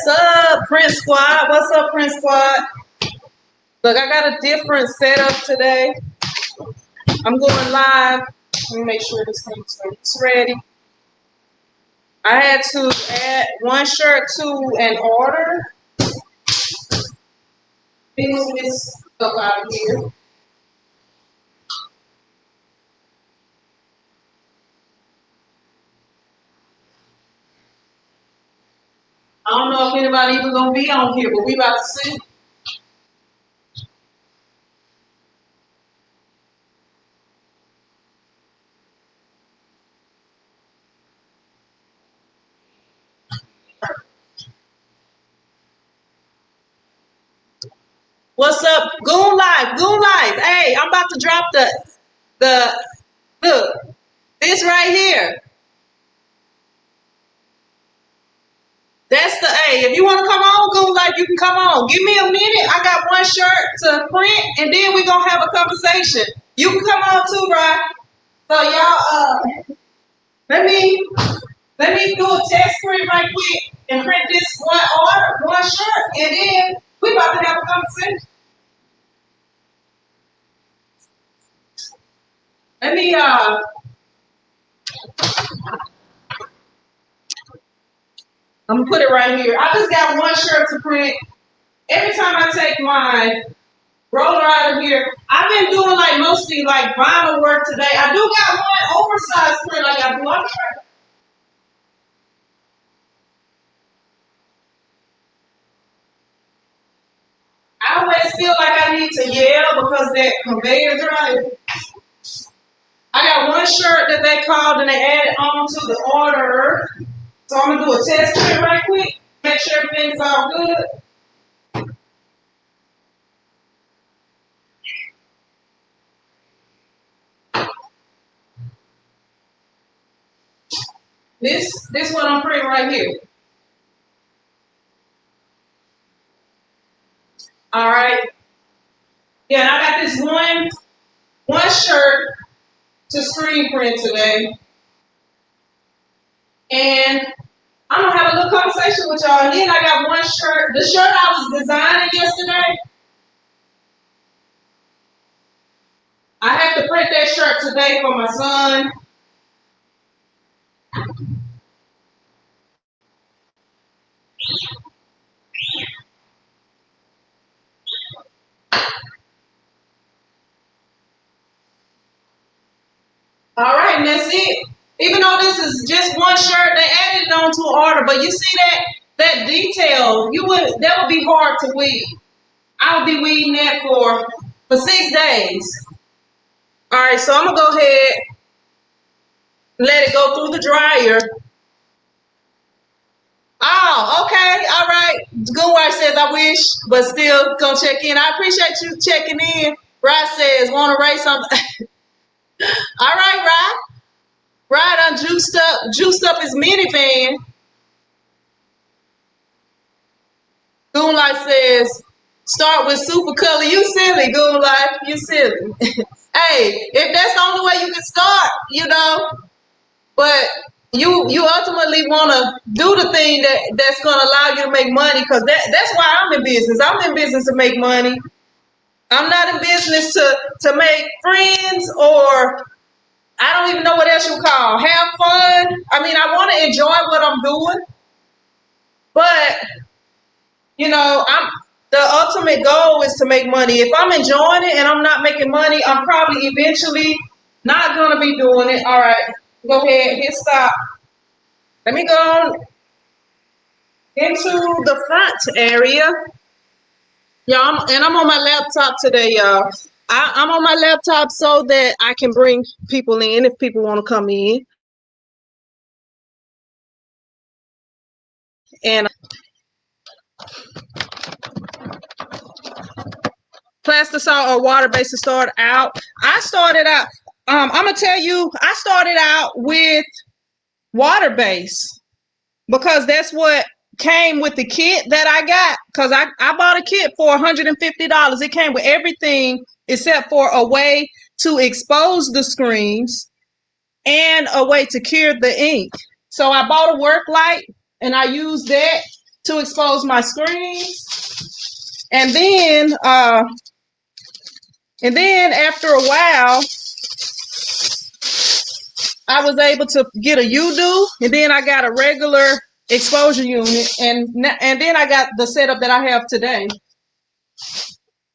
What's up, Print Squad? What's up, Print Squad? Look, I got a different setup today. I'm going live. Let me make sure this thing's ready. I had to add one shirt to an order. Move this stuff out of here. I don't know if anybody even gonna be on here, but we about to see. What's up? Goon Live, Goon Live. Hey, I'm about to drop look, this right here. That's the A. If you want to come on, Goon Live, you can come on. Give me a minute. I got one shirt to print, and then we're going to have a conversation. You can come on too, right? So y'all, let me do a test print right quick and print this one shirt, and then we about to have a conversation. Let me I'm gonna put it right here. I just got one shirt to print. Every time I take my roller out of here, I've been doing like mostly like vinyl work today. I do got one oversized print like I do. I always feel like I need to yell because that conveyor drive. I got one shirt that they called and they added on to the order. So I'm gonna do a test print right quick, make sure everything's all good. This one I'm printing right here. All right. Yeah, and I got this one shirt to screen print today. And I'm gonna have a little conversation with y'all. And then I got one shirt, the shirt I was designing yesterday. I have to print that shirt today for my son. All right, and that's it. Even though this is just one shirt, they added it onto an order. But you see that detail, that would be hard to weed. I would be weeding that for 6 days. All right, so I'm gonna go ahead, let it go through the dryer. Oh, okay, all right. Good wife says I wish, but still gonna check in. I appreciate you checking in. Rod says, want to race something? All right, Rod. Rod on juiced up his minivan. Goon Life says, start with super color. You silly, Goon Life. You silly. Hey, if that's the only way you can start, but you ultimately want to do the thing that's going to allow you to make money, because that's why I'm in business. I'm in business to make money. I'm not in business to make friends, or I don't even know what else you call have fun. I mean, I want to enjoy what I'm doing, but the ultimate goal is to make money. If I'm enjoying it and I'm not making money, I'm probably eventually not going to be doing it. All right, go ahead, hit stop. Let me go on into the front area. Y'all, and I'm on my laptop today, y'all. I'm on my laptop so that I can bring people in if people want to come in. And plastisol or water based to start out. I started out, I'm going to tell you, I started out with water based because that's what came with the kit that I got, because I bought a kit for $150. It came with everything except for a way to expose the screens and a way to cure the ink. So I bought a work light and I used that, to expose my screen. And then after a while, I was able to get a U-do, and then I got a regular exposure unit, and then I got the setup that I have today.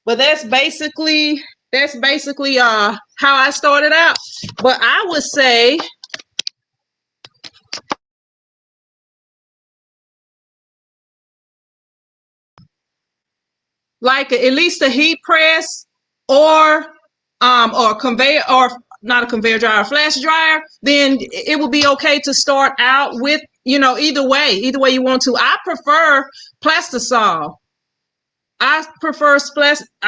But that's basically how I started out. But I would say like at least a heat press or conveyor, or not a conveyor dryer, a flash dryer, then it would be okay to start out with, either way you want to. I prefer plastisol. I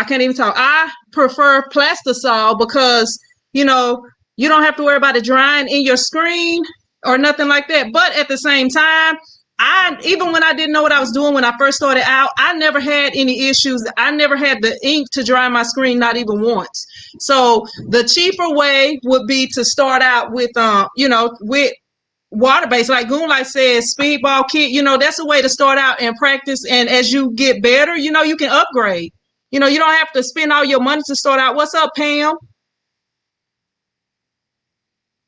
can't even talk. I prefer plastisol because, you don't have to worry about it drying in your screen or nothing like that. But at the same time, even when I didn't know what I was doing when I first started out, I never had any issues. I never had the ink to dry my screen, not even once. So the cheaper way would be to start out with, with water-based, like Goonlight says, speedball kit. That's a way to start out and practice. And as you get better, you can upgrade. You don't have to spend all your money to start out. What's up, Pam?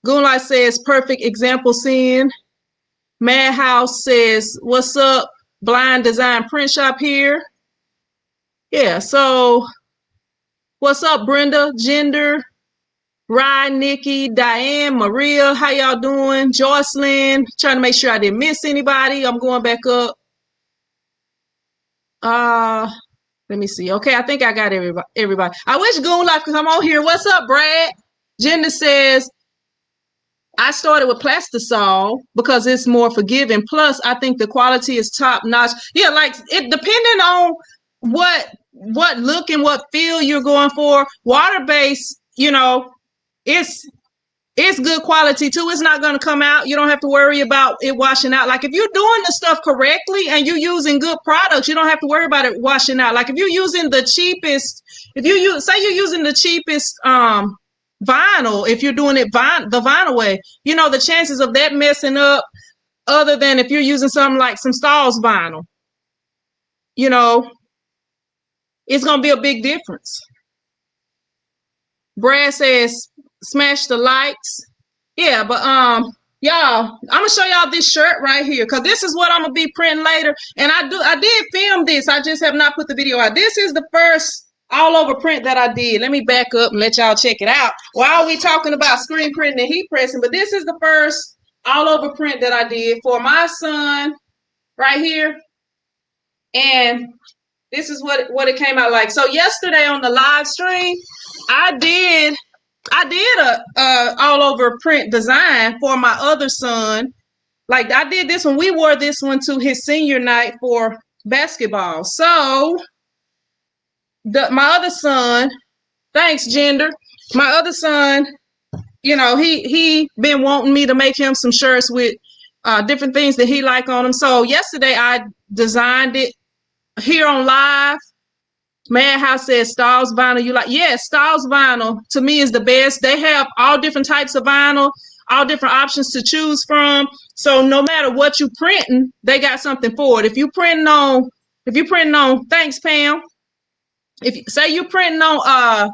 Goonlight says, perfect example, Sin. Madhouse says, what's up? Blind Design Print Shop here. Yeah, so what's up, Brenda, Gender, Ryan, Nikki, Diane, Maria, how y'all doing? Jocelyn, trying to make sure I didn't miss anybody. I'm going back up. Let me see. Okay, I think I got everybody. I wish Goonlife could come on here. What's up, Brad? Gender says, I started with plastisol because it's more forgiving. Plus, I think the quality is top notch. Yeah, like it depending on what look and what feel you're going for. Water based, it's good quality too. It's not going to come out. You don't have to worry about it washing out. Like if you're doing the stuff correctly and you're using good products, you don't have to worry about it washing out. Like if you're using the cheapest, say you're using the cheapest vinyl, if you're doing it the vinyl way, the chances of that messing up, other than if you're using something like some Stahl's vinyl, it's going to be a big difference. Brad says, smash the likes. Yeah, but y'all, I'm gonna show y'all this shirt right here because this is what I'm gonna be printing later. And I did film this. I just have not put the video out. This is the first all over print that I did. Let me back up and let y'all check it out. While we talking about screen printing and heat pressing, but this is the first all over print that I did for my son right here. And this is what it came out like. So yesterday on the live stream, I did a all over print design for my other son. Like I did this one. We wore this one to his senior night for basketball. So my other son, thanks, Gender. My other son, he been wanting me to make him some shirts with different things that he like on them. So yesterday I designed it here on live. Madhouse says Stahl's vinyl. You like? Yes, Stahl's vinyl to me is the best. They have all different types of vinyl, all different options to choose from. So no matter what you printing, they got something for it. If you printing on, thanks, Pam. If say you printing on,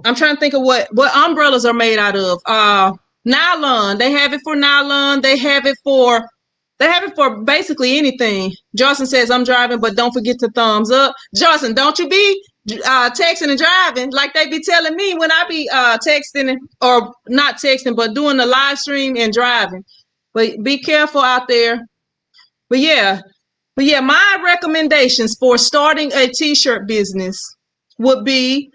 I'm trying to think of what umbrellas are made out of. Nylon. They have it for nylon. They have it for basically anything. Johnson says, I'm driving, but don't forget to thumbs up. Johnson, don't you be texting and driving like they be telling me when I be texting or not texting, but doing the live stream and driving. But be careful out there. But yeah, my recommendations for starting a t-shirt business would be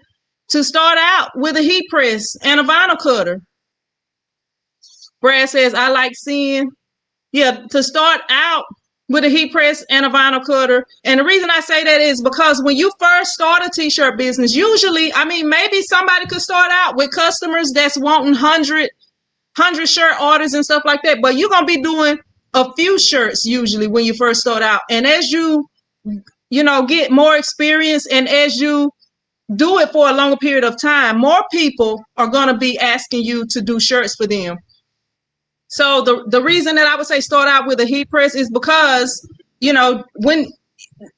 to start out with a heat press and a vinyl cutter. Brad says, I like seeing. Yeah, to start out with a heat press and a vinyl cutter. And the reason I say that is because when you first start a t-shirt business, usually, maybe somebody could start out with customers that's wanting 100 shirt orders and stuff like that. But you're going to be doing a few shirts usually when you first start out. And as you get more experience and as you do it for a longer period of time, more people are going to be asking you to do shirts for them. So the reason that I would say start out with a heat press is because when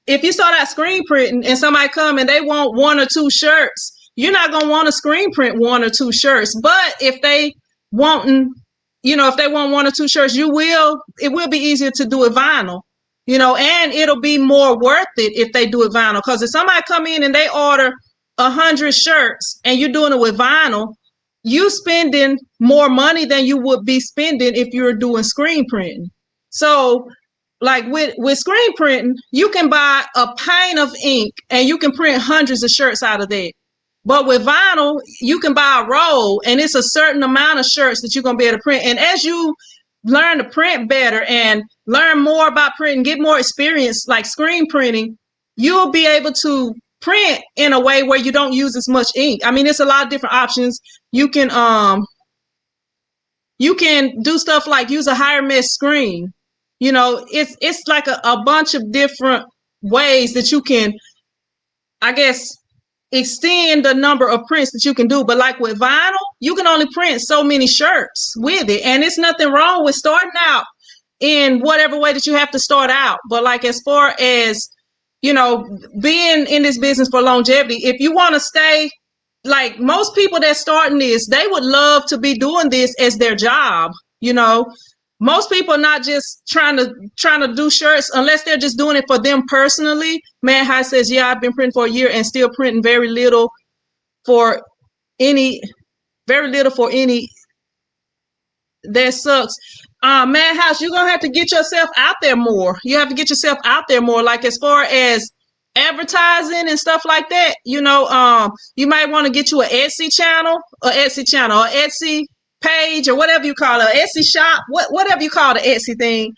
if you start out screen printing and somebody come and they want one or two shirts, you're not gonna want to screen print one or two shirts. But if they want, if they want one or two shirts, it will be easier to do it vinyl, and it'll be more worth it if they do it vinyl. Because if somebody come in and they order 100 shirts and you're doing it with vinyl, you spending more money than you would be spending if you were doing screen printing. So like with screen printing, you can buy a pint of ink and you can print hundreds of shirts out of that. But with vinyl, you can buy a roll and it's a certain amount of shirts that you're going to be able to print. And as you learn to print better and learn more about printing, get more experience like screen printing, you'll be able to print in a way where you don't use as much ink. I mean, it's a lot of different options. You can do stuff like use a higher mesh screen. It's like a bunch of different ways that you can, I guess, extend the number of prints that you can do. But like with vinyl, you can only print so many shirts with it. And it's nothing wrong with starting out in whatever way that you have to start out. But like as far as, being in this business for longevity, if you want to stay, like most people that starting this, they would love to be doing this as their job. Most people are not just trying to do shirts unless they're just doing it for them personally. Man High says, yeah, I've been printing for a year and still printing very little for any. That sucks. Madhouse, you're gonna have to get yourself out there more. You have to get yourself out there more. Like as far as advertising and stuff like that, you might want to get you an Etsy channel, or Etsy page, or whatever you call it, Etsy shop, whatever you call the Etsy thing.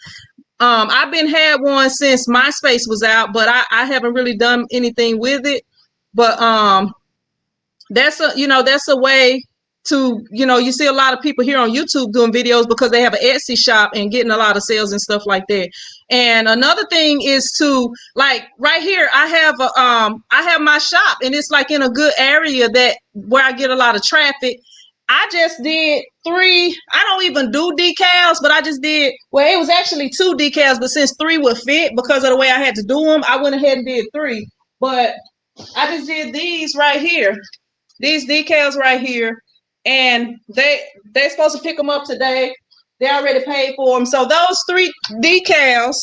I've been had one since MySpace was out, but I haven't really done anything with it. But that's a way to, you see a lot of people here on YouTube doing videos because they have an Etsy shop and getting a lot of sales and stuff like that. And another thing is to, like right here, I have my shop and it's like in a good area where I get a lot of traffic. I just did 3. I don't even do decals, but I just did, well, it was actually 2 decals, but since 3 would fit because of the way I had to do them, I went ahead and did 3. But I just did these right here, these decals right here. And they're supposed to pick them up today. They already paid for them. So those 3 decals,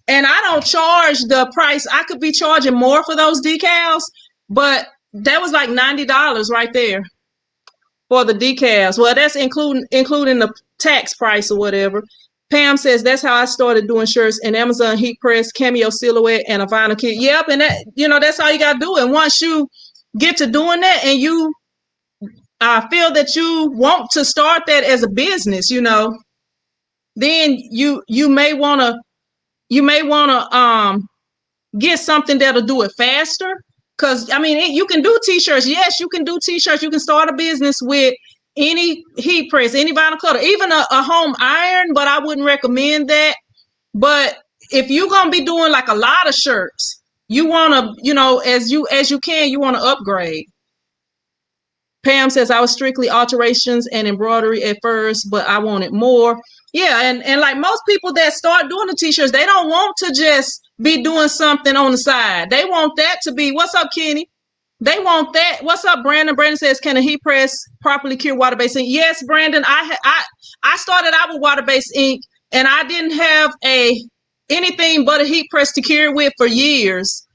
and I don't charge the price. I could be charging more for those decals, but that was like $90 right there for the decals. Well, that's including the tax price or whatever. Pam says that's how I started doing shirts in Amazon heat press, cameo silhouette, and a vinyl kit. Yep, and that that's all you gotta do. And once you get to doing that, and you feel that you want to start that as a business, then you may want to get something that'll do it faster. Because I mean, you can do t-shirts. Yes, you can do t-shirts. You can start a business with any heat press, any vinyl cutter, even a home iron, but I wouldn't recommend that. But if you're gonna be doing like a lot of shirts, you want to, as you can, you want to upgrade. Pam says, I was strictly alterations and embroidery at first, but I wanted more. Yeah, and like most people that start doing the t-shirts, they don't want to just be doing something on the side. They want that to be, what's up, Kenny? They want that. What's up, Brandon? Brandon says, can a heat press properly cure water-based ink? Yes, Brandon, I started out with water-based ink, and I didn't have anything but a heat press to cure with for years,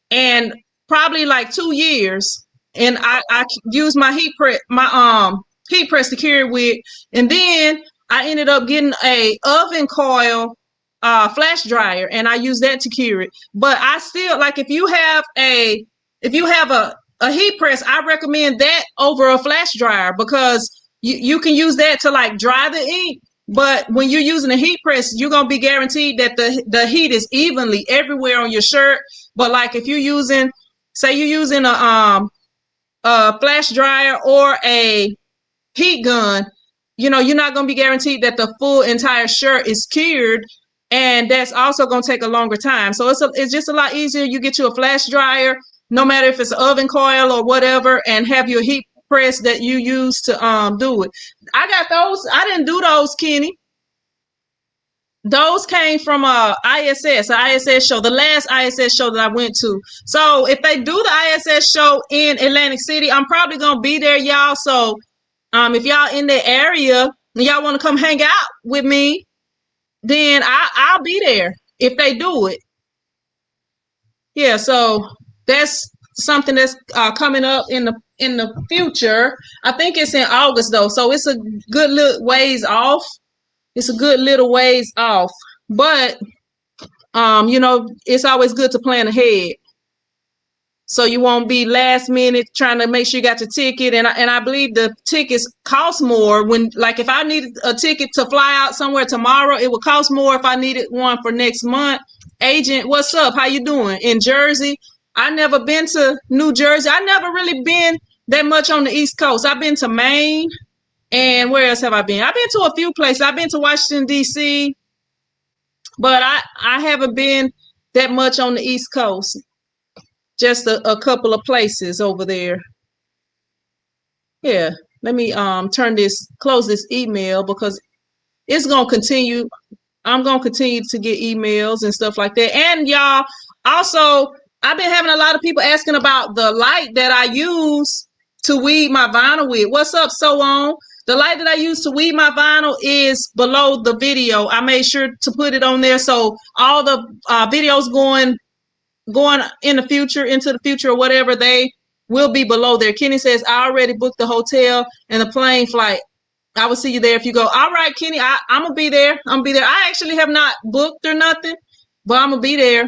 and probably like 2 years. And I used my heat press to cure with, and then I ended up getting a oven coil flash dryer, and I use that to cure it. But I still, like, if you have a heat press, I recommend that over a flash dryer, because you can use that to like dry the ink. But when you're using a heat press, you're gonna be guaranteed that the heat is evenly everywhere on your shirt. But like if you're using, say you're using a flash dryer or a heat gun, you're not going to be guaranteed that the full entire shirt is cured, and that's also going to take a longer time. So it's just a lot easier. You get you a flash dryer, no matter if it's an oven coil or whatever, and have your heat press that you use to do it. I got those. I didn't do those, Kenny. Those came from ISS, an ISS show, the last ISS show that I went to. So if they do the ISS show in Atlantic City, I'm probably gonna be there, y'all. So if y'all in the area and y'all want to come hang out with me, then I'll be there if they do it. Yeah, so that's something that's coming up in the future. I think it's in August though, so it's a good little ways off. It's a good little ways off, but it's always good to plan ahead so you won't be last minute trying to make sure you got your ticket. And I believe the tickets cost more when, like, if I needed a ticket to fly out somewhere tomorrow, it would cost more if I needed one for next month. Agent, what's up? How you doing? In Jersey, I never been to New Jersey. I never really been that much on the East Coast. I've been to Maine, and where else have I been? I've been to a few places. I've been to Washington D.C., but I haven't been that much on the East Coast. Just a couple of places over there. Yeah. Let me close this email because it's gonna continue. I'm gonna continue to get emails and stuff like that. And y'all, also, I've been having a lot of people asking about the light that I use to weed my vinyl with. What's up, so on? The light that I use to weed my vinyl is below the video. I made sure to put it on there so all the videos going into the future or whatever, they will be below there. Kenny says, I already booked the hotel and the plane flight. I will see you there if you go. All right, Kenny, I'm gonna be there. I'm gonna be there. I actually have not booked or nothing, but I'm gonna be there.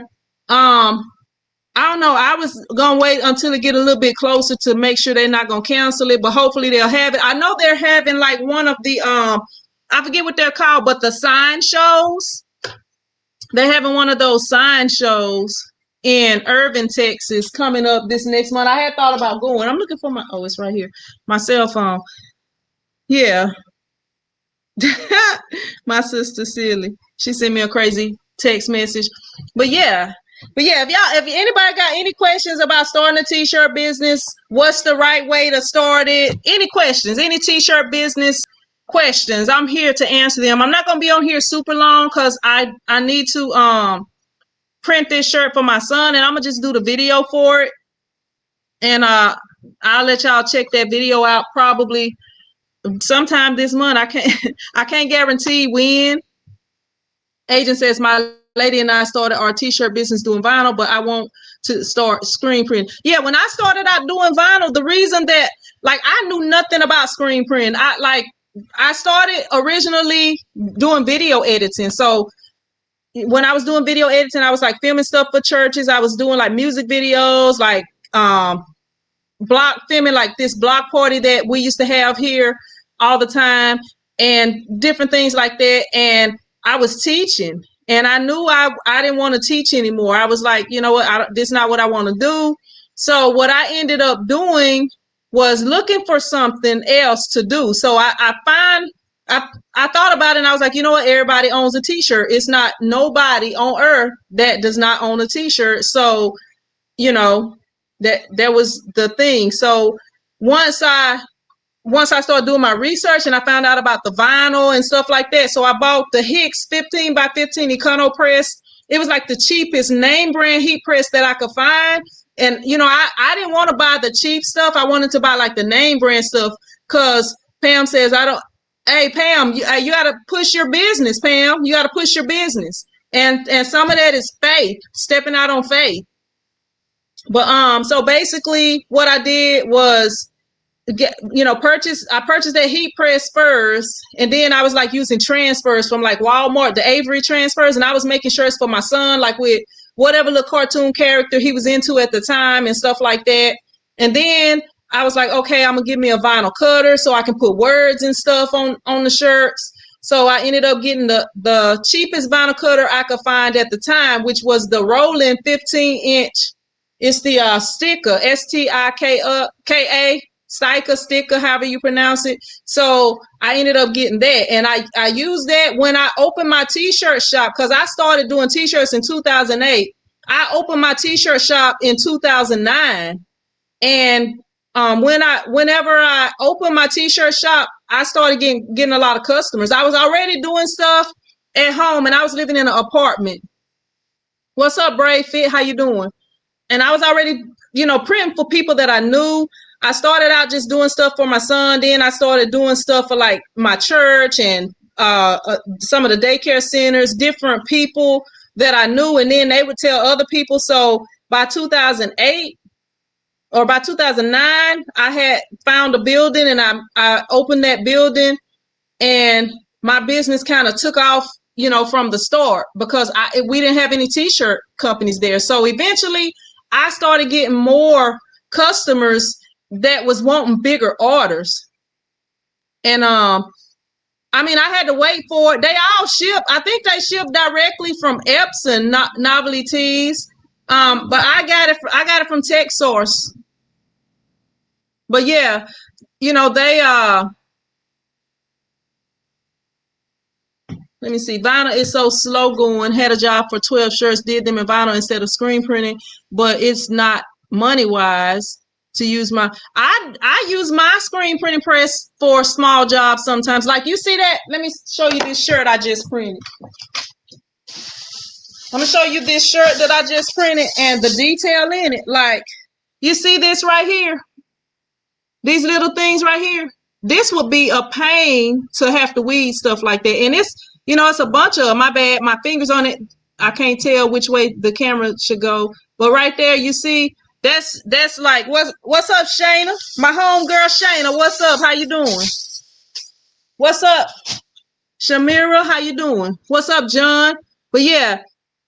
I don't know. I was gonna wait until it get a little bit closer to make sure they're not gonna cancel it, but hopefully they'll have it. I know they're having like one of the I forget what they're called, but the sign shows. They're having one of those sign shows in Irving, Texas, coming up this next month. I had thought about going. I'm looking for it's right here. My cell phone. Yeah. My sister silly. She sent me a crazy text message. But yeah. If anybody got any questions about starting a t-shirt business, what's the right way to start it? Any questions, any t-shirt business questions, I'm here to answer them. I'm not gonna be on here super long because I need to print this shirt for my son, and I'm gonna just do the video for it. And I'll let y'all check that video out probably sometime this month. I can't guarantee when. Agent says my lady and I started our t-shirt business doing vinyl, but I want to start screen print. Yeah, when I started out doing vinyl, the reason that, like, I knew nothing about screen print. I started originally doing video editing. So when I was doing video editing, I was like filming stuff for churches. I was doing like music videos, like block filming, like this block party that we used to have here all the time, and different things like that. And I was teaching, and I knew I didn't want to teach anymore. I was like, you know what, this is not what I want to do. So what I ended up doing was looking for something else to do. So I thought about it, and I was like, you know what, everybody owns a t-shirt. It's not nobody on earth that does not own a t-shirt. So, that was the thing. So once I started doing my research and I found out about the vinyl and stuff like that, so I bought the Hicks 15 by 15 Econo press. It was like the cheapest name brand heat press that I could find. And, I didn't want to buy the cheap stuff. I wanted to buy like the name brand stuff because Pam says, hey, Pam, you got to push your business, Pam. You got to push your business. And some of that is faith, stepping out on faith. But so basically what I did was I purchased that heat press first, and then I was like using transfers from like Walmart, the Avery transfers, and I was making shirts for my son, like with whatever little cartoon character he was into at the time and stuff like that. And then I was like, okay, I'm gonna give me a vinyl cutter so I can put words and stuff on the shirts. So I ended up getting the cheapest vinyl cutter I could find at the time, which was the Roland 15-inch. It's the Stika, Stika, sticker, however you pronounce it. So I ended up getting that, and I used that when I opened my t-shirt shop, because I started doing t-shirts in 2008. I opened my t-shirt shop in 2009, and whenever I opened my t-shirt shop, I started getting a lot of customers. I was already doing stuff at home and I was living in an apartment. What's up, Brave Fit? How you doing? And I was already, printing for people that I knew. I started out just doing stuff for my son. Then I started doing stuff for like my church and some of the daycare centers, different people that I knew. And then they would tell other people. So by 2008 or by 2009, I had found a building and I opened that building, and my business kind of took off, from the start because we didn't have any t-shirt companies there. So eventually I started getting more customers that was wanting bigger orders. And I had to wait for it. They all ship. I think they ship directly from Epson, not Novelty Tees. But I got it from Tech Source. But yeah, they let me see. Vinyl is so slow going. Had a job for 12 shirts, did them in vinyl instead of screen printing, but it's not money wise to use my. I use my screen printing press for small jobs sometimes. Like you see that? Let me show you this shirt I just printed. I'm gonna show you this shirt that I just printed and the detail in it. Like you see this right here? These little things right here. This would be a pain to have to weed stuff like that. And it's a bunch of, my bad, my fingers on it. I can't tell which way the camera should go. But right there, you see, that's like, what's up, Shayna? My homegirl, Shayna, what's up? How you doing? What's up, Shamira? How you doing? What's up, John? But yeah,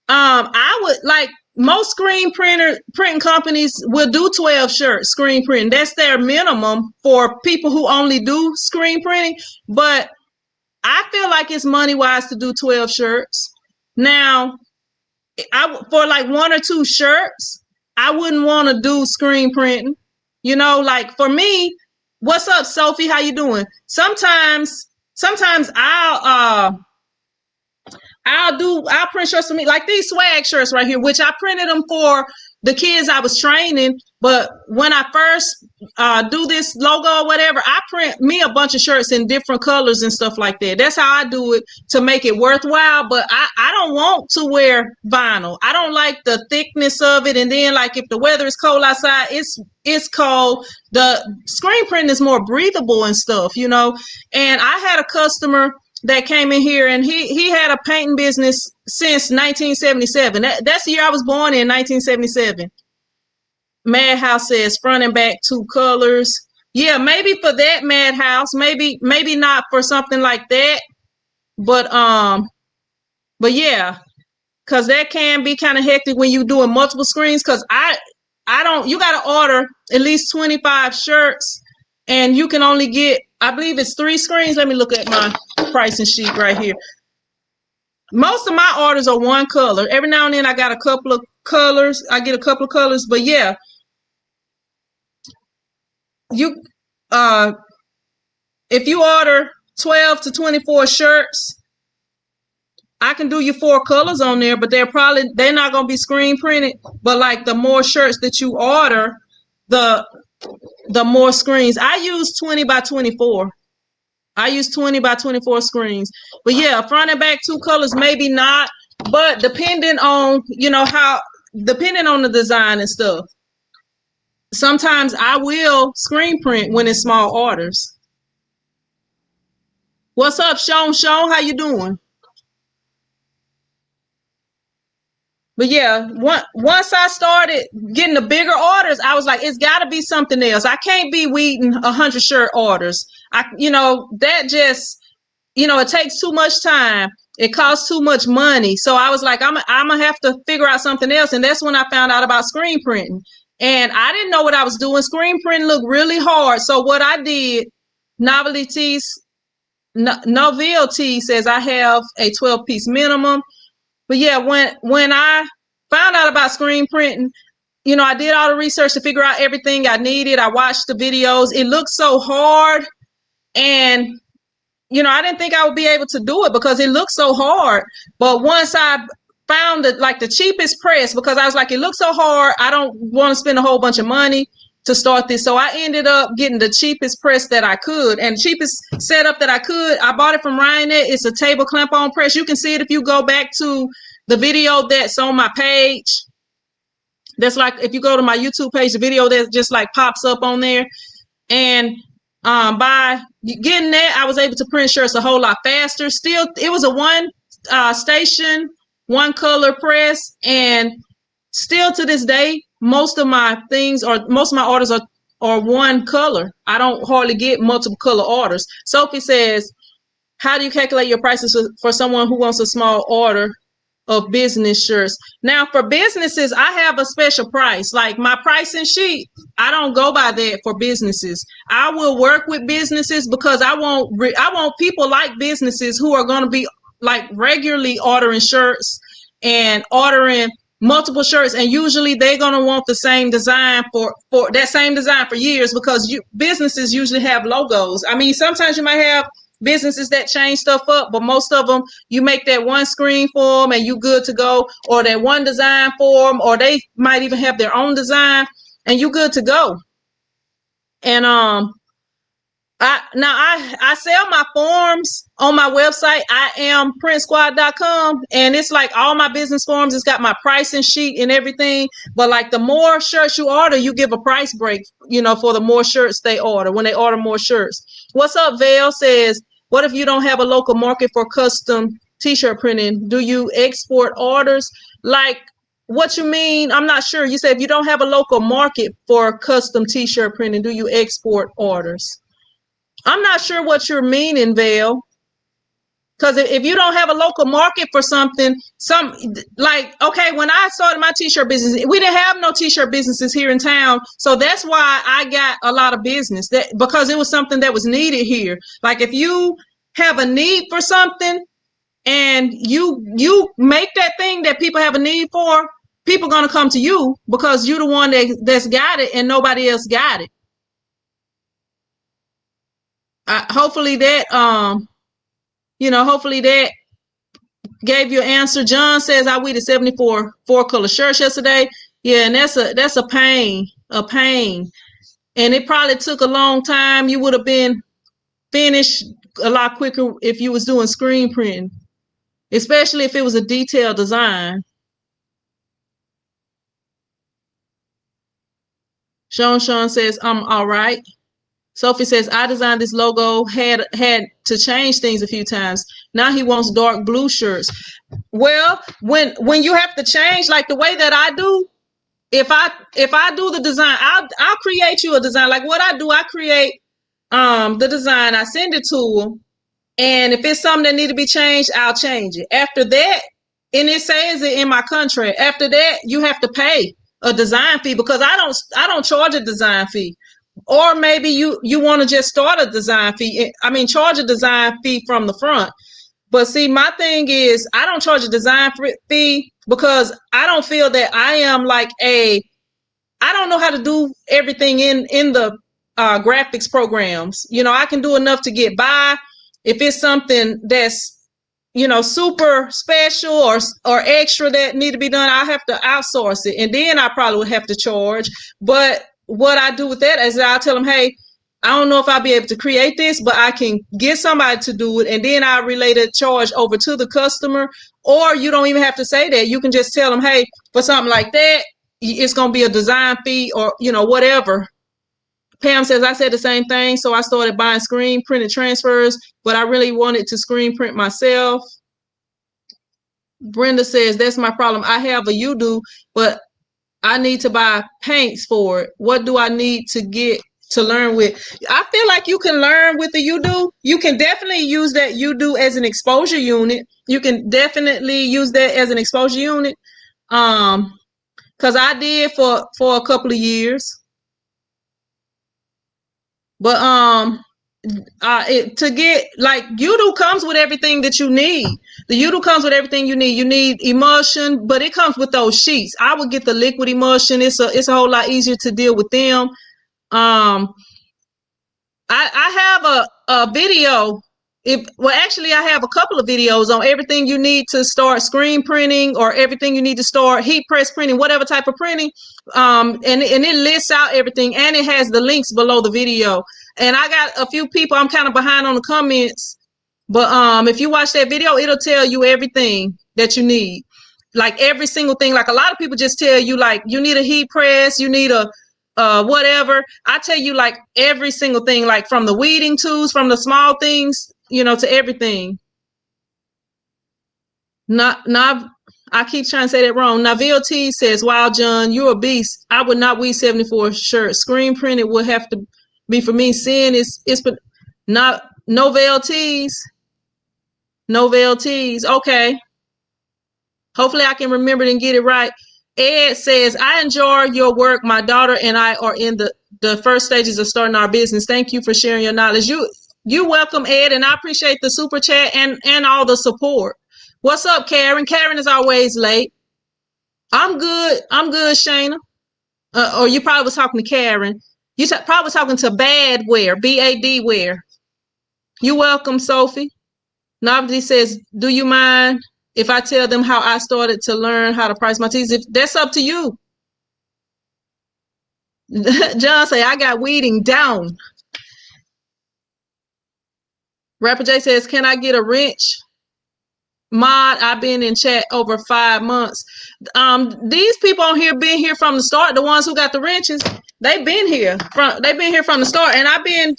I would like, most printing companies will do 12 shirts screen printing. That's their minimum for people who only do screen printing. But I feel like it's money wise to do 12 shirts. Now, for like 1 or 2 shirts, I wouldn't want to do screen printing. Like for me, what's up, Sophie? How you doing? Sometimes I'll print shirts for me, like these swag shirts right here, which I printed them for the kids I was training. But when I first do this logo or whatever, I print me a bunch of shirts in different colors and stuff like that. That's how I do it to make it worthwhile. But I don't want to wear vinyl. I don't like the thickness of it. And then like if the weather is cold outside, it's cold. The screen print is more breathable and stuff, And I had a customer that came in here and he had a painting business since 1977. That's the year I was born in, 1977. Madhouse says front and back 2 colors. Yeah, maybe for that, Madhouse. Maybe not for something like that. But yeah, because that can be kind of hectic when you're doing multiple screens. Because you got to order at least 25 shirts. And you can only get, I believe it's 3 screens. Let me look at my pricing sheet right here. Most of my orders are 1 color. Every now and then I got a couple of colors. I get a couple of colors. But yeah, if you order 12 to 24 shirts, I can do you 4 colors on there, but they're not going to be screen printed. But like the more shirts that you order, the more screens. I use 20 by 24. I use 20 by 24 screens. But yeah, front and back 2 colors, maybe not. But depending on, depending on the design and stuff. Sometimes I will screen print when it's small orders. What's up, Sean? How you doing? But yeah, once I started getting the bigger orders, I was like, it's got to be something else. I can't be weeding 100 shirt orders. That just, it takes too much time. It costs too much money. So I was like, I'm going to have to figure out something else. And that's when I found out about screen printing. And I didn't know what I was doing. Screen printing looked really hard. So what I did, Novelty Tees, Noville T says I have a 12-piece minimum. But yeah, when I found out about screen printing, I did all the research to figure out everything I needed. I watched the videos. It looked so hard. And, I didn't think I would be able to do it because it looked so hard. But once I found the cheapest press, because I was like, it looks so hard, I don't want to spend a whole bunch of money to start this. So I ended up getting the cheapest press that I could, and cheapest setup that I could. I bought it from Ryanair. It's a table clamp on press. You can see it if you go back to the video that's on my page. That's like, if you go to my YouTube page, the video that just like pops up on there. And by getting that, I was able to print shirts a whole lot faster. Still, it was a one station, one color press, and still to this day, most of my orders are one color. I don't hardly get multiple color orders. Sophie says, how do you calculate your prices for someone who wants a small order of business shirts? Now, for businesses, I have a special price. Like my pricing sheet, I don't go by that for businesses. I will work with businesses because I want people like businesses who are going to be like regularly ordering shirts and ordering multiple shirts, and usually they're going to want the same design for that same design for years, because businesses usually have logos. I mean, sometimes you might have businesses that change stuff up, but most of them, you make that one screen for them and you good to go, or that one design for them, or they might even have their own design and you good to go. And I sell my forms on my website. I am printsquad.com, and it's like all my business forms. It's got my pricing sheet and everything. But like the more shirts you order, you give a price break, for the more shirts they order, when they order more shirts. What's up, Vale says, what if you don't have a local market for custom t-shirt printing? Do you export orders? Like, what you mean? I'm not sure. You said if you don't have a local market for custom t-shirt printing, do you export orders? I'm not sure what you're meaning, Vale. Because if you don't have a local market for something, okay, when I started my t-shirt business, we didn't have no t-shirt businesses here in town. So that's why I got a lot of business, because it was something that was needed here. Like if you have a need for something and you make that thing that people have a need for, people are going to come to you because you're the one that's got it and nobody else got it. Hopefully that gave you an answer. John says I weeded 74 4-color shirts yesterday. Yeah, and that's a pain. And it probably took a long time. You would have been finished a lot quicker if you was doing screen printing, especially if it was a detailed design. Sean says I'm all right. Sophie says, I designed this logo, had to change things a few times. Now he wants dark blue shirts. Well, when you have to change, like the way that I do, if I do the design, I'll create you a design. Like what I do, I create the design, I send it to them, and if it's something that need to be changed, I'll change it. After that, and it says it in my contract, after that you have to pay a design fee, because I don't charge a design fee. Or maybe you want to just start a design fee. I mean, charge a design fee from the front. But see, my thing is, I don't charge a design fee because I don't feel that I am like I don't know how to do everything in the graphics programs. I can do enough to get by. If it's something that's super special or extra that need to be done, I have to outsource it, and then I probably would have to charge. But what I do with that is I'll tell them, hey, I don't know if I'll be able to create this, but I can get somebody to do it, and then I relay the charge over to the customer. Or you don't even have to say that. You can just tell them, hey, for something like that, it's going to be a design fee, or whatever. Pam says, I said the same thing, so I started buying screen printed transfers, but I really wanted to screen print myself. Brenda says, that's my problem. I have a U-Do, but I need to buy paints for it. What do I need to get to learn with? I feel like you can learn with the U-Do. You can definitely use that U-Do as an exposure unit. You can definitely use that as an exposure unit. Because I did for a couple of years. But to get, like, U-Do comes with everything that you need. The U-Do comes with everything you need. You need emulsion, but it comes with those sheets. I would get the liquid emulsion. It's a whole lot easier to deal with them. I have a video. well, actually, I have a couple of videos on everything you need to start screen printing, or everything you need to start heat press printing, whatever type of printing. And it lists out everything, and it has the links below the video. And I got a few people, I'm kind of behind on the comments, but if you watch that video, it'll tell you everything that you need. Like every single thing. Like a lot of people just tell you, like, you need a heat press, you need a whatever. I tell you, like, every single thing, like from the weeding tools, from the small things, to everything. Not I keep trying to say that wrong. Naville T says, "Wow, John, you're a beast. I would not weed 74 shirt. Screen printed would have to be for me. Seeing it's but not Novell T's. Novell T's. Okay. Hopefully I can remember it and get it right." Ed says, "I enjoy your work. My daughter and I are in the first stages of starting our business. Thank you for sharing your knowledge." You welcome, Ed, and I appreciate the super chat and all the support. What's up, Karen? Karen is always late. I'm good. I'm good, Shayna. Or you probably was talking to Karen. You probably talking to Badware, Badware. You welcome, Sophie. Nobody says, "Do you mind if I tell them how I started to learn how to price my teas?" If that's up to you. John say, "I got weeding down." Rapper J says, "Can I get a wrench?" Mod, I've been in chat over 5 months. These people on here been here from the start. The ones who got the wrenches, they've been here from the start. And I don't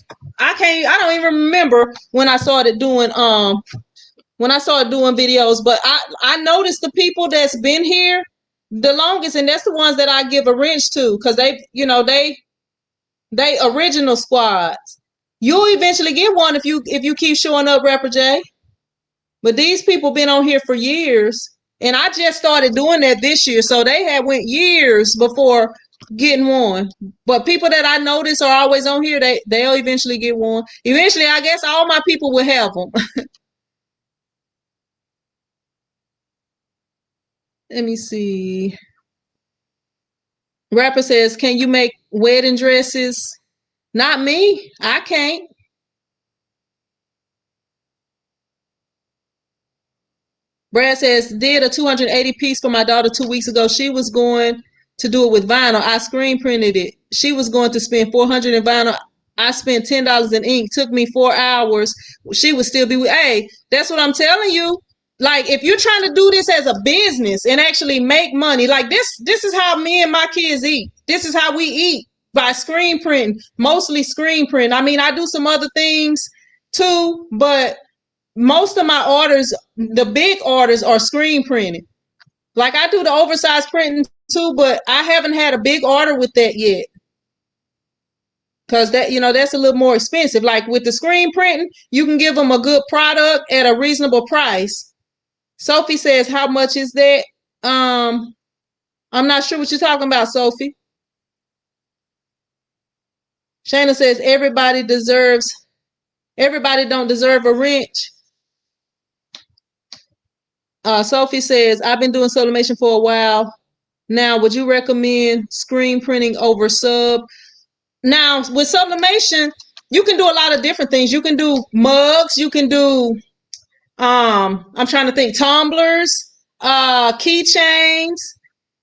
even remember when I started doing videos, but I noticed the people that's been here the longest, and that's the ones that I give a wrench to, because they original squads. You'll eventually get one if you keep showing up, Rapper J. But these people been on here for years, and I just started doing that this year, so they had went years before getting one. But people that I notice are always on here, they'll eventually get one. Eventually, I guess all my people will have them. Let me see. Rapper says, "Can you make wedding dresses?" Not me. I can't. Brad says, "Did a 280 piece for my daughter 2 weeks ago. She was going to do it with vinyl. I screen printed it. She was going to spend 400 in vinyl. I spent $10 in ink. Took me 4 hours. She would still be with." Hey, that's what I'm telling you. Like, if you're trying to do this as a business and actually make money, like this is how me and my kids eat. This is how we eat, by screen printing, mostly screen print. I mean, I do some other things too, but most of my orders, the big orders, are screen printed. Like, I do the oversized printing too, but I haven't had a big order with that yet, because that's a little more expensive. Like, with the screen printing, you can give them a good product at a reasonable price. Sophie says, "How much is that?" I'm not sure what you're talking about, Sophie. Shayna says, everybody don't deserve a wrench." Sophie says, "I've been doing sublimation for a while now. Would you recommend screen printing over sub?" Now, with sublimation, you can do a lot of different things. You can do mugs. You can do, I'm trying to think, tumblers, keychains,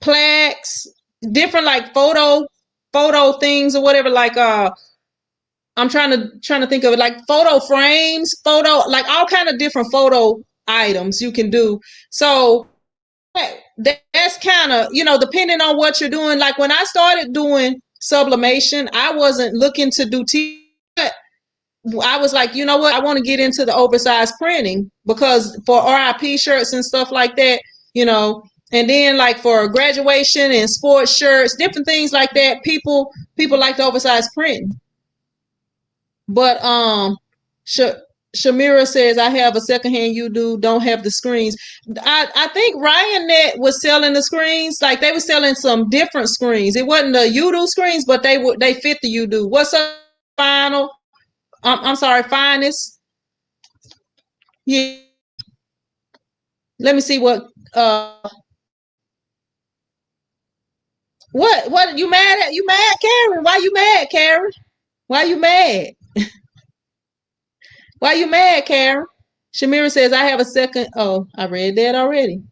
plaques, different, like, photo things or whatever. Like, I'm trying to think of it, like photo frames, like all kind of different photo items you can do. So that's kind of, depending on what you're doing. Like, when I started doing sublimation, I wasn't looking to do but I was like, you know what? I want to get into the oversized printing, because for RIP shirts and stuff like that, and then, like, for graduation and sports shirts, different things like that, people like the oversized printing. But Shamira says, "I have a secondhand. You don't have the screens." I think Ryan Net was selling the screens. Like, they were selling some different screens. It wasn't the Udo screens, but they fit the Udo. What's up, Final? I'm sorry, Finest. Yeah. Let me see what you mad at? You mad, Karen? Why you mad, Karen? Why you mad? Why you mad, Karen? Shamira says, I have a second. Oh, I read that already.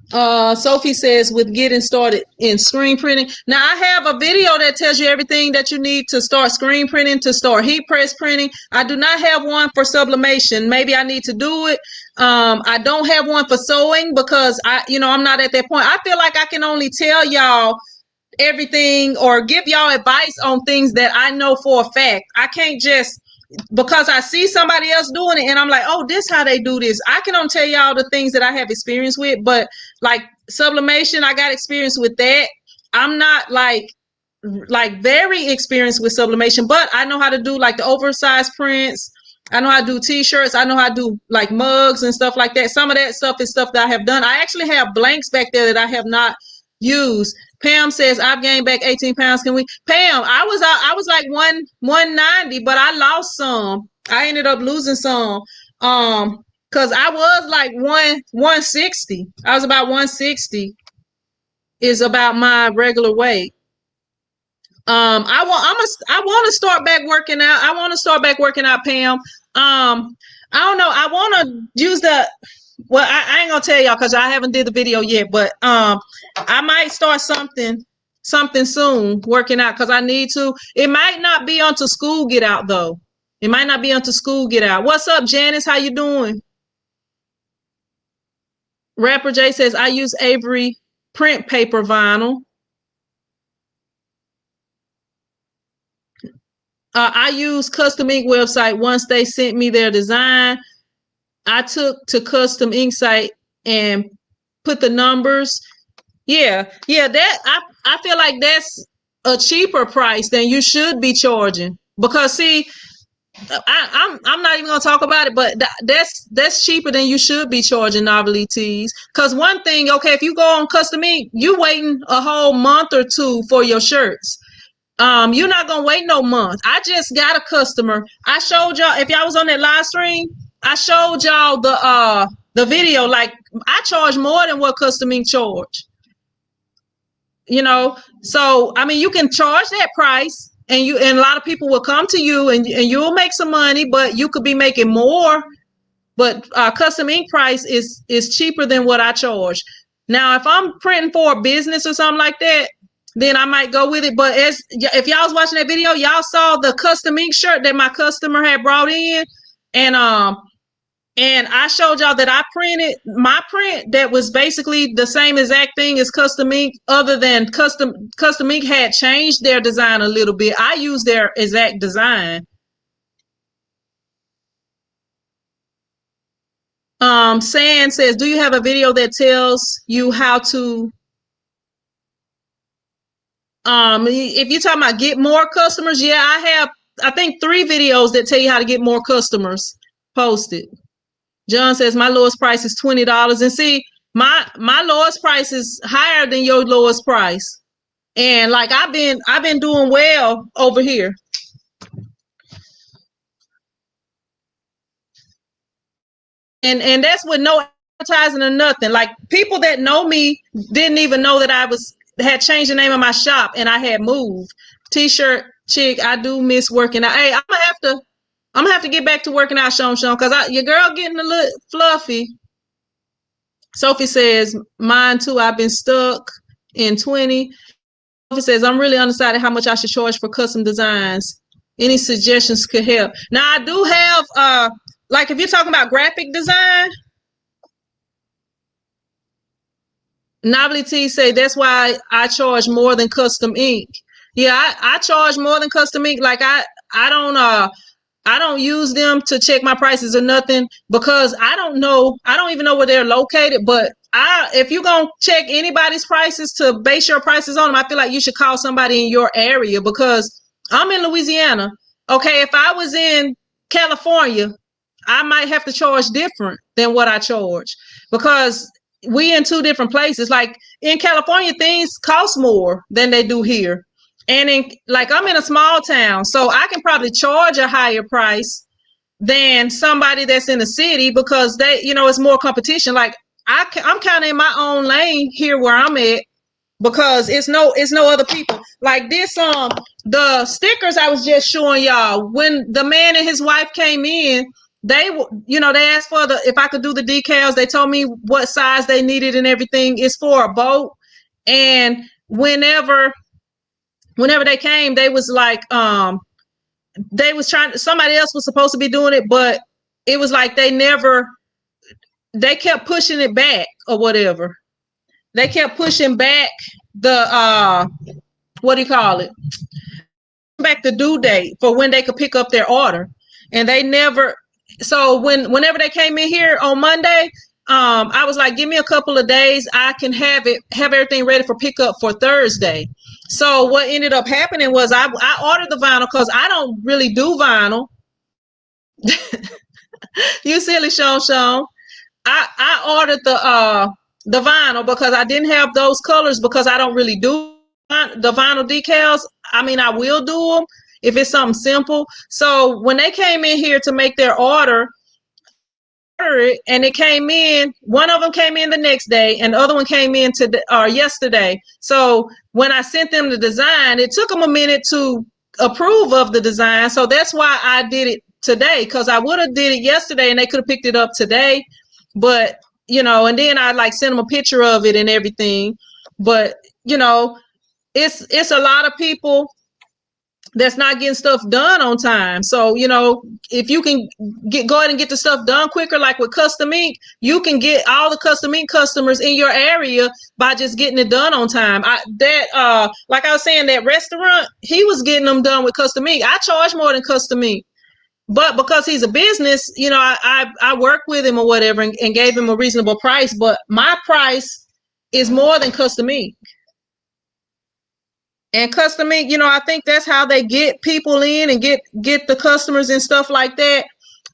Sophie says, with getting started in screen printing. Now, I have a video that tells you everything that you need to start screen printing, to start heat press printing. I do not have one for sublimation. Maybe I need to do it. I don't have one for sewing because I'm not at that point. I feel like I can only tell y'all everything or give y'all advice on things that I know for a fact. I can't just because I see somebody else doing it and I'm like, oh, this how they do this. I can only tell y'all the things that I have experience with, but like sublimation, I got experience with that. I'm not like very experienced with sublimation, but I know how to do like the oversized prints. I know how to do t-shirts. I know how to do like mugs and stuff like that. Some of that stuff is stuff that I have done. I actually have blanks back there that I have not used. Pam says I've gained back 18 pounds. Can we? Pam, I was like 190, but I lost some. I ended up losing some. Cause I was like 160. I was about 160 is about my regular weight. I want to start back working out. I want to start back working out, Pam. I don't know. I want to use the. Well, I ain't gonna tell y'all because I haven't did the video yet, but I might start something soon working out because I need to. It might not be until school get out though. It might not be until school get out. What's up, Janice? How you doing? Rapper J says I use Avery print paper vinyl. I use Custom Ink website. Once they sent me their design, I took to Custom Ink site and put the numbers. Yeah, that I feel like that's a cheaper price than you should be charging because see, I'm not even gonna talk about it, but that's cheaper than you should be charging novelty tees. Cause one thing, okay, if you go on Custom Ink, you waiting a whole month or two for your shirts. You're not gonna wait no month. I just got a customer. I showed y'all if y'all was on that live stream. I showed y'all the video. Like I charge more than what Custom Ink charge. So I mean, you can charge that price, and a lot of people will come to you, and you'll make some money, but you could be making more. But Custom Ink price is cheaper than what I charge. Now, if I'm printing for a business or something like that, then I might go with it. But if y'all was watching that video, y'all saw the Custom Ink shirt that my customer had brought in, and I showed y'all that I printed my print that was basically the same exact thing as Custom Ink, other than Custom Ink had changed their design a little bit. I used their exact design. San says, do you have a video that tells you how to if you're talking about get more customers, yeah, I have I think 3 videos that tell you how to get more customers posted. John says my lowest price is $20. And see, my lowest price is higher than your lowest price. And like I've been doing well over here. And that's with no advertising or nothing. Like people that know me didn't even know that I had changed the name of my shop and I had moved. T-shirt chick, I do miss working out. Hey, I'm gonna have to get back to working out, Sean, because your girl getting a little fluffy. Sophie says, mine too. I've been stuck in 20. Sophie says, I'm really undecided how much I should charge for custom designs. Any suggestions could help. Now I do have like if you're talking about graphic design, Novelty say that's why I charge more than Custom Ink. Yeah, I charge more than Custom Ink. Like I don't use them to check my prices or nothing because I don't even know where they're located. But if you're gonna check anybody's prices to base your prices on them, I feel like you should call somebody in your area because I'm in Louisiana. Okay, if I was in California, I might have to charge different than what I charge because we in 2 different places. Like in California, things cost more than they do here. And I'm in a small town, so I can probably charge a higher price than somebody that's in the city because it's more competition. Like I'm kind of in my own lane here where I'm at. because it's no other people like this. The stickers I was just showing y'all, when the man and his wife came in, they asked for the if I could do the decals. They told me what size they needed and everything. It's for a boat. And whenever they came, they was like, they was trying, somebody else was supposed to be doing it, but it was like they kept pushing it back or whatever. They kept pushing back the what do you call it? Back the due date for when they could pick up their order. And they never, so whenever they came in here on Monday, I was like, give me a couple of days. I can have everything ready for pickup for Thursday. So what ended up happening was I ordered the vinyl because I don't really do vinyl. You silly Sean. I ordered the vinyl because I didn't have those colors because I don't really do the vinyl decals. I mean, I will do them if it's something simple. So when they came in here to make their order, and it came in, one of them came in the next day and the other one came in yesterday. So when I sent them the design, it took them a minute to approve of the design. So that's why I did it today, because I would have did it yesterday and they could have picked it up today. But and then I like sent them a picture of it and everything. But it's a lot of people that's not getting stuff done on time. So, if you can go ahead and get the stuff done quicker, like with Custom Ink, you can get all the Custom Ink customers in your area by just getting it done on time. Like I was saying, that restaurant, he was getting them done with Custom Ink. I charge more than Custom Ink. But because he's a business, I work with him or whatever, and gave him a reasonable price. But my price is more than Custom Ink. And Custom Ink, I think that's how they get people in and get the customers and stuff like that.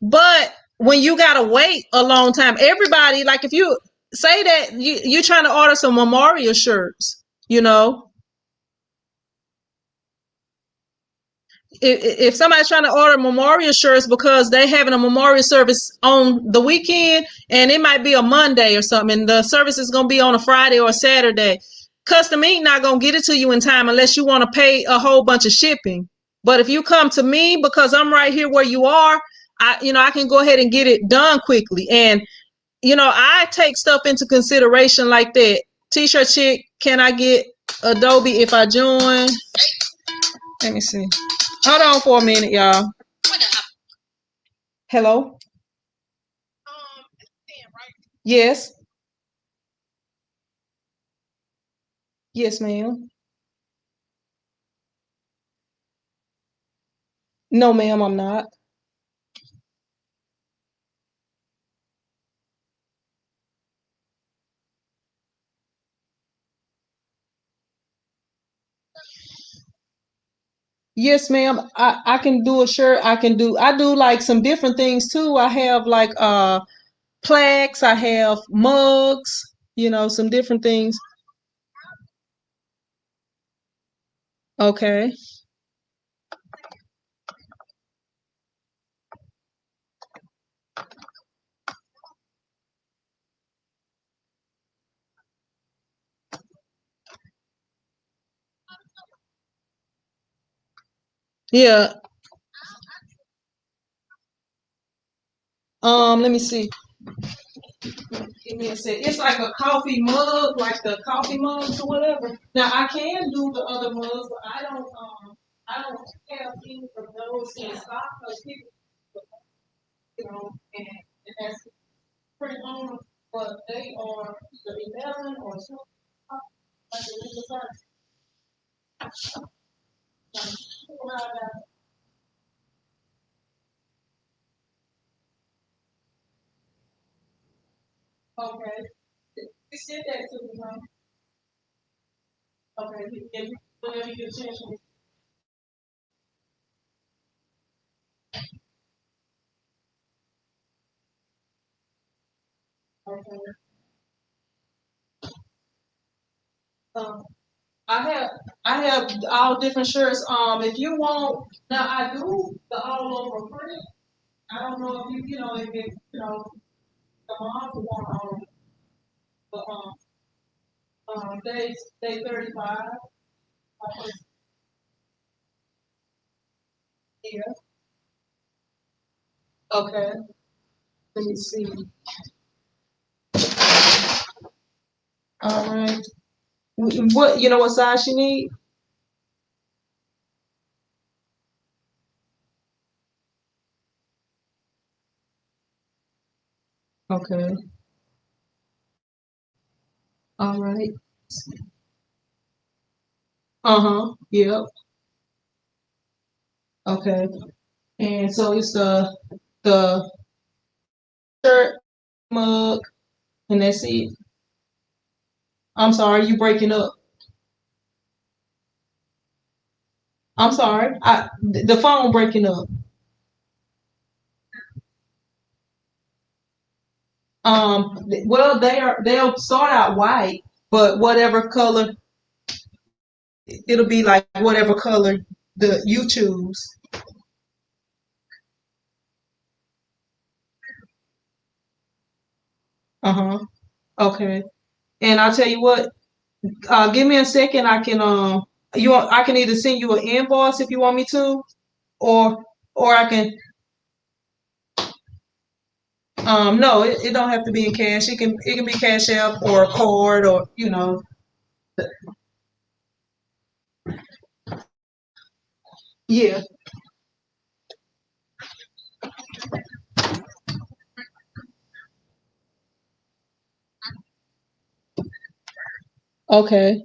But when you gotta wait a long time, everybody, like if you say that you're trying to order some memorial shirts, you know, if somebody's trying to order memorial shirts because they having a memorial service on the weekend, and it might be a Monday or something, and the service is going to be on a Friday or a Saturday, Custom Ink not going to get it to you in time unless you want to pay a whole bunch of shipping. But if you come to me because I'm right here where you are, I can go ahead and get it done quickly. And I take stuff into consideration like that. T-shirt chick, can I get Adobe if I join? Let me see. Hold on for a minute, y'all. Hello? Yes. Yes, ma'am. No, ma'am, I'm not. Yes, ma'am. I can do a shirt. I do like some different things too. I have like plaques, I have mugs, some different things. Okay. Yeah. Let me see. Give me a sec. It's like a coffee mug, like the coffee mugs or whatever. Now I can do the other mugs, but I don't have any of those in stock because people, and that's pretty long, but they are either 11 or 12. Like the legal size. Okay. You said that to me, huh? Okay. Whenever you get a chance. Okay. Um, I have I have all different shirts. If you want, now I do the all over print. I don't know if if it the mom will want all, but Day 35. Yeah. Okay. Let me see. All right. What you know? What size you need? Okay. All right. Uh-huh. Yep. Okay. And so it's the shirt, mug, and that's it. I'm sorry, you breaking up. I'm sorry. The phone breaking up. Well, they'll start out white, but whatever color it'll be like whatever color the you choose. Uh-huh. Okay. And I'll tell you what, give me a second. I can either send you an invoice if you want me to, or I can no, it don't have to be in cash. It can be cash app or a card or yeah. Okay.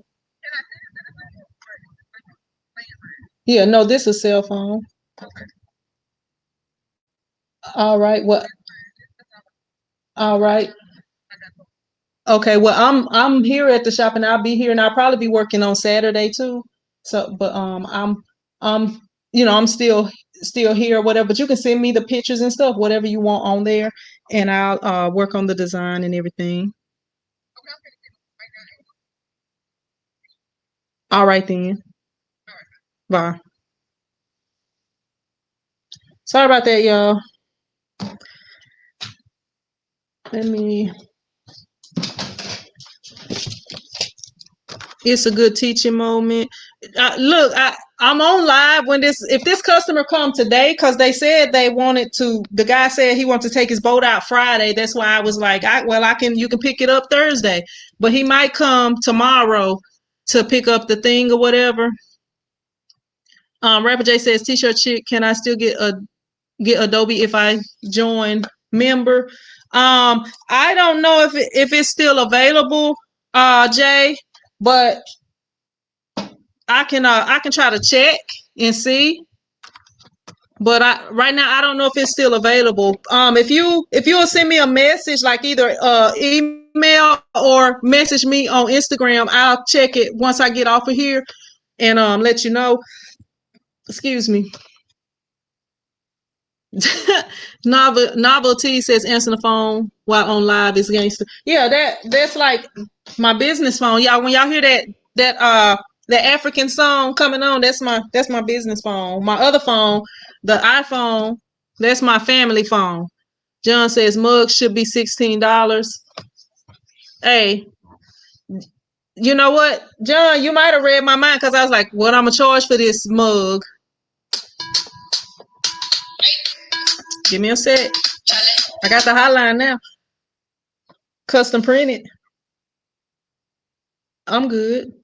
Yeah, no, this is a cell phone. All right. All right. Okay. Well, I'm here at the shop and I'll be here and I'll probably be working on Saturday too. So, but I'm I'm still here or whatever. But you can send me the pictures and stuff, whatever you want on there, and I'll work on the design and everything. All right then. Bye. Sorry about that, y'all. Let me. It's a good teaching moment. Look, I'm on live when if this customer come today because they said they wanted to. The guy said he wants to take his boat out Friday. That's why I was like, I can you can pick it up Thursday, but he might come tomorrow to pick up the thing or whatever. Rapper J says T-shirt chick. Can I still get Adobe if I join member? I don't know if it's still available, Jay, but I can try to check and see, but I right now I don't know if it's still available. If you will send me a message like either email or message me on Instagram, I'll check it once I get off of here and let you know. Excuse me. Novelty says answer the phone while on live is gangster. Yeah, that's like my business phone. Y'all, when y'all hear that African song coming on, that's my business phone. My other phone, the iPhone, that's my family phone. John says mugs should be $16. Hey, you know what, John? You might have read my mind because I was like, "What I'm gonna charge for this mug?" Give me a sec. I got the hotline now. Custom printed. I'm good.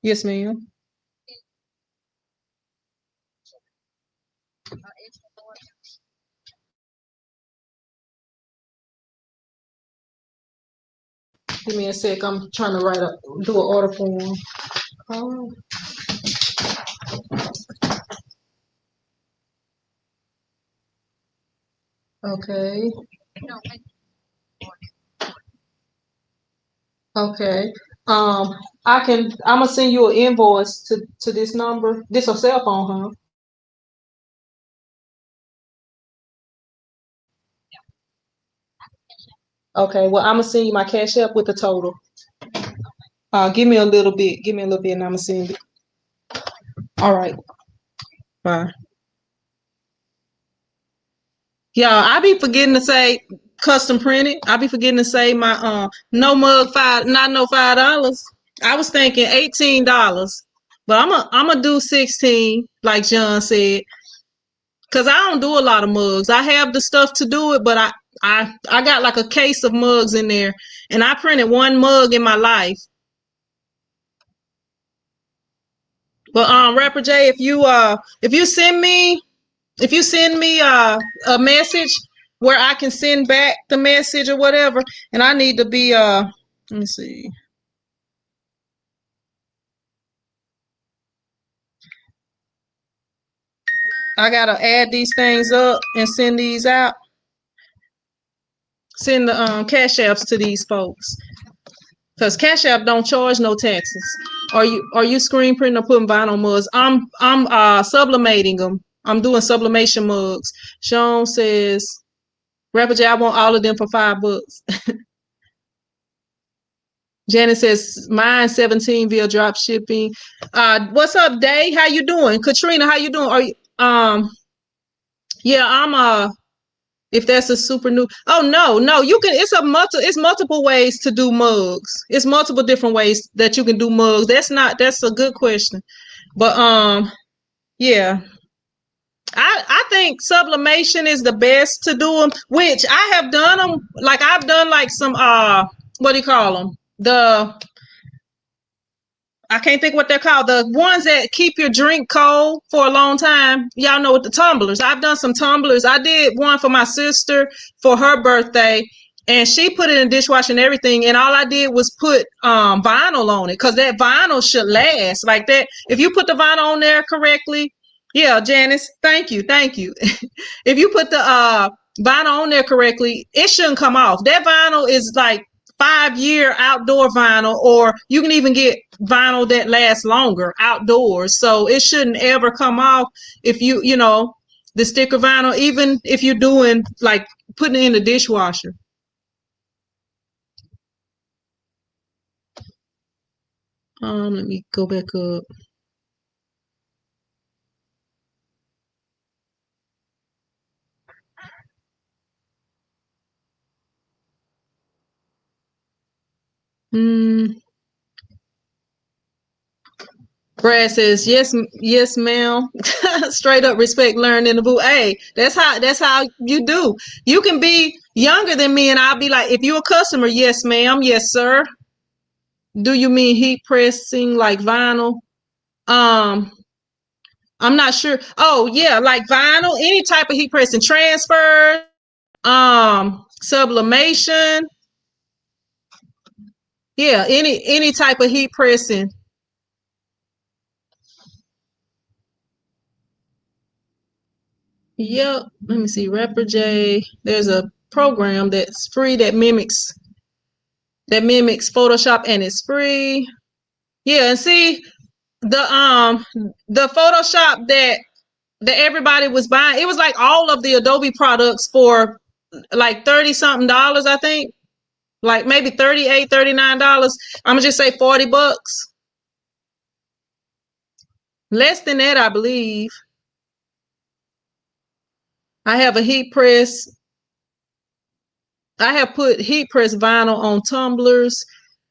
Yes, ma'am. Give me a sec. I'm trying to do an order form. Oh, okay. Okay. Um, I'm gonna send you an invoice to this number. This a cell phone, huh? Okay. Well, I'm gonna send you my cash app with the total. Give me a little bit. Give me a little bit, and I'm gonna send it. All right. Bye. Yeah, I be forgetting to say custom printed. I be forgetting to say my no mug five, not no $5. I was thinking $18, but I'm gonna do 16, like John said, cause I don't do a lot of mugs. I have the stuff to do it, but I got like a case of mugs in there, and I printed one mug in my life. But Rapper J, if you send me a message where I can send back the message or whatever, and I need to be let me see. I gotta add these things up and send these out. Send the cash apps to these folks. Cause Cash App don't charge no taxes. Are you screen printing or putting vinyl mugs? I'm sublimating them. I'm doing sublimation mugs. Sean says, Rapper J, I want all of them for $5. Janet says mine 17 via drop shipping. What's up, Day? How you doing? Katrina, how you doing? Are you yeah, I'm if that's a super new. Oh no, you can it's multiple ways to do mugs. It's multiple different ways that you can do mugs. That's a good question. But yeah. I think sublimation is the best to do them, which I have done them. Like I've done like some what do you call them? I can't think what they're called. The ones that keep your drink cold for a long time. Y'all know what the tumblers. I've done some tumblers. I did one for my sister for her birthday, and she put it in the dishwasher and everything. And all I did was put vinyl on it because that vinyl should last like that. If you put the vinyl on there correctly, yeah, Janice, thank you. If you put the vinyl on there correctly, it shouldn't come off. That vinyl is like 5-year outdoor vinyl, or you can even get vinyl that lasts longer outdoors. So it shouldn't ever come off if the sticker vinyl, even if you're doing like putting it in the dishwasher. Let me go back up. Mm, Brad says yes, ma'am. Straight up respect learned in the booth. Hey, that's how you do. You can be younger than me, and I'll be like, if you're a customer, yes, ma'am, yes, sir. Do you mean heat pressing like vinyl? Um, I'm not sure. Oh yeah, like vinyl, any type of heat pressing, transfer, sublimation. Yeah, any type of heat pressing. Yep. Let me see. Rapper J. There's a program that's free that mimics Photoshop, and it's free. Yeah, and see the Photoshop that everybody was buying. It was like all of the Adobe products for like 30 something dollars, I think. Like maybe 38, $39. I'm gonna just say $40. Less than that, I believe. I have a heat press. I have put heat press vinyl on tumblers.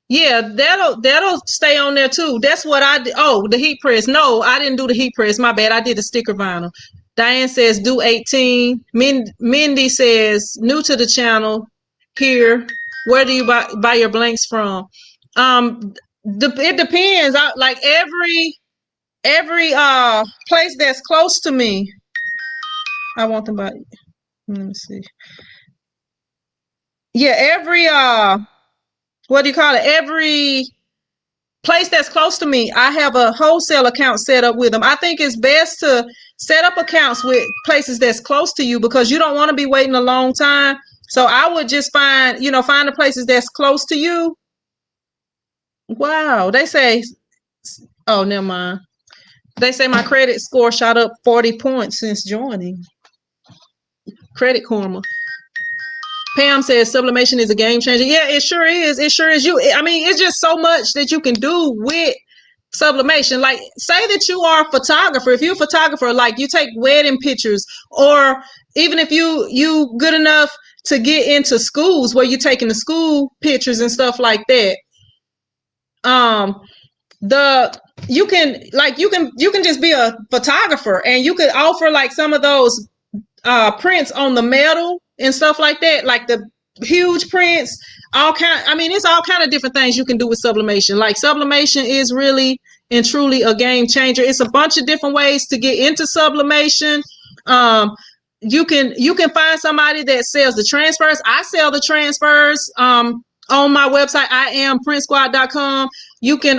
Yeah, that'll stay on there too. That's what I did. Oh, the heat press. No, I didn't do the heat press. My bad. I did the sticker vinyl. Diane says do 18. Mindy says new to the channel. Here, where do you buy your blanks from? It depends. Like every place that's close to me. I want them by. Let me see. Yeah, every what do you call it? Every place that's close to me, I have a wholesale account set up with them. I think it's best to set up accounts with places that's close to you because you don't want to be waiting a long time. So I would just find the places that's close to you. Wow, they say, oh, never mind. They say my credit score shot up 40 points since joining. Credit Karma. Pam says sublimation is a game changer. Yeah, it sure is. It sure is. I mean, it's just so much that you can do with Sublimation. Like, say that you are a photographer. If you're a photographer, like you take wedding pictures, or even if you good enough to get into schools where you're taking the school pictures and stuff like that. The you can just be a photographer, and you could offer like some of those prints on the metal and stuff like that, like the huge prints. It's all kind of different things you can do with sublimation. Like, sublimation is really and truly a game changer. It's a bunch of different ways to get into sublimation. um you can find somebody that sells the transfers. I sell the transfers on my website. I am printsquad.com. You can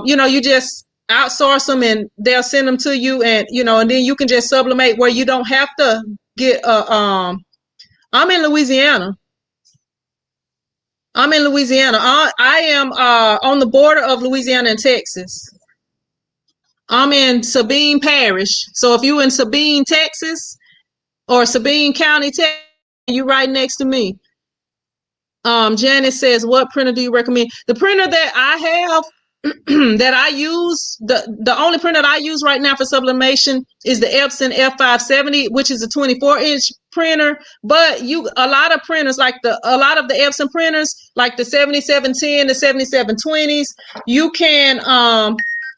you just outsource them, and they'll send them to you, and then you can just sublimate where you don't have to get a I'm in Louisiana. I am on the border of Louisiana and Texas. I'm in Sabine Parish. So if you in Sabine, Texas, or Sabine County, Texas, you right next to me. Janice says, what printer do you recommend? The printer that I have that I use, the only printer that I use right now for sublimation is the Epson F570, which is a 24-inch printer. But a lot of printers, like a lot of the Epson printers, like the 7710, the 7720s,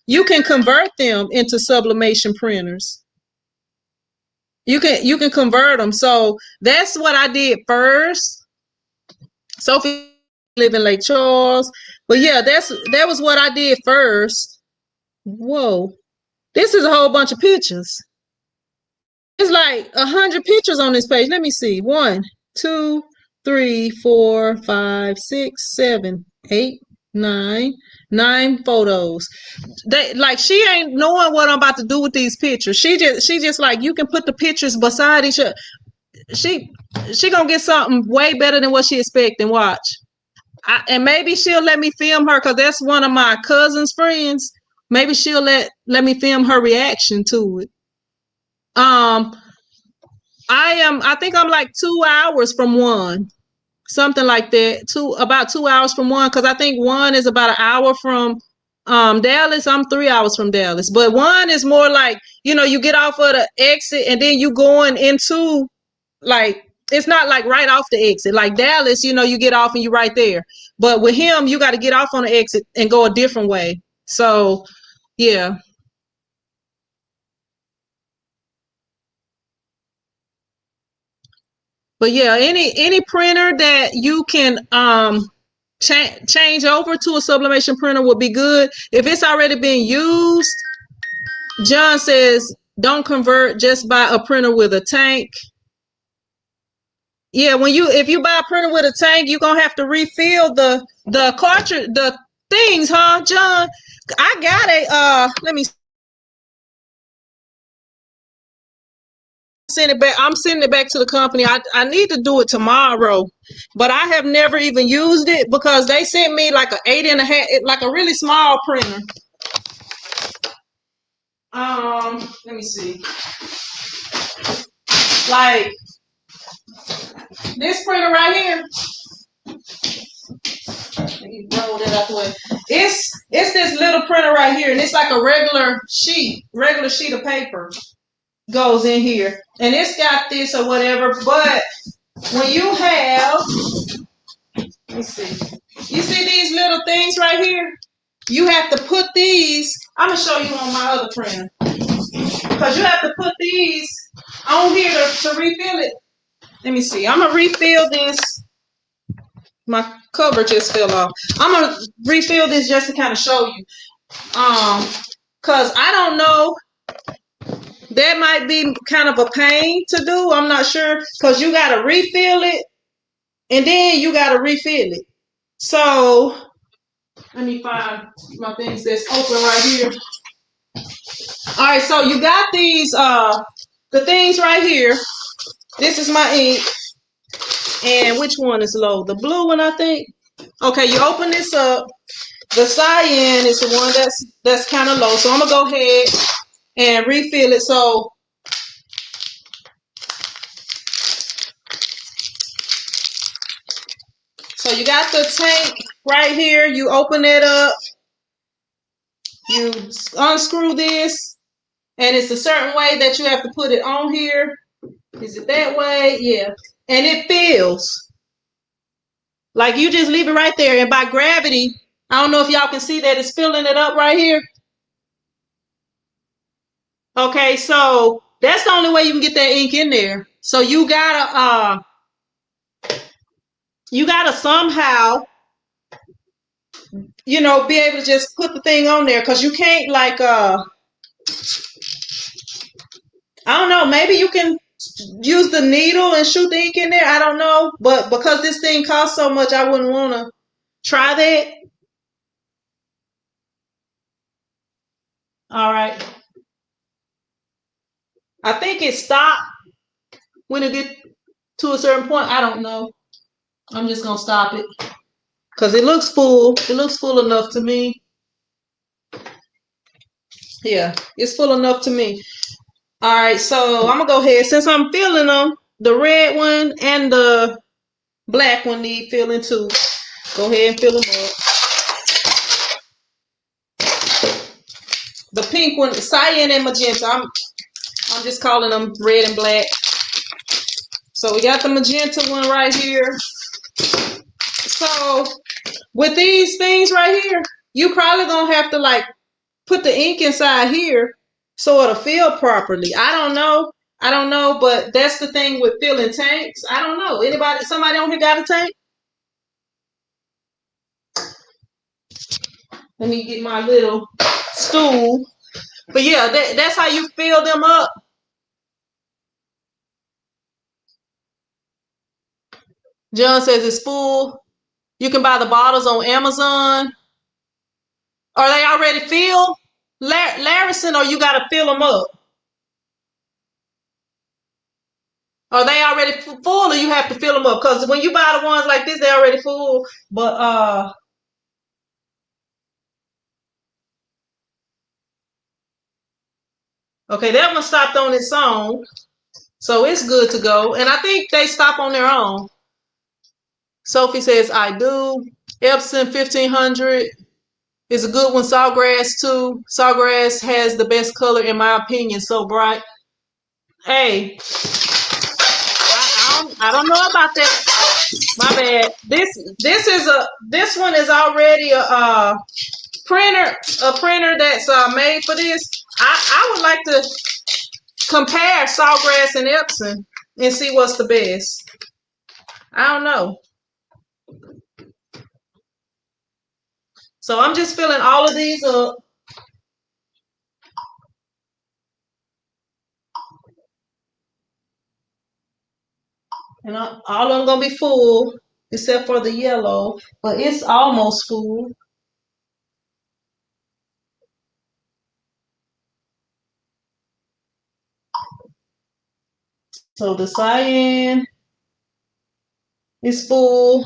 you can convert them into sublimation printers. You can convert them. So that's what I did first. Sophie live in Lake Charles. But yeah, that was what I did first. Whoa. This is a whole bunch of pictures. It's like 100 pictures on this page. Let me see. 1, 2, 3, 4, 5, 6, 7, 8, 9 photos. She ain't knowing what I'm about to do with these pictures. She just like, you can put the pictures beside each other. She gonna get something way better than what she expecting. Watch. And maybe she'll let me film her, because that's one of my cousin's friends. Maybe she'll let me film her reaction to it. I think I'm like 2 hours from one, something like that. About 2 hours from one, because I think one is about an hour from Dallas. I'm 3 hours from Dallas, but one is more like, you get off of the exit and then you going into, like, it's not like right off the exit. Like Dallas, you get off and you're right there. But with him, you got to get off on the exit and go a different way. So, yeah. But yeah, any printer that you can change over to a sublimation printer would be good. If it's already been used, John says, don't convert, just buy a printer with a tank. Yeah, if you buy a printer with a tank, you're gonna have to refill the cartridge, the things, huh, John? I got let me send it back. I'm sending it back to the company. I need to do it tomorrow, but I have never even used it, because they sent me like a 8.5, like a really small printer. Let me see. Like this printer right here. Let me roll that out the way. It's this little printer right here, and it's like a regular sheet of paper goes in here, and it's got this or whatever. But when you have, let's see, you see these little things right here? You have to put these. I'm gonna show you on my other printer, because you have to put these on here to refill it. Let me see. I'm gonna refill this. My cover just fell off. I'm gonna refill this just to kind of show you. Cause I don't know. That might be kind of a pain to do. I'm not sure, because you gotta refill it, and then you gotta refill it. So let me find my things that's open right here. All right, so you got these the things right here. This is my ink. And which one is low? The blue one, I think. Okay, you open this up. The cyan is the one that's kind of low. So I'm gonna go ahead and refill it. So you got the tank right here. You open it up. You unscrew this, and it's a certain way that you have to put it on here. Is it that way? Yeah. And it fills. Like you just leave it right there, and by gravity, I don't know if y'all can see that it's filling it up right here. Okay, so that's the only way you can get that ink in there. So you gotta somehow, be able to just put the thing on there, because you can't like I don't know, maybe you can use the needle and shoot the ink in there. I don't know, but because this thing costs so much, I wouldn't want to try that. All right. I think it stopped when it get to a certain point. I don't know. I'm just gonna stop it because it looks full. It looks full enough to me. Yeah, it's full enough to me. All right, so I'm gonna go ahead, since I'm filling them. The red one and the black one need filling too. Go ahead and fill them up. The pink one, cyan and magenta. I'm just calling them red and black. So we got the magenta one right here. So with these things right here, you probably gonna have to like put the ink inside here so it'll fill properly. I don't know, but that's the thing with filling tanks. I don't know. Somebody on here got a tank? Let me get my little stool. But yeah, that's how you fill them up. John says it's full. You can buy the bottles on Amazon. Are they already filled, Larison, or you got to fill them up? Are they already full, or you have to fill them up? Because when you buy the ones like this, they're already full. But okay, that one stopped on its own, so it's good to go. And I think they stop on their own. Sophie says I do. Epson 1500 is a good one. Sawgrass too. Sawgrass has the best color in my opinion. So bright. Hey, I don't know about that. My bad. This one is already a printer that's made for this. I would like to compare Sawgrass and Epson and see what's the best. I don't know. So I'm just filling all of these up. And all of them gonna be full except for the yellow, but it's almost full. So the cyan is full.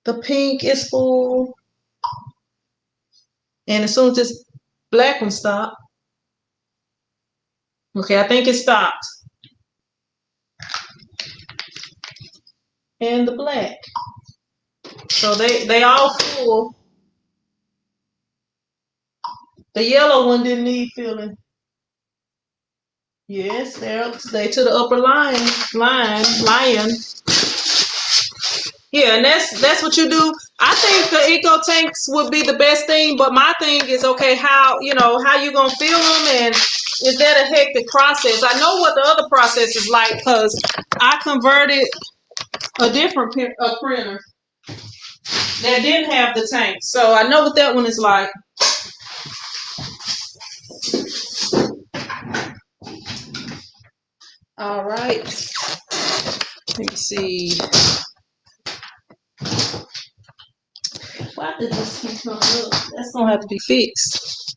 The pink is full. And as soon as this black one stops, okay, I think it stopped. And the black. So they all full. The yellow one didn't need filling. Yes, they to the upper lion. Yeah, and that's what you do. I think the eco tanks would be the best thing, but my thing is, okay, how you gonna fill them, and is that a hectic process? I know what the other process is like because I converted a different printer that didn't have the tank, so I know what that one is like. All right, let me see. Why did this keep coming up? That's gonna have to be fixed.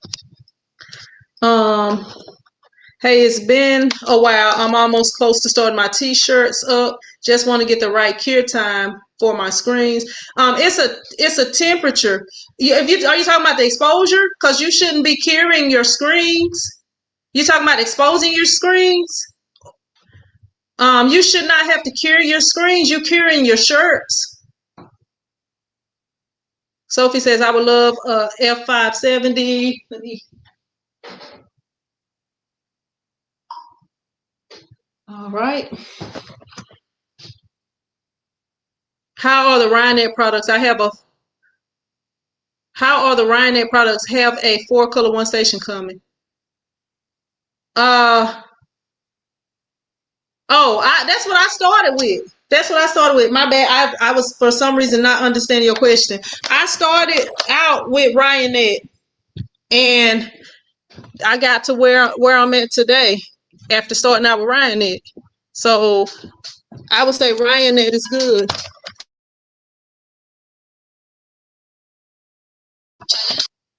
Hey, it's been a while. I'm almost close to starting my t-shirts up. Just want to get the right cure time for my screens. It's a temperature. Are you talking about the exposure? Because you shouldn't be curing your screens. You talking about exposing your screens? You should not have to cure your screens. You're curing your shirts. Sophie says, I would love F570. Let me. All right. How are the Ryonet products? How are the Ryonet products have a 4-color one station coming? That's what I started with. That's what I started with. My bad. I was for some reason not understanding your question. I started out with Ryonet, and I got to where I'm at today after starting out with Ryonet. So I would say Ryonet is good.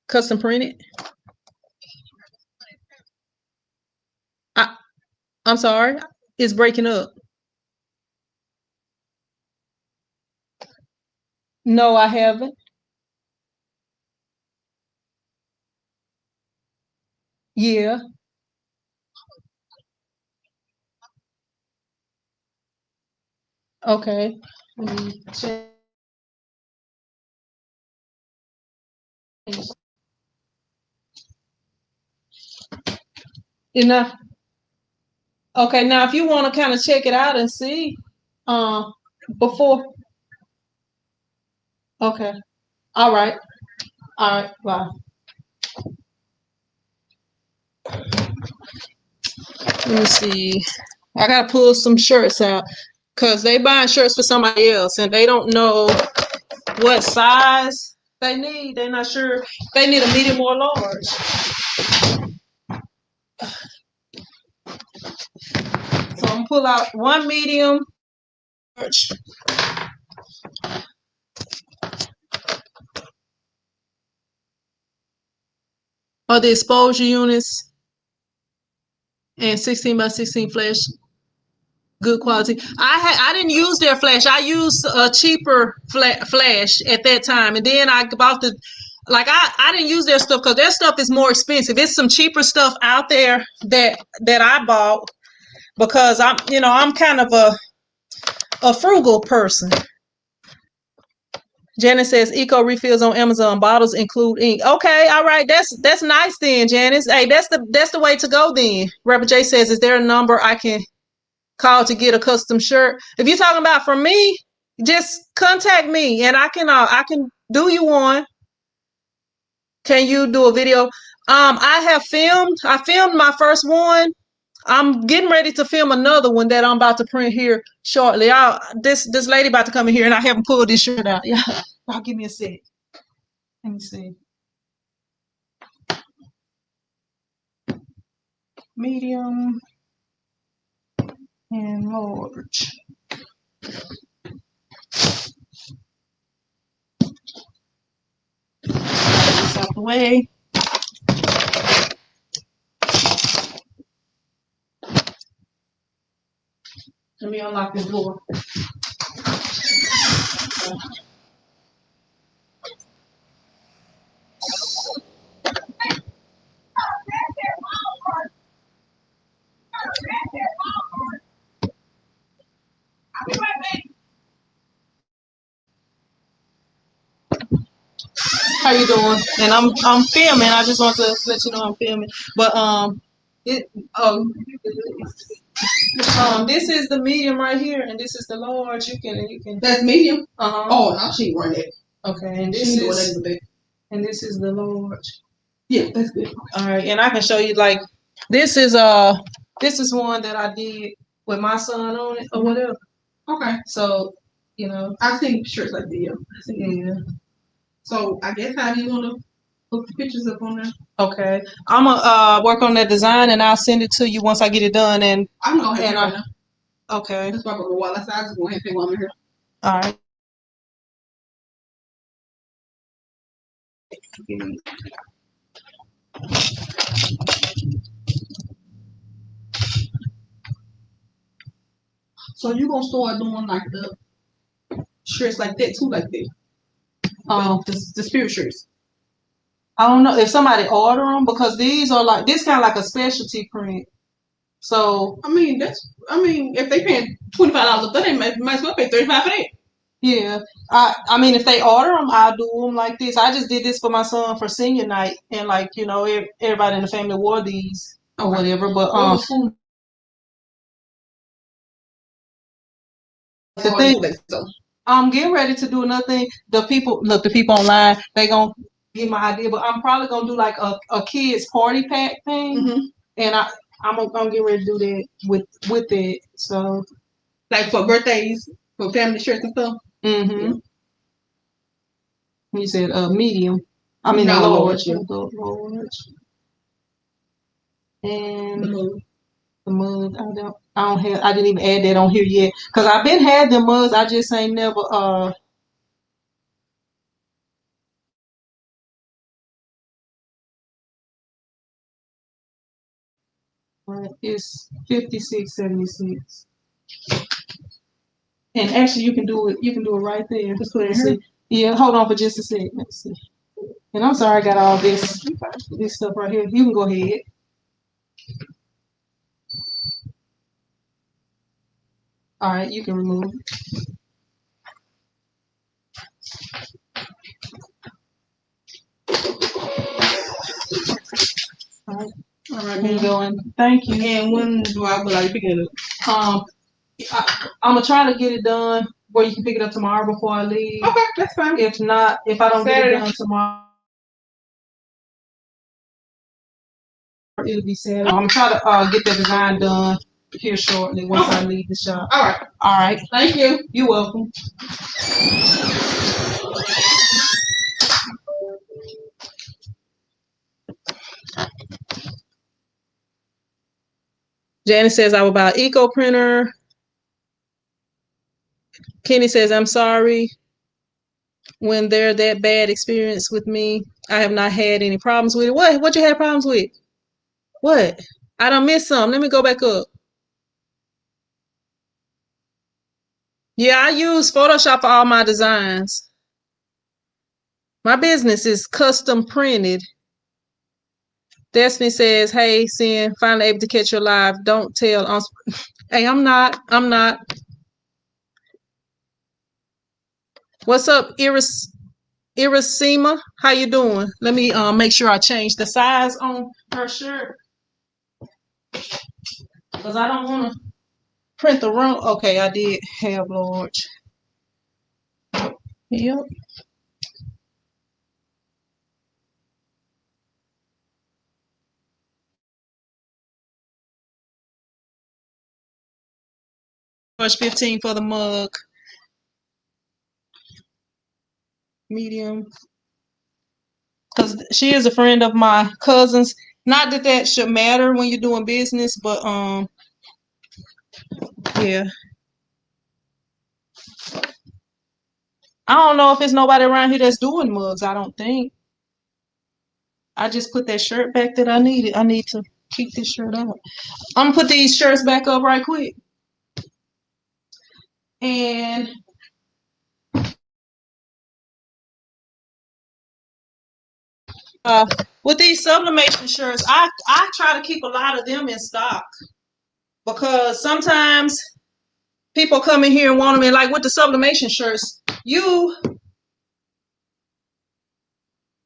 Custom printed. I'm sorry. It's breaking up. No, I haven't. Yeah. Okay. Let me check. Enough. Okay, now if you want to kind of check it out and see, uh, before. Okay. All right. All right. Bye. Let me see. I gotta pull some shirts out because they buying shirts for somebody else and they don't know what size they need. They're not sure if they need a medium or large. So I'm gonna pull out one medium, large, or the exposure units and 16 by 16 flash, good quality. I didn't use their flash. I used a cheaper flash at that time, and then I bought the I didn't use their stuff because their stuff is more expensive. It's some cheaper stuff out there that I bought because I'm kind of a frugal person. Janice says eco refills on Amazon. Bottles include ink. Okay, all right, that's nice then, Janice. Hey, that's the way to go then. Rapper J says, is there a number I can call to get a custom shirt? If you're talking about from me, just contact me and I can do you one. Can you do a video? I filmed my first one. I'm getting ready to film another one that I'm about to print here shortly. This lady about to come in here and I haven't pulled this shirt out. Yeah. Y'all give me a sec. Let me see. Medium and large. This out the way. Let me unlock this door. How you doing? And I'm filming. I just want to let you know I'm filming. But it this is the medium right here, and this is the large. You can. That's medium. Oh, no, she ain't run it. Okay, and this is the large. Yeah, that's good. All right, and I can show you this is one that I did with my son on it or whatever. Okay. So I've seen shirts like that. Yeah. So I guess how do you want to put the pictures up on there? Okay. I'm gonna work on that design and I'll send it to you once I get it done. And I'm going ahead right now. Okay. That's why I'm gonna go while I just go ahead and while I'm here. All right. So you gonna start doing like the shirts like that too, like that? The spirit shirts. I don't know if somebody order them because these are this kind of like a specialty print. So if they paying $25 a day, might as well pay $35 for that. Yeah, I mean, if they order them, I'll do them like this. I just did this for my son for senior night, and like everybody in the family wore these or whatever. But the thing, I'm getting ready to do another thing. The people online, they gonna get my idea, but I'm probably gonna do like a kids party pack thing, and I'm getting ready to do that with it. So like for birthdays, for family shirts and stuff. Yeah. You said medium. I mean no, large. Large. And the mug. I didn't even add that on here yet because I've been had the mugs. I just ain't never It's 56.76. And actually, you can do it. You can do it right there. Just put it in here. Yeah, hold on for just a second. Let's see. And I'm sorry, I got all this stuff right here. You can go ahead. All right, you can remove it. All right. All right, can you go in? Thank you. And when do I would like to pick it up? I'm gonna try to get it done where you can pick it up tomorrow before I leave. Okay, that's fine. If not, if I don't get it done tomorrow, it'll be Saturday. I'm gonna try to get the design done here shortly once I leave the shop. All right. All right. Thank you. You're welcome. Janice says I will buy an eco printer. Kenny says I'm sorry when they're that bad experience with me. I have not had any problems with it. What you had problems with? What? I done missed some. Let me go back up. Yeah, I use Photoshop for all my designs. My business is custom printed. Destiny says, hey, Sin, finally able to catch your live. Don't tell. Hey, I'm not. What's up, Irasima? How you doing? Let me make sure I change the size on her shirt. Because I don't want to print the wrong. Okay, I did have large. Yep. Large 15 for the mug. Medium. Because she is a friend of my cousin's. Not that that should matter when you're doing business, but yeah. I don't know if there's nobody around here that's doing mugs. I don't think. I just put that shirt back that I needed. I need to keep this shirt up. I'm gonna put these shirts back up right quick. And with these sublimation shirts, I try to keep a lot of them in stock because sometimes people come in here and want them in. Like with the sublimation shirts, you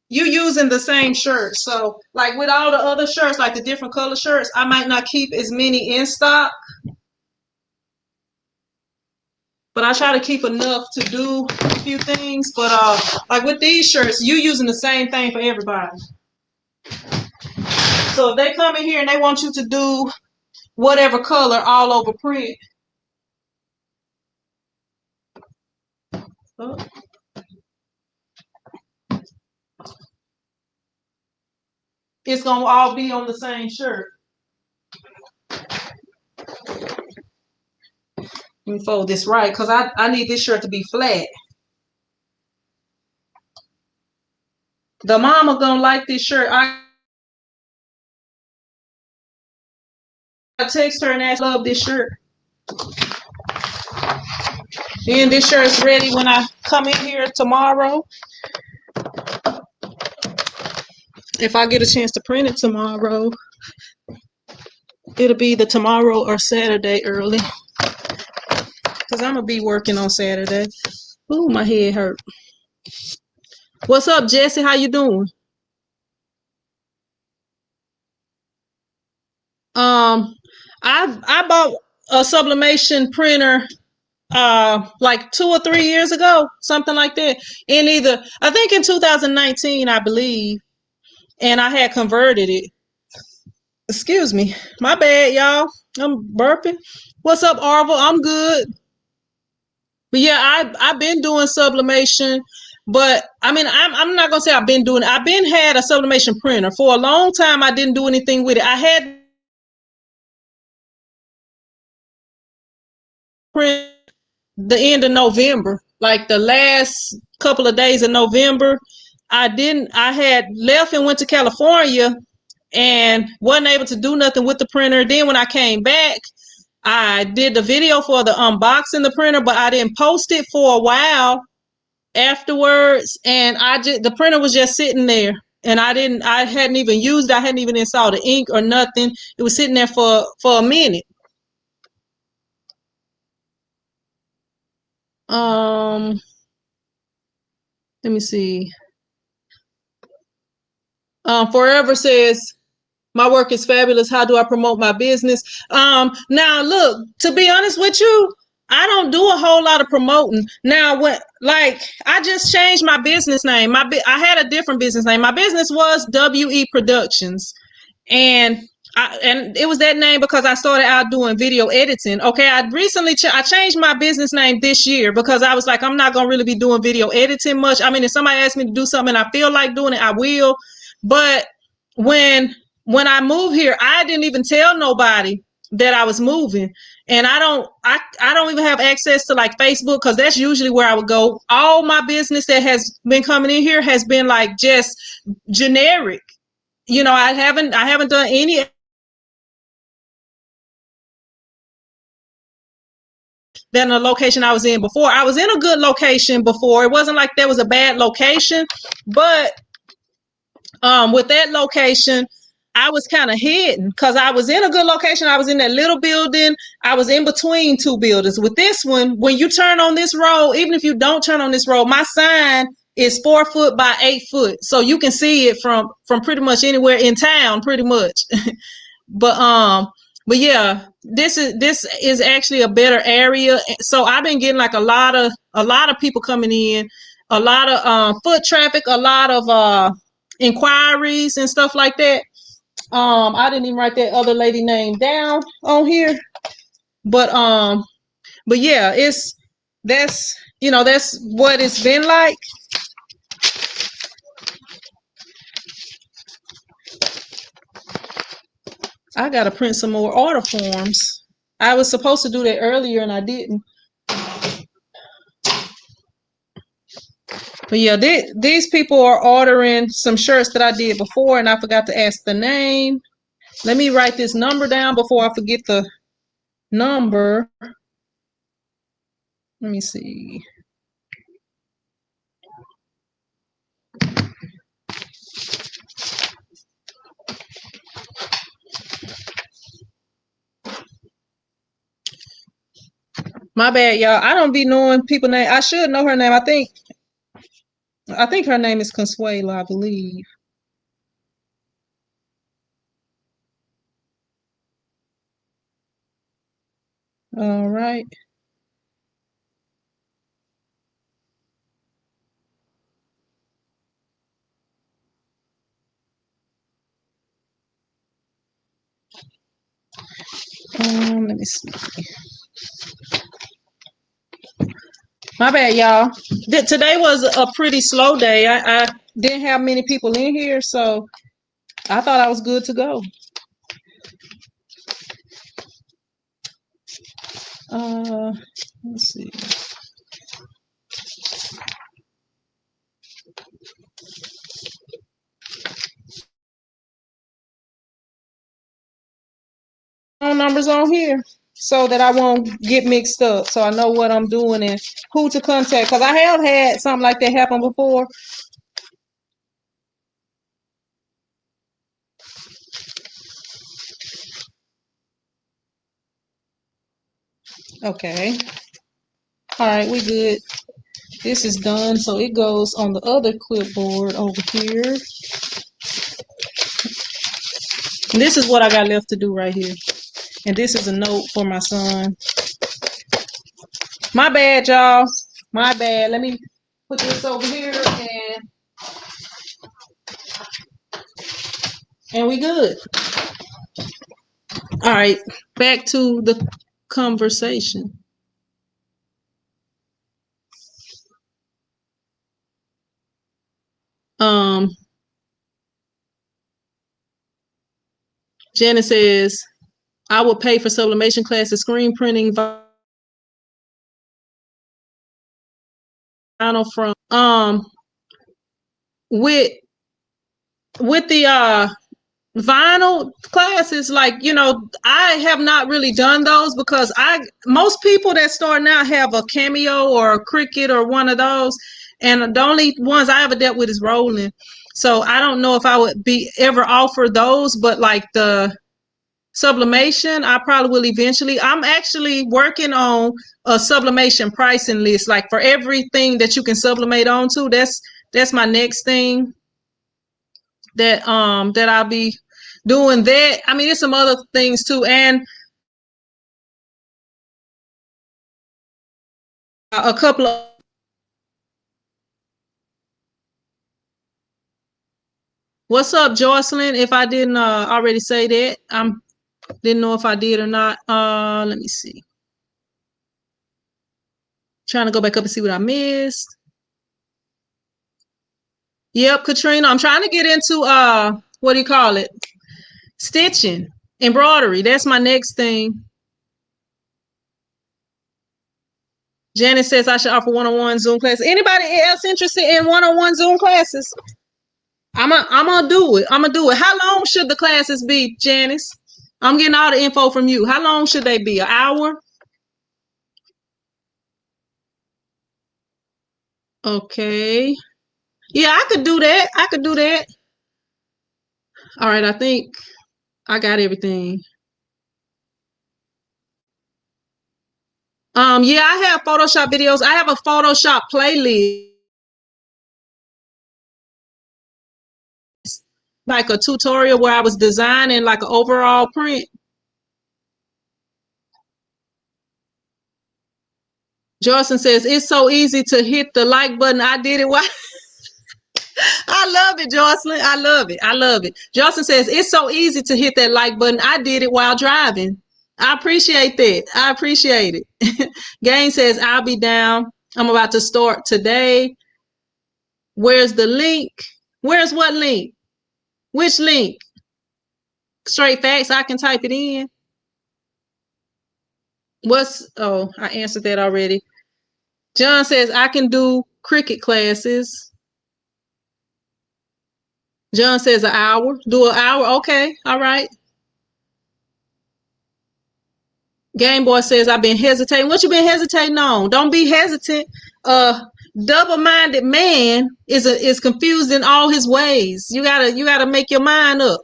using the same shirt. So like with all the other shirts, like the different color shirts, I might not keep as many in stock. But I try to keep enough to do a few things. But like with these shirts, you using the same thing for everybody. So if they come in here and they want you to do whatever color all over print, it's gonna all be on the same shirt. Let me fold this right because I need this shirt to be flat. The mama gonna like this shirt. I text her and ask, love this shirt. And this shirt's ready when I come in here tomorrow. If I get a chance to print it tomorrow, it'll be the tomorrow or Saturday early. Because I'm going to be working on Saturday. Ooh, my head hurt. What's up, Jesse? How you doing? Um, I bought a sublimation printer like 2 or 3 years ago, something like that. In either I think in 2019, I believe, and I had converted it. Excuse me. My bad, y'all. I'm burping. What's up, Arvel? I'm good. But yeah, I've been doing sublimation, but I mean I'm not gonna say I've been doing it. I've been had a sublimation printer for a long time. I didn't do anything with it. I had print the end of November, like the last couple of days of November. I had left and went to California and wasn't able to do nothing with the printer. Then when I came back, I did the video for the unboxing the printer, but I didn't post it for a while afterwards. And the printer was just sitting there. And I hadn't even used it. I hadn't even installed the ink or nothing. It was sitting there for a minute. Um, Let me see. Forever says, my work is fabulous. How do I promote my business? Now look, to be honest with you, I don't do a whole lot of promoting. Now, I just changed my business name. I had a different business name. My business was WE Productions, and and it was that name because I started out doing video editing. Okay, I recently I changed my business name this year because I was like, I'm not gonna really be doing video editing much. I mean, if somebody asks me to do something and I feel like doing it, I will. But when when I moved here, I didn't even tell nobody that I was moving. And I don't even have access to like Facebook because that's usually where I would go. All my business that has been coming in here has been like just generic. You know, I haven't done any than the location I was in before. I was in a good location before. It wasn't like there was a bad location, but with that location, I was kind of hidden because I was in a good location. I was in that little building. I was in between two buildings. With this one, when you turn on this road, even if you don't turn on this road, my sign is 4 foot by 8 foot, so you can see it from pretty much anywhere in town, pretty much. But but yeah, this is actually a better area. So I've been getting like a lot of people coming in, a lot of foot traffic, a lot of inquiries and stuff like that. I didn't even write that other lady name down on here, but but yeah, that's what it's been like. I gotta print some more order forms. I was supposed to do that earlier and I didn't. But yeah, these people are ordering some shirts that I did before, and I forgot to ask the name. Let me write this number down before I forget the number. Let me see. My bad, y'all. I don't be knowing people name. I should know her name. I think her name is Consuela, I believe. All right. Let me see. My bad, y'all. Today was a pretty slow day. I didn't have many people in here, so I thought I was good to go. Let's see. Phone numbers on here so that I won't get mixed up. So I know what I'm doing and who to contact. Because I have had something like that happen before. Okay. All right, we good. This is done, so it goes on the other clipboard over here. And this is what I got left to do right here. And this is a note for my son. My bad, y'all. My bad. Let me put this over here and we good. All right, back to the conversation. Janet says, I will pay for sublimation classes, screen printing, vinyl from with the vinyl classes, like, you know, I have not really done those because most people that start now have a Cameo or a Cricut or one of those, and the only ones I ever dealt with is Rolling. So I don't know if I would be ever offer those, but like the sublimation, I probably will eventually. I'm actually working on a sublimation pricing list, like for everything that you can sublimate onto. That's my next thing that I'll be doing that. I mean, there's some other things too, and a couple of. What's up, Jocelyn? If I didn't already say that, didn't know if I did or not. Let me see. Trying to go back up and see what I missed. Yep, Katrina. I'm trying to get into what do you call it? Stitching, embroidery. That's my next thing. Janet says I should offer one-on-one Zoom classes. Anybody else interested in one-on-one Zoom classes? I'm gonna do it. I'm gonna do it. How long should the classes be, Janice? I'm getting all the info from you. How long should they be? An hour? Okay. Yeah, I could do that. I could do that. All right, I think I got everything. Yeah, I have Photoshop videos. I have a Photoshop playlist, like a tutorial where I was designing like an overall print. Jocelyn says it's so easy to hit the like button. I did it while I love it, Jocelyn. I love it. I love it. Jocelyn says it's so easy to hit that like button. I did it while driving. I appreciate that. I appreciate it. Gain says I'll be down. I'm about to start today. Where's the link? Where's what link? Which link? Straight facts. I can type it in. I answered that already. John says I can do Cricut classes. John says an hour. Do an hour. Okay. All right. Game Boy says I've been hesitating. What you been hesitating on? Don't be hesitant. Double-minded man is confused in all his ways. You gotta make your mind up.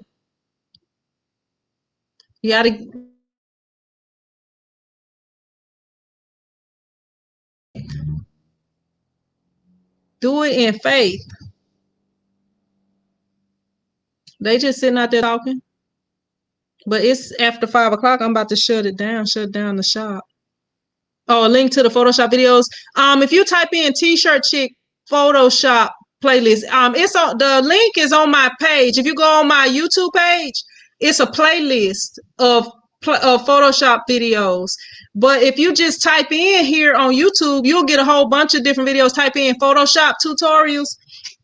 You gotta do it in faith. They just sitting out there talking. But it's after 5 o'clock. I'm about to shut down the shop. Oh, a link to the Photoshop videos. If you type in T-shirt chick Photoshop playlist, it's on the link is on my page. If you go on my YouTube page, it's a playlist of Photoshop videos. But if you just type in here on YouTube, you'll get a whole bunch of different videos. Type in Photoshop tutorials,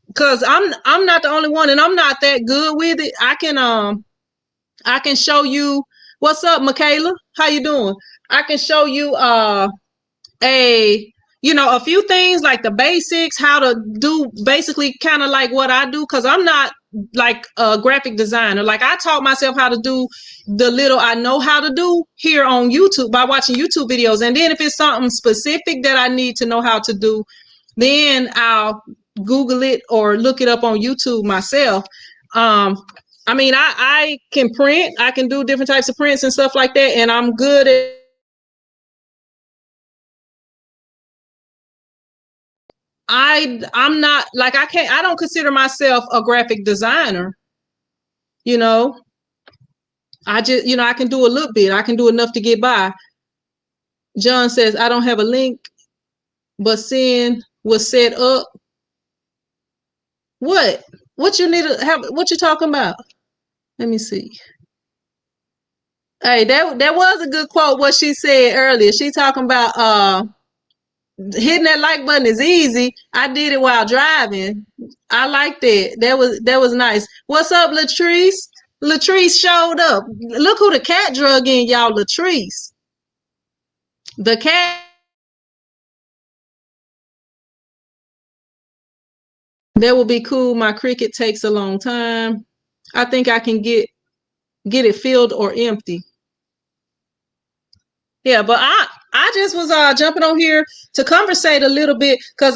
because I'm not the only one, and I'm not that good with it. I can show you. What's up, Michaela? How you doing? I can show you a few things like the basics, how to do basically kind of like what I do, because I'm not like a graphic designer. Like, I taught myself how to do the little I know how to do here on YouTube by watching YouTube videos. And then if it's something specific that I need to know how to do, then I'll Google it or look it up on YouTube myself. I mean, I can print. I can do different types of prints and stuff like that, and I'm good at I'm not like I don't consider myself a graphic designer, you know. I just, I can do a little bit. I can do enough to get by. John says I don't have a link, but sin was set up. What? What you need to have? What you talking about? Let me see. Hey, that was a good quote. What she said earlier. She talking about hitting that like button is easy. I did it while driving. I like that. That was nice. What's up, Latrice? Latrice showed up. Look who the cat drug in, y'all. Latrice. The cat. That would be cool. My Cricut takes a long time. I think I can get it filled or empty. Yeah, but I just was jumping on here to conversate a little bit because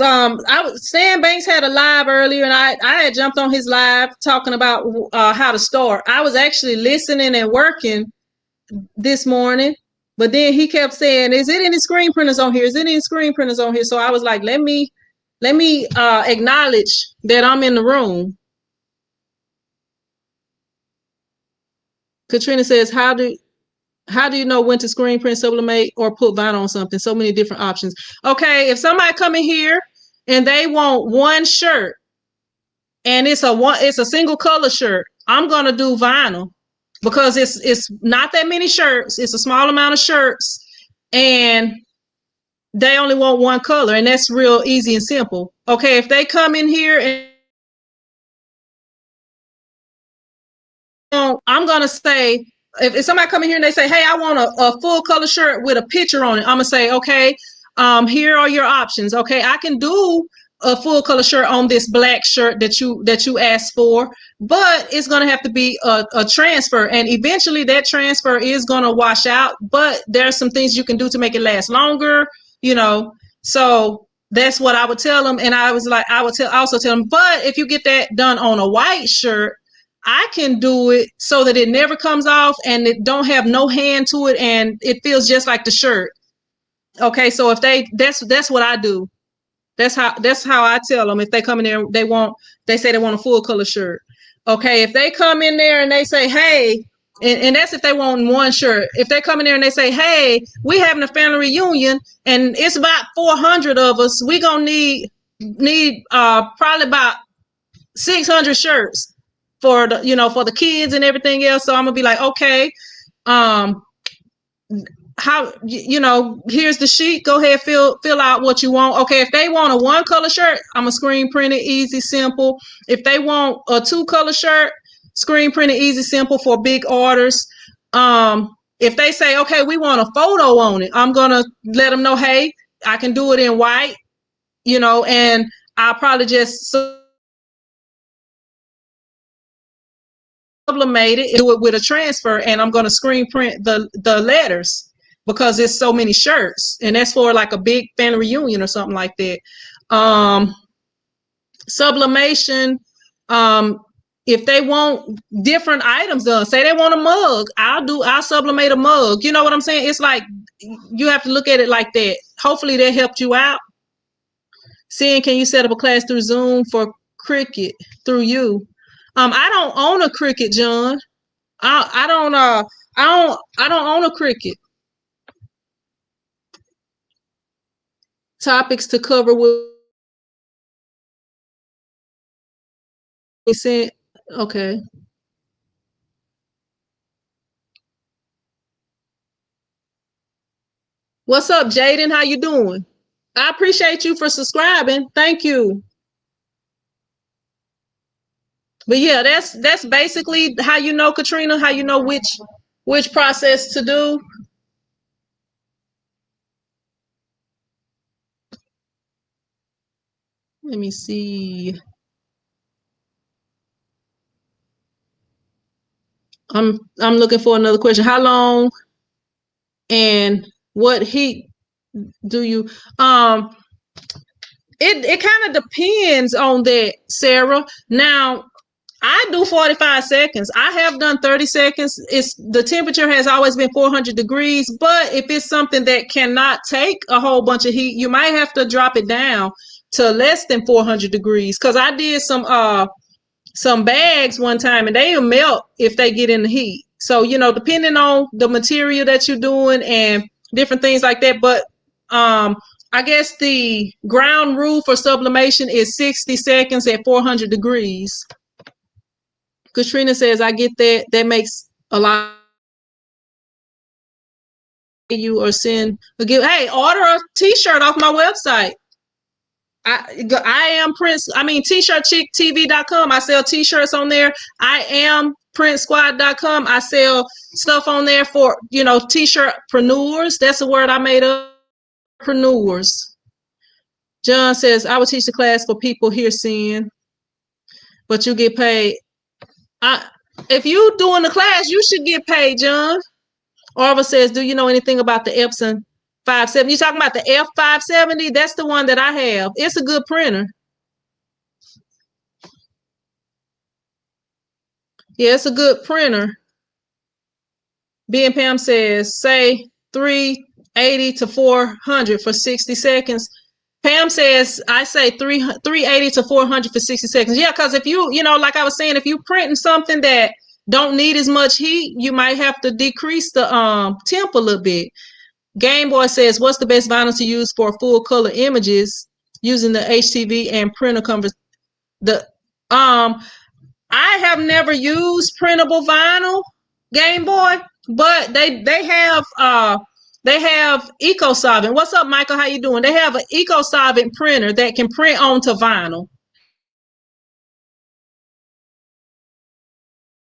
Stan Banks had a live earlier and I had jumped on his live talking about how to start. I was actually listening and working this morning, but then he kept saying, "Is it any screen printers on here? Is it any screen printers on here?" So I was like, "Let me acknowledge that I'm in the room." Katrina says, how do you know when to screen print, sublimate, or put vinyl on something? So many different options. Okay, if somebody come in here and they want one shirt and it's a single color shirt, I'm gonna do vinyl because it's not that many shirts. It's a small amount of shirts, and they only want one color, and that's real easy and simple. Okay, if they come in here and I'm gonna say, if somebody come in here and they say, "Hey, I want a full color shirt with a picture on it," I'm gonna say, "Okay, here are your options. Okay, I can do a full color shirt on this black shirt that you asked for, but it's gonna have to be a transfer, and eventually that transfer is gonna wash out. But there's some things you can do to make it last longer, you know." So that's what I would tell them, and I was like, I would also tell them, but if you get that done on a white shirt, I can do it so that it never comes off and it don't have no hand to it and it feels just like the shirt. Okay, so if that's what I do. That's how I tell them if they come in there they say they want a full color shirt. Okay, if they come in there and they say, "Hey," and that's if they want one shirt. If they come in there and they say, "Hey, we having a family reunion and it's about 400 of us. We gonna need probably about 600 shirts for the kids and everything else." So I'm gonna be like, "Okay, um how, here's the sheet, go ahead, fill out what you want." Okay, if they want a one color shirt, I'm gonna screen print it, easy, simple. If they want a two color shirt, screen print it, easy, simple for big orders. If they say, "Okay, we want a photo on it," I'm gonna let them know, "Hey, I can do it in white," and I'll probably just sublimate it, do it with a transfer, and I'm going to screen print the letters because it's so many shirts, and that's for like a big family reunion or something like that. Sublimation, if they want different items done, say they want a mug, I'll sublimate a mug. You know what I'm saying? It's like you have to look at it like that. Hopefully that helped you out. Seeing, can you set up a class through Zoom for Cricut through you? I don't own a Cricut, John. I don't own a Cricut. Topics to cover with we sent. Okay. What's up, Jaden? How you doing? I appreciate you for subscribing. Thank you. But yeah, that's basically how you know, Katrina, how you know which process to do. Let me see. I'm looking for another question. How long and what heat do you it kind of depends on that, Sarah. Now, I do 45 seconds. I have done 30 seconds. It's the temperature has always been 400 degrees, but if it's something that cannot take a whole bunch of heat, you might have to drop it down. to less than 400 degrees. Cause I did some bags one time and they'll melt if they get in the heat. So, depending on the material that you're doing and different things like that. But I guess the ground rule for sublimation is 60 seconds at 400 degrees. Katrina says, I get that. That makes a lot. You or send a gift. Hey, order a t-shirt off my website. I am Prince. I mean, t-shirtchicktv.com. I sell t-shirts on there. I am printsquad.com. I sell stuff on there for, t-shirtpreneurs. That's a word I made up. Preneurs. John says, I will teach the class for people here seeing, but you get paid. If you doing the class, you should get paid, John. Orva says, do you know anything about the Epson 570? You talking about the F570? That's the one that I have. It's a good printer. Yeah, it's a good printer. B and Pam says, say 380 to 400 for 60 seconds. Pam says, I say 380 to 400 for 60 seconds. Yeah, because if you, like I was saying, if you printing something that don't need as much heat, you might have to decrease the temp a little bit. Game Boy says, what's the best vinyl to use for full color images using the HTV and printer convert? I have never used printable vinyl, Game Boy, but they have eco-solvent. What's up, Michael? How you doing? They have an eco-solvent printer that can print onto vinyl.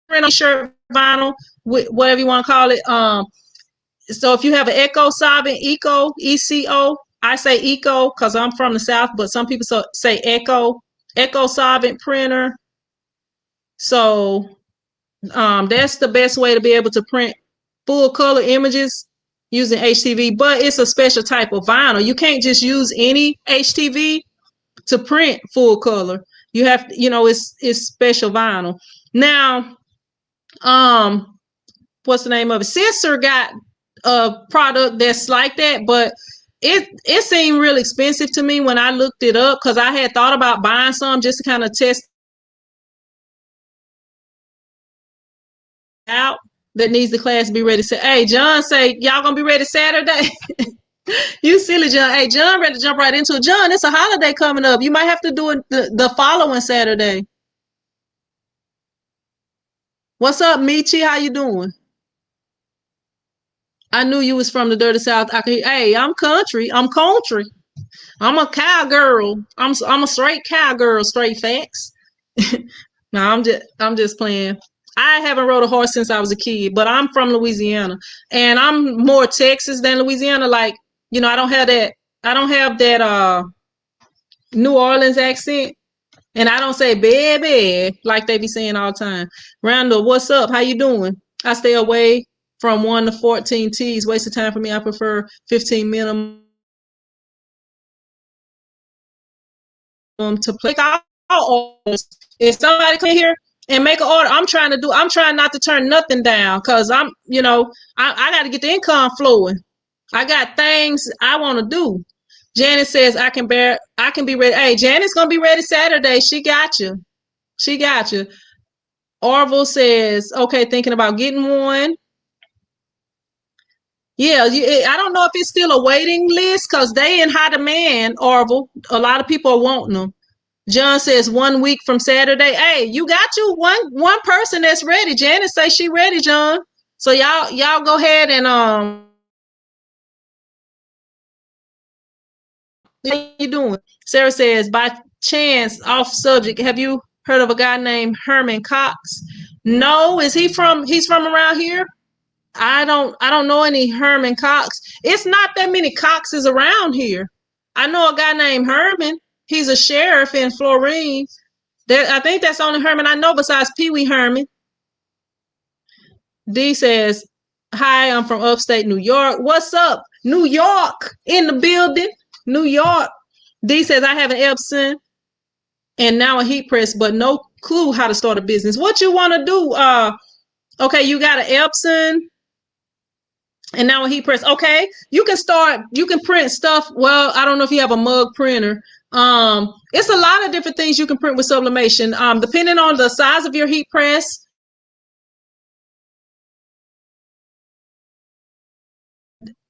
Print on shirt vinyl, whatever you want to call it. So if you have an eco-solvent, ECO, I say eco because I'm from the South, but some people say eco-solvent printer. So that's the best way to be able to print full color images using HTV, but it's a special type of vinyl. You can't just use any HTV to print full color. You have, it's special vinyl. Now, what's the name of it? Sister got a product that's like that, but it seemed real expensive to me when I looked it up because I had thought about buying some just to kind of test out. That needs the class to be ready. Say, hey, John say, y'all gonna be ready Saturday? You silly, John. Hey, John ready to jump right into it. John, it's a holiday coming up. You might have to do it the following Saturday. What's up, Michi? How you doing? I knew you was from the dirty South. Hey, I'm country. I'm country. I'm a cowgirl. I'm a straight cowgirl, straight facts. No, I'm just playing. I haven't rode a horse since I was a kid, but I'm from Louisiana, and I'm more Texas than Louisiana. Like, I don't have that New Orleans accent, and I don't say baby like they be saying all the time. Randall, what's up? How you doing? I stay away from 1 to 14 T's. Waste of time for me. I prefer 15 minimum to play all orders. If somebody come here and make an order, I'm trying not to turn nothing down because I got to get the income flowing. I got things I want to do. Janice says I can be ready. Hey, Janice gonna be ready Saturday. She got you. She got you. Orville says, okay, thinking about getting one. Yeah, I don't know if it's still a waiting list because they in high demand, Orville. A lot of people are wanting them. John says 1 week from Saturday. Hey, you got you one person that's ready. Janice say she ready, John. So y'all go ahead and how you doing? Sarah says, by chance, off subject, have you heard of a guy named Herman Cox? No, he's from around here? I don't know any Herman Cox. It's not that many Coxes around here. I know a guy named Herman. He's a sheriff in Florine. I think that's the only Herman I know besides Pee Wee Herman. D says, hi, I'm from upstate New York. What's up? New York in the building. New York. D says, I have an Epson and now a heat press, but no clue how to start a business. What you want to do? Okay, you got an Epson and now a heat press. Okay, you can print stuff. Well, I don't know if you have a mug printer, It's a lot of different things you can print with sublimation. Depending on the size of your heat press,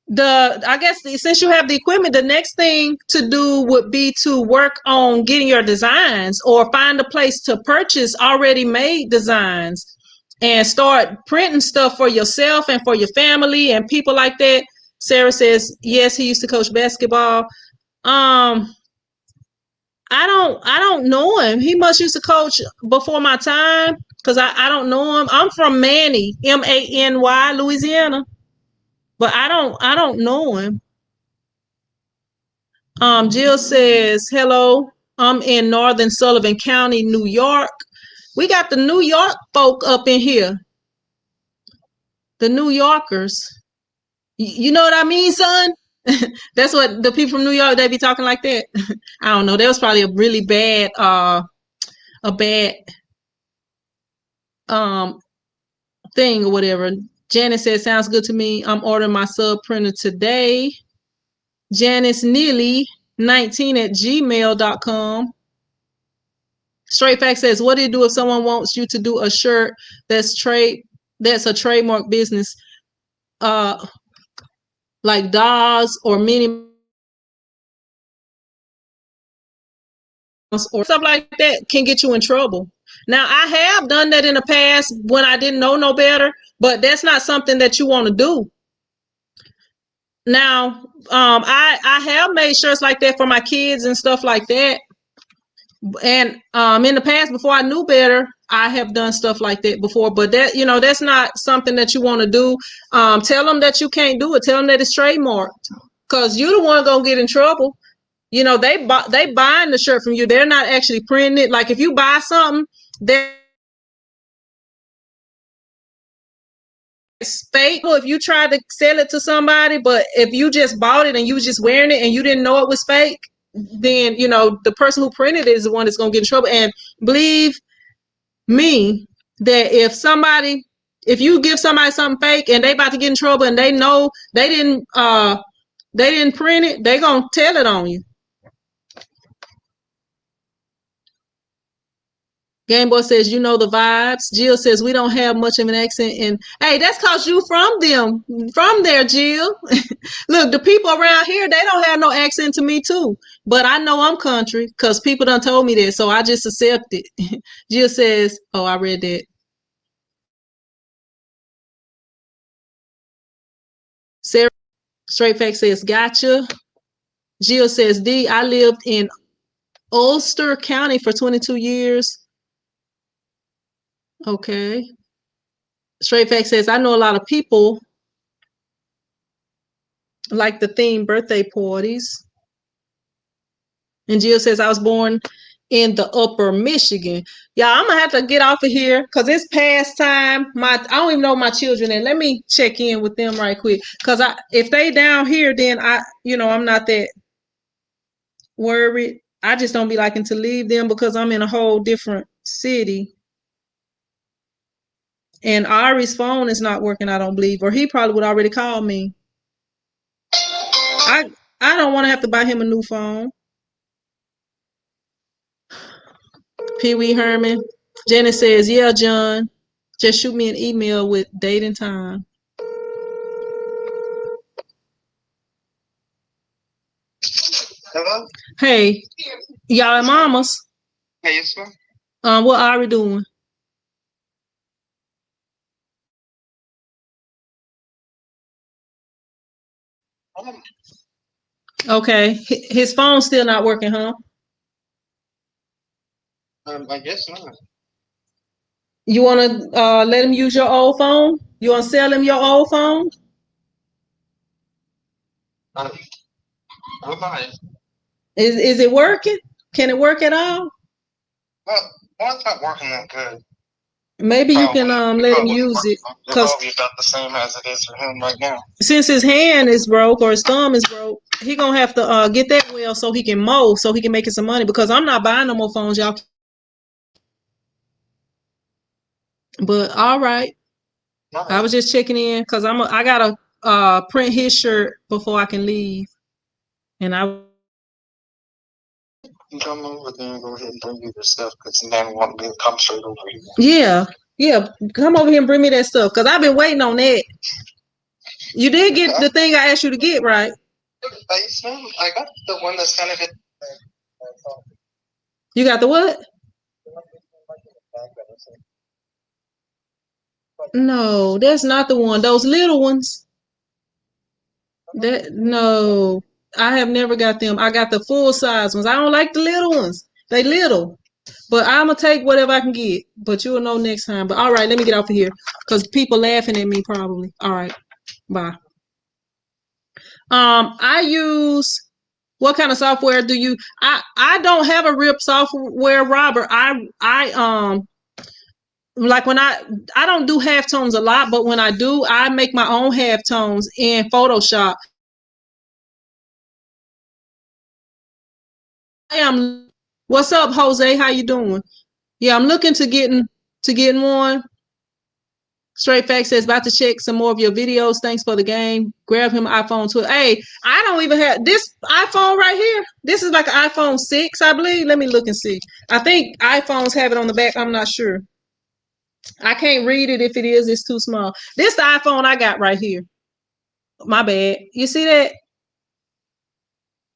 I guess since you have the equipment, the next thing to do would be to work on getting your designs or find a place to purchase already made designs and start printing stuff for yourself and for your family and people like that. Sarah says, yes, he used to coach basketball. I don't know him. He must used to coach before my time because I don't know him. I'm from Manny, Many, Louisiana, but I don't know him. Jill says, hello, I'm in Northern Sullivan County, New York. We got the New York folk up in here. The New Yorkers. You know what I mean, son? That's what the people from New York, they be talking like that. I don't know. That was probably a really bad um thing or whatever. Janice says, sounds good to me. I'm ordering my sub printer today. Janice Neely 19 at gmail.com. Straight Fact says, what do you do if someone wants you to do a shirt that's a trademark business, like dolls or mini or stuff like that can get you in trouble. Now, I have done that in the past when I didn't know no better, but that's not something that you want to do. Now, I have made shirts like that for my kids and stuff like that. And in the past, before I knew better, I have done stuff like that before. But that, that's not something that you want to do. Tell them that you can't do it. Tell them that it's trademarked, because you're the one gonna get in trouble. They buying the shirt from you. They're not actually printing it. Like if you buy something, that's fake. If you try to sell it to somebody, but if you just bought it and you was just wearing it and you didn't know it was fake, then the person who printed it is the one that's gonna get in trouble. And believe me, that if you give somebody something fake and they about to get in trouble and they know they didn't print it, they gonna tell it on you. Game Boy says, you know the vibes. Jill says, we don't have much of an accent. And hey, that's because you from there, Jill. Look, the people around here, they don't have no accent to me too. But I know I'm country because people done told me that. So I just accept it. Jill says, oh, I read that. Sarah Straight Fact says, gotcha. Jill says, D, I lived in Ulster County for 22 years. Okay. Straight Fact says, I know a lot of people like the theme birthday parties. And Jill says, I was born in the upper Michigan. Yeah, I'm gonna have to get off of here because it's past time. I don't even know my children, and let me check in with them right quick. Because if they down here, then I'm not that worried. I just don't be liking to leave them because I'm in a whole different city. And Ari's phone is not working, I don't believe, or he probably would already call me. I don't want to have to buy him a new phone. Pee Wee Herman. Janet says, yeah, John. Just shoot me an email with date and time. Hello? Hey, y'all at Mama's. Hey, yes, sir. What Ari doing? Okay. His phone's still not working, huh? I guess not. You want to let him use your old phone? You want to sell him your old phone? I might. Is it working? Can it work at all? Well, one's not working that good. Maybe you can let him use it, It's probably about the same as it is for him right now. Since his hand is broke or his thumb is broke, he gonna have to get that well so he can mow, so he can make some money. Because I'm not buying no more phones, y'all. But all right, I was just checking in because I gotta print his shirt before I can leave, and You come over there and go ahead and bring me the stuff because then want me to come straight over here. Yeah. Come over here and bring me that stuff because I've been waiting on that. You did get the thing I asked you to get, right? I got the one that's kind of hit. You got the what? No, that's not the one. Those little ones. No, I have never got them. I got the full size ones. I don't like the little ones. They little. But I'm gonna take whatever I can get. But you'll know next time. But all right, let me get off of here because people laughing at me probably. All right, bye. I use what kind of software do you? I don't have a RIP software, Robert. I like when I don't do halftones a lot, but when I do, I make my own halftones in Photoshop. I am. What's up, Jose? How you doing? Yeah, I'm looking to getting one. Straight Fact says about to check some more of your videos. Thanks for the game. Grab him iPhone 12. Hey, I don't even have this iPhone right here. This is like an iPhone 6, I believe. Let me look and see. I think iPhones have it on the back. I'm not sure. I can't read it. If it is, it's too small. This the iPhone I got right here. My bad. You see that?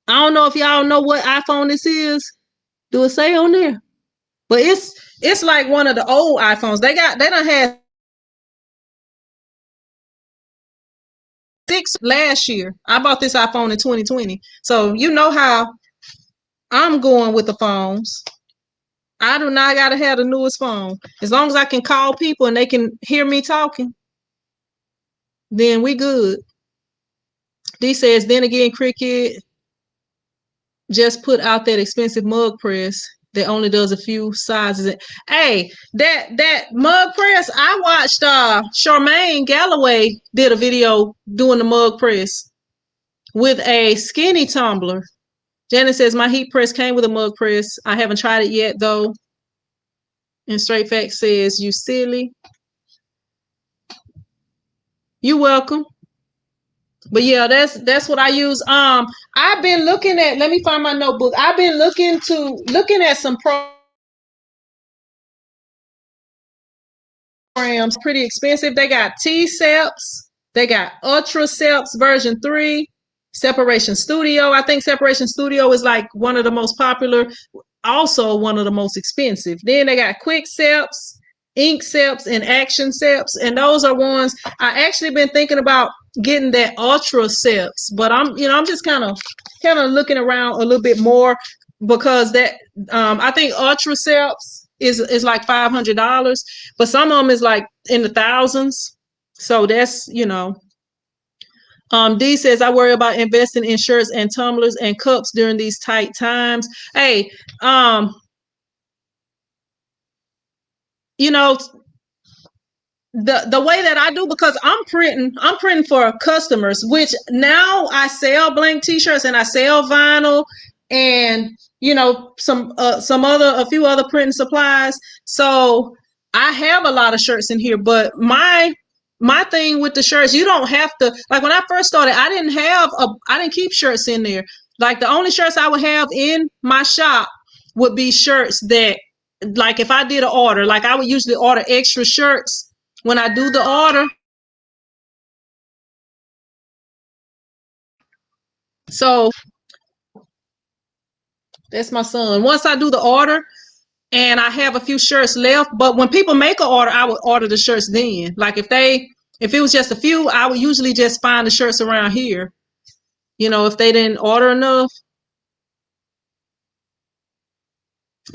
I don't know if y'all know what iPhone this is. Do it say on there? But it's like one of the old iPhones. They done had 6 last year. I bought this iPhone in 2020. So you know how I'm going with the phones. I do not gotta have the newest phone. As long as I can call people and they can hear me talking, then we good. D says, then again, Cricket just put out that expensive mug press that only does a few sizes. Hey, that mug press, I watched Charmaine Galloway did a video doing the mug press with a skinny tumbler. Janet says, my heat press came with a mug press. I haven't tried it yet though. And Straight Fact says, you silly. You welcome. But yeah, that's what I use. I've been looking at, let me find my notebook. I've been looking at some programs, pretty expensive. They got T-Seps, they got Ultra Seps version 3, Separation Studio. I think Separation Studio is like one of the most popular, also one of the most expensive. Then they got Quick Seps, Ink Seps, and Action Seps, and those are ones I actually been thinking about getting that Ultra Seps, but I'm just kind of looking around a little bit more because that I think Ultra Seps is like $500, but some of them is like in the thousands. So that's D says, I worry about investing in shirts and tumblers and cups during these tight times. Hey, you know, the way that I do, because I'm printing for customers, which now I sell blank t-shirts and I sell vinyl and a few other printing supplies. So I have a lot of shirts in here, but my thing with the shirts, you don't have to, like when I first started, I didn't keep shirts in there. Like the only shirts I would have in my shop would be shirts that, like if I did an order, like I would usually order extra shirts when I do the order. So that's my son. Once I do the order and I have a few shirts left, but when people make an order, I would order the shirts then. Like if it was just a few, I would usually just find the shirts around here. If they didn't order enough.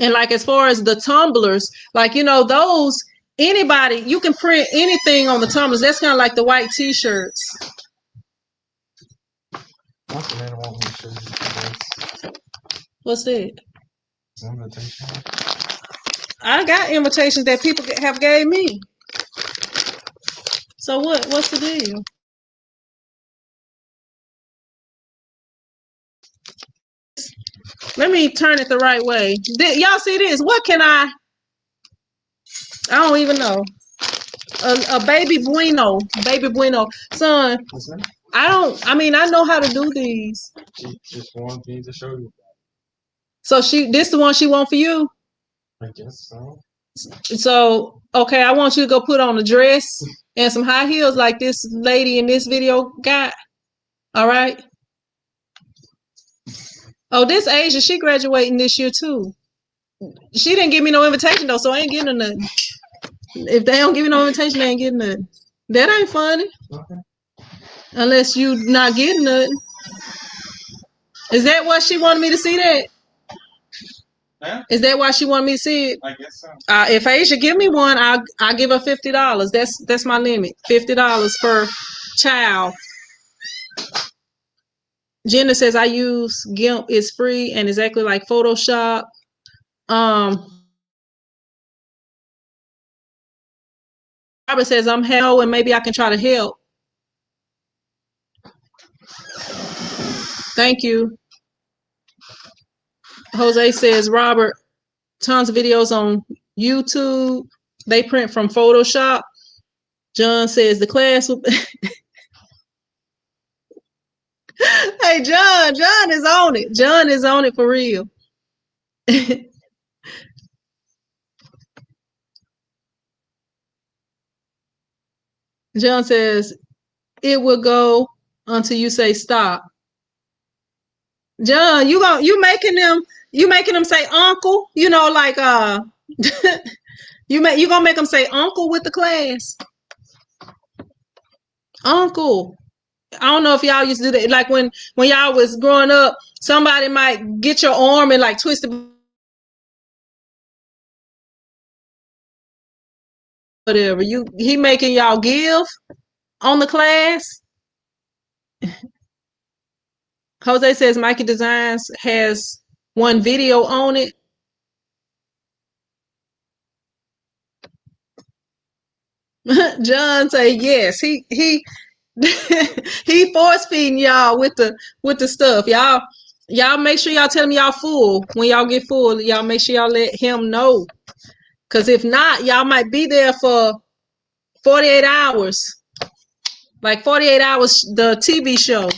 And like as far as the tumblers, like those, anybody, you can print anything on the tumblers. That's kind of like the white t-shirts. What's that? Invitation. I got invitations that people have gave me. So what's the deal? Let me turn it the right way. Y'all see this? What can I don't even know. A baby bueno. Baby bueno. Son, I know how to do these. She just wanted me to show you. So this the one she want for you? I guess so. So, okay, I want you to go put on a dress and some high heels like this lady in this video got. All right. Oh, this Asia, she graduating this year too. She didn't give me no invitation though, so I ain't getting her nothing. If they don't give me no invitation, they ain't getting nothing. That ain't funny. Okay. Unless you not getting nothing. Is that what she wanted me to see that? Yeah, Is that why she wanted me to see it? I guess so. If Asia give me one, I'll give her $50. That's my limit. $50 per child. Jenna says I use GIMP. It's free and exactly like Photoshop. Robert says I'm hell and maybe I can try to help. Thank you. Jose says Robert, tons of videos on YouTube. They print from Photoshop. John says the class will. Hey, John is on it. John is on it for real. John says it will go until you say stop. John, you making them say uncle, like you gonna make them say uncle with the class. Uncle. I don't know if y'all used to do that. Like when y'all was growing up, somebody might get your arm and like twist it, whatever. He making y'all give on the class. Jose says Mikey Designs has one video on it. John say yes. He he force feeding y'all with the stuff. Y'all make sure y'all tell him y'all full. When y'all get full, y'all make sure y'all let him know. Cause if not, y'all might be there for 48 hours. Like 48 hours, the TV show.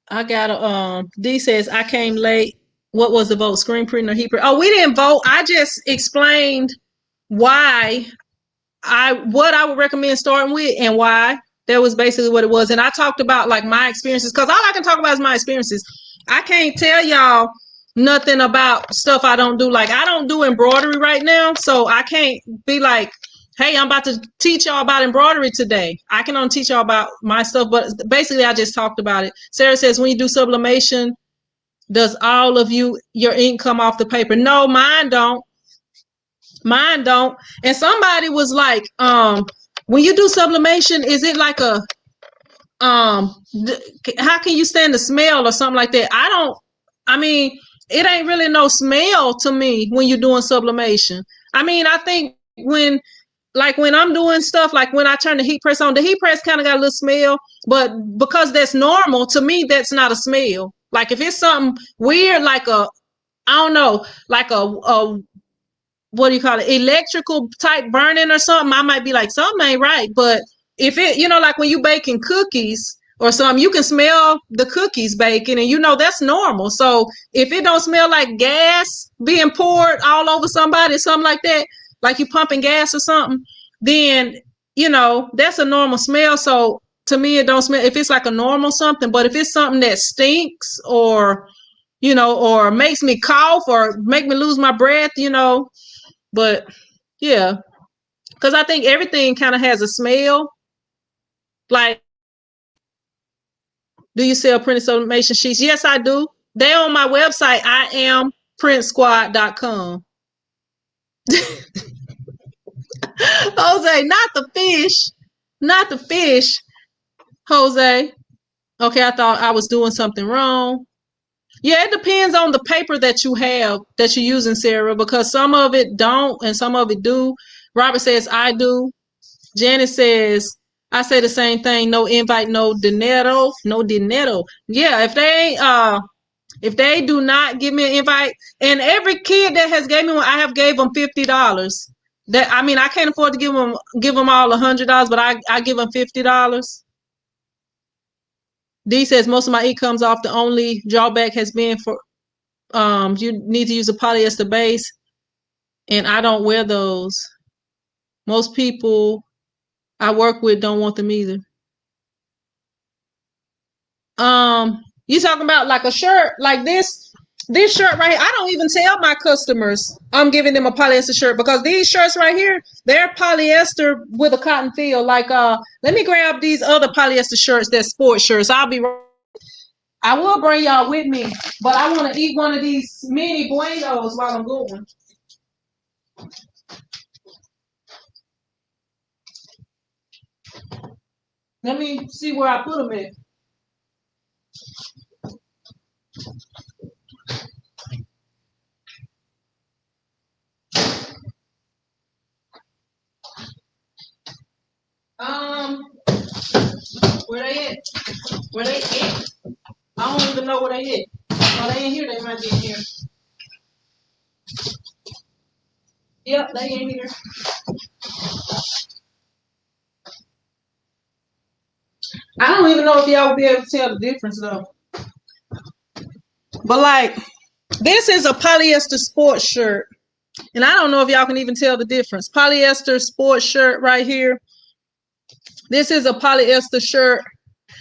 I got a D says I came late. What was the vote? Screen printing or heat print? Oh, we didn't vote. I just explained why what I would recommend starting with and why. That was basically what it was. And I talked about like my experiences because all I can talk about is my experiences. I can't tell y'all nothing about stuff I don't do. Like I don't do embroidery right now, so I can't be like, hey, I'm about to teach y'all about embroidery today. I can only teach y'all about my stuff, but basically I just talked about it. Sarah says when you do sublimation, does all of your ink come off the paper? No, mine don't. Mine don't. And somebody was like, when you do sublimation, is it like a how can you stand the smell or something like that? I mean, it ain't really no smell to me when you're doing sublimation. I mean, I think when I'm doing stuff, like when I turn the heat press on, the heat press kind of got a little smell, but because that's normal, to me, that's not a smell. Like if it's something weird, like I don't know, like a what do you call it, electrical type burning or something, I might be like, something ain't right. But if it, like when you baking cookies or something, you can smell the cookies baking and that's normal. So if it don't smell like gas being poured all over somebody, something like that, like you pumping gas or something, then that's a normal smell. So to me, it don't smell if it's like a normal something. But if it's something that stinks or or makes me cough or make me lose my breath, but yeah, because I think everything kind of has a smell. Like, do you sell printed sublimation sheets? Yes, I do. They on my website. I am printsquad.com. Jose, not the fish. Not the fish, Jose. Okay, I thought I was doing something wrong. Yeah, it depends on the paper that you have that you're using, Sarah, because some of it don't and some of it do. Robert says I do. Janice says, I say the same thing. No invite, no dinero, no dinero. Yeah, if they do not give me an invite, and every kid that has gave me one, I have gave them $50. That I mean, I can't afford to give them all $100, but I give them $50. D says most of my income's off. The only drawback has been for you need to use a polyester base, and I don't wear those. Most people I work with don't want them either. You talking about like a shirt like this shirt right here? I don't even tell my customers I'm giving them a polyester shirt because these shirts right here, they're polyester with a cotton feel. Like let me grab these other polyester shirts, they're sports shirts. I will bring y'all with me, but I want to eat one of these mini buenos while I'm going. Let me see where I put them at. Where they at? Where they at? I don't even know where they at. Oh, they ain't here. They might be in here. Yep, they ain't here. I don't even know if y'all will be able to tell the difference though. But like, this is a polyester sports shirt. And I don't know if y'all can even tell the difference. Polyester sports shirt right here. This is a polyester shirt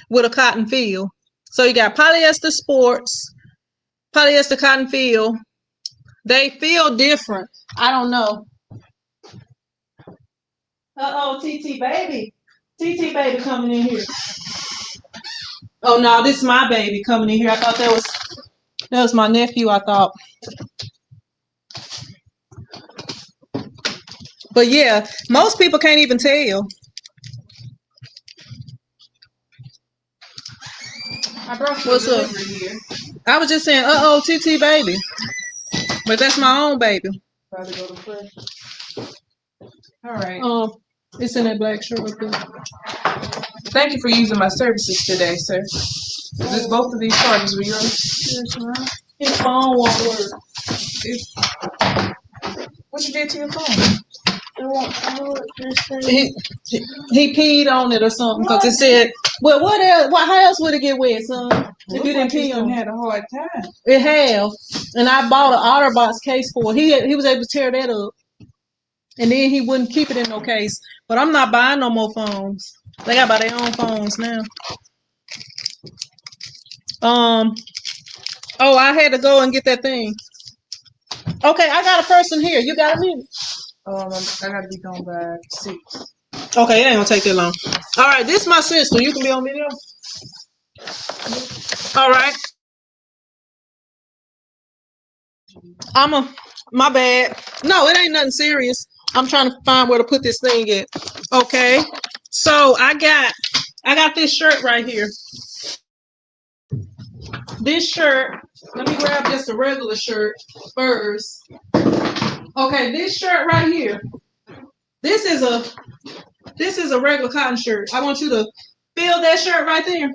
with a cotton feel. So you got polyester sports, polyester cotton feel. They feel different. I don't know. Uh-oh, TT baby. TT baby coming in here. Oh no, this is my baby coming in here. I thought that was my nephew, I thought. But yeah, most people can't even tell. I brought you What's up? here. I was just saying, uh-oh, TT baby. But that's my own baby. Probably go to play. All right. It's in that black shirt right there. Thank you for using my services today, sir. Is this both of these charges were yours? Yes, ma'am. His phone won't work. What you did to your phone? He peed on it or something because it said, well, what else? How else would it get wet, son? If you didn't pee on it. Had a hard time. It have. And I bought an OtterBox case for it. He was able to tear that up. And then he wouldn't keep it in no case. But I'm not buying no more phones. They got by their own phones now. Oh, I had to go and get that thing. Okay, I got a person here. You got a minute? I gotta be gone by 6. Okay, it ain't gonna take that long. All right, this is my sister. You can be on video. All right. My bad. No, it ain't nothing serious. I'm trying to find where to put this thing at. Okay. So I got this shirt right here. This shirt, let me grab just a regular shirt first. Okay, this shirt right here. This is a regular cotton shirt. I want you to feel that shirt right there.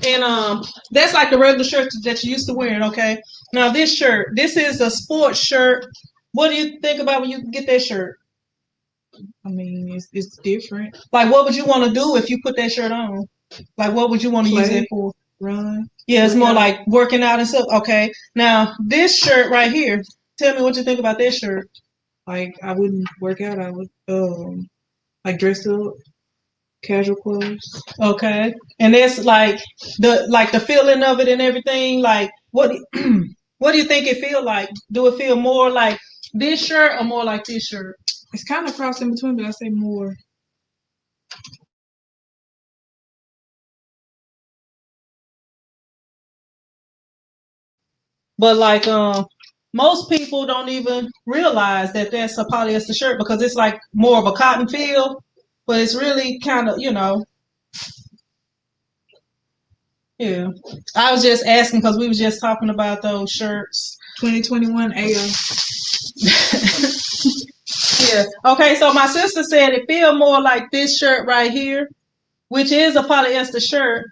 And that's like the regular shirt that you used to wear, okay? Now this shirt, this is a sports shirt. What do you think about when you get that shirt? I mean, it's different. Like, what would you want to do if you put that shirt on? Like, what would you want to use it for? Run. Yeah, it's more like working out and stuff. Okay. Now, this shirt right here, tell me what you think about this shirt. Like, I wouldn't work out. I would, like, dress up, casual clothes. Okay. And that's like the feeling of it and everything. Like, what do you think it feel like? Do it feel more like this shirt or more like this shirt? It's kind of crossed in between, but I say more. But like most people don't even realize that that's a polyester shirt because it's like more of a cotton feel, but it's really kind of, yeah. I was just asking because we was just talking about those shirts. 2021 AO. Yeah. Okay, so my sister said it feel more like this shirt right here, which is a polyester shirt.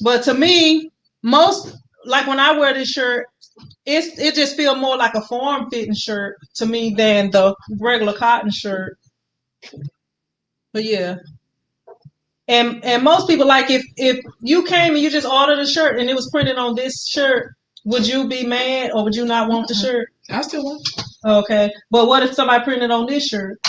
But to me, most like when I wear this shirt, it just feel more like a form fitting shirt to me than the regular cotton shirt. But yeah. And most people, like, if you came and you just ordered a shirt and it was printed on this shirt, would you be mad or would you not want the shirt? I still want it. Okay. But what if somebody printed on this shirt?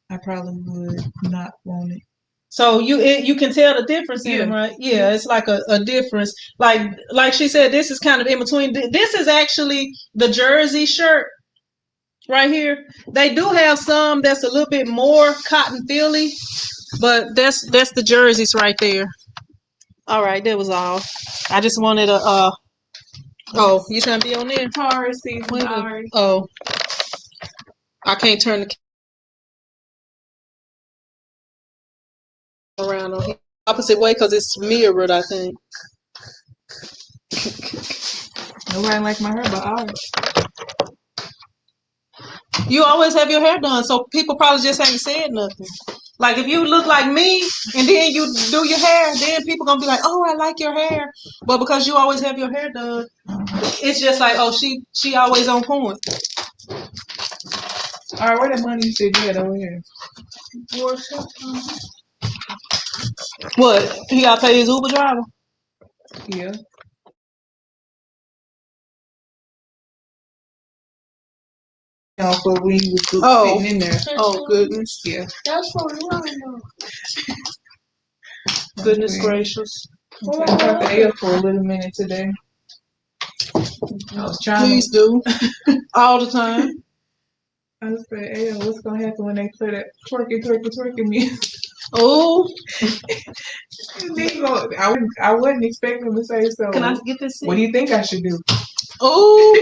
I probably would not want it. So you can tell the difference in them, right? Yeah, it's like a difference. Like she said, this is kind of in between. This is actually the jersey shirt right here. They do have some that's a little bit more cotton feely, but that's the jerseys right there. All right, that was all. I just wanted to oh, you trying to be on there? Taurus season. Oh, I can't turn the camera around on here. Opposite way because it's mirrored, I think. Nobody like my hair but ours. You always have your hair done, so people probably just ain't said nothing. Like if you look like me and then you do your hair, then people gonna be like, "Oh, I like your hair," but because you always have your hair done, it's just like, "Oh, she always on point." All right, where the money you said you had over here? What? He gotta pay his Uber driver? Yeah. For when you was sitting in there. Oh goodness. Yeah. That's for real. Goodness gracious. I'm talking to Aya for a little minute today. I was trying Please do. All the time. I was saying, Aya, what's gonna happen when they play that twerking music? Oh. I wasn't expecting him to say so. Can I get this seat? What do you think I should do? Oh,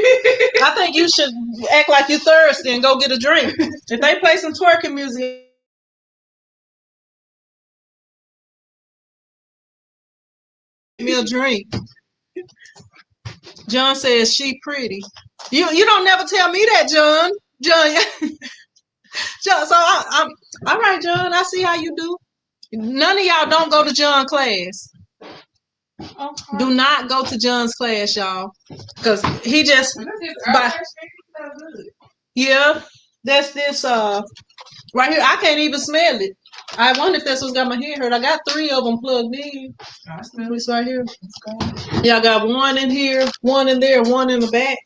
I think you should act like you're thirsty and go get a drink. If they play some twerking music, me a drink. John says she pretty. You don't never tell me that, John. John. So I'm all right, John. I see how you do. None of y'all don't go to John class. Okay. Do not go to John's class, y'all, because he just yeah. That's this right here. I can't even smell it. I wonder if that's what's got my head hurt. I got 3 of them plugged in. I smell It's right here. Yeah, I got 1 in here, 1 in there, 1 in the back.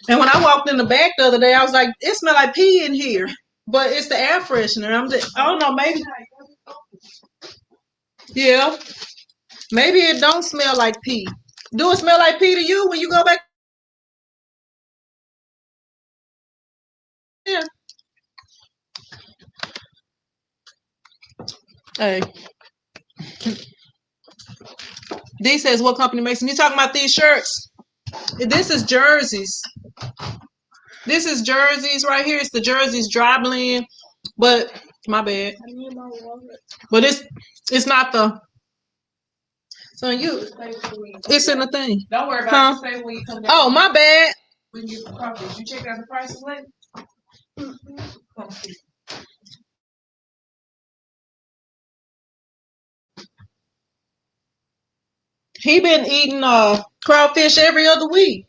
And when I walked in the back the other day, I was like, it smelled like pee in here. But it's the air freshener. I don't know, maybe. Yeah. Maybe it don't smell like pee. Do it smell like pee to you when you go back? Yeah. Hey. D says, what company makes them? You talking about these shirts? This is jerseys. This is jerseys right here. It's the jerseys dry blend. But, my bad. I need my wallet. But it's not the... So it's in the thing. Don't worry about it. Say when you come back. Oh, my bad. When you get the coffee. Did you check out the prices later? Come see. He been eating crawfish every other week.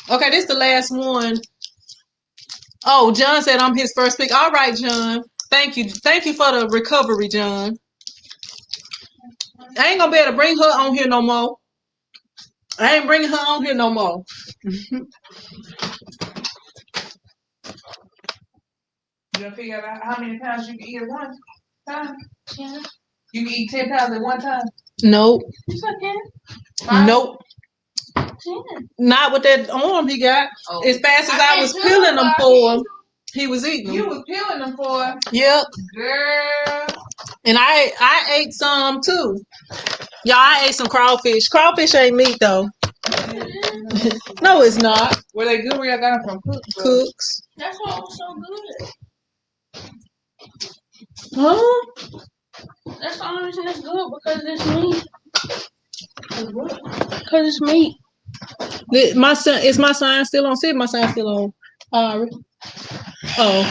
Okay, this is the last one. Oh, John said I'm his first pick. All right, John. Thank you. Thank you for the recovery, John. I ain't gonna be able to bring her on here no more. I ain't bringing her on here no more. You gonna figure out how many pounds you can eat at one time? 10. You can eat 10 pounds at one time? Nope. It's okay. Nope. 10. Not with that arm he got. Oh. As fast as I was peeling them for him, he was eating them. You was peeling them for him? Yep. Girl. And I ate some too. Y'all, I ate some crawfish. Crawfish ain't meat though. No, it's not. Were they good? Where y'all got them from? Cooks. That's why it was so good. Huh? That's the only reason it's good because it's meat. Because it's meat. My son, is my sign still on? See if my sign still on. Oh,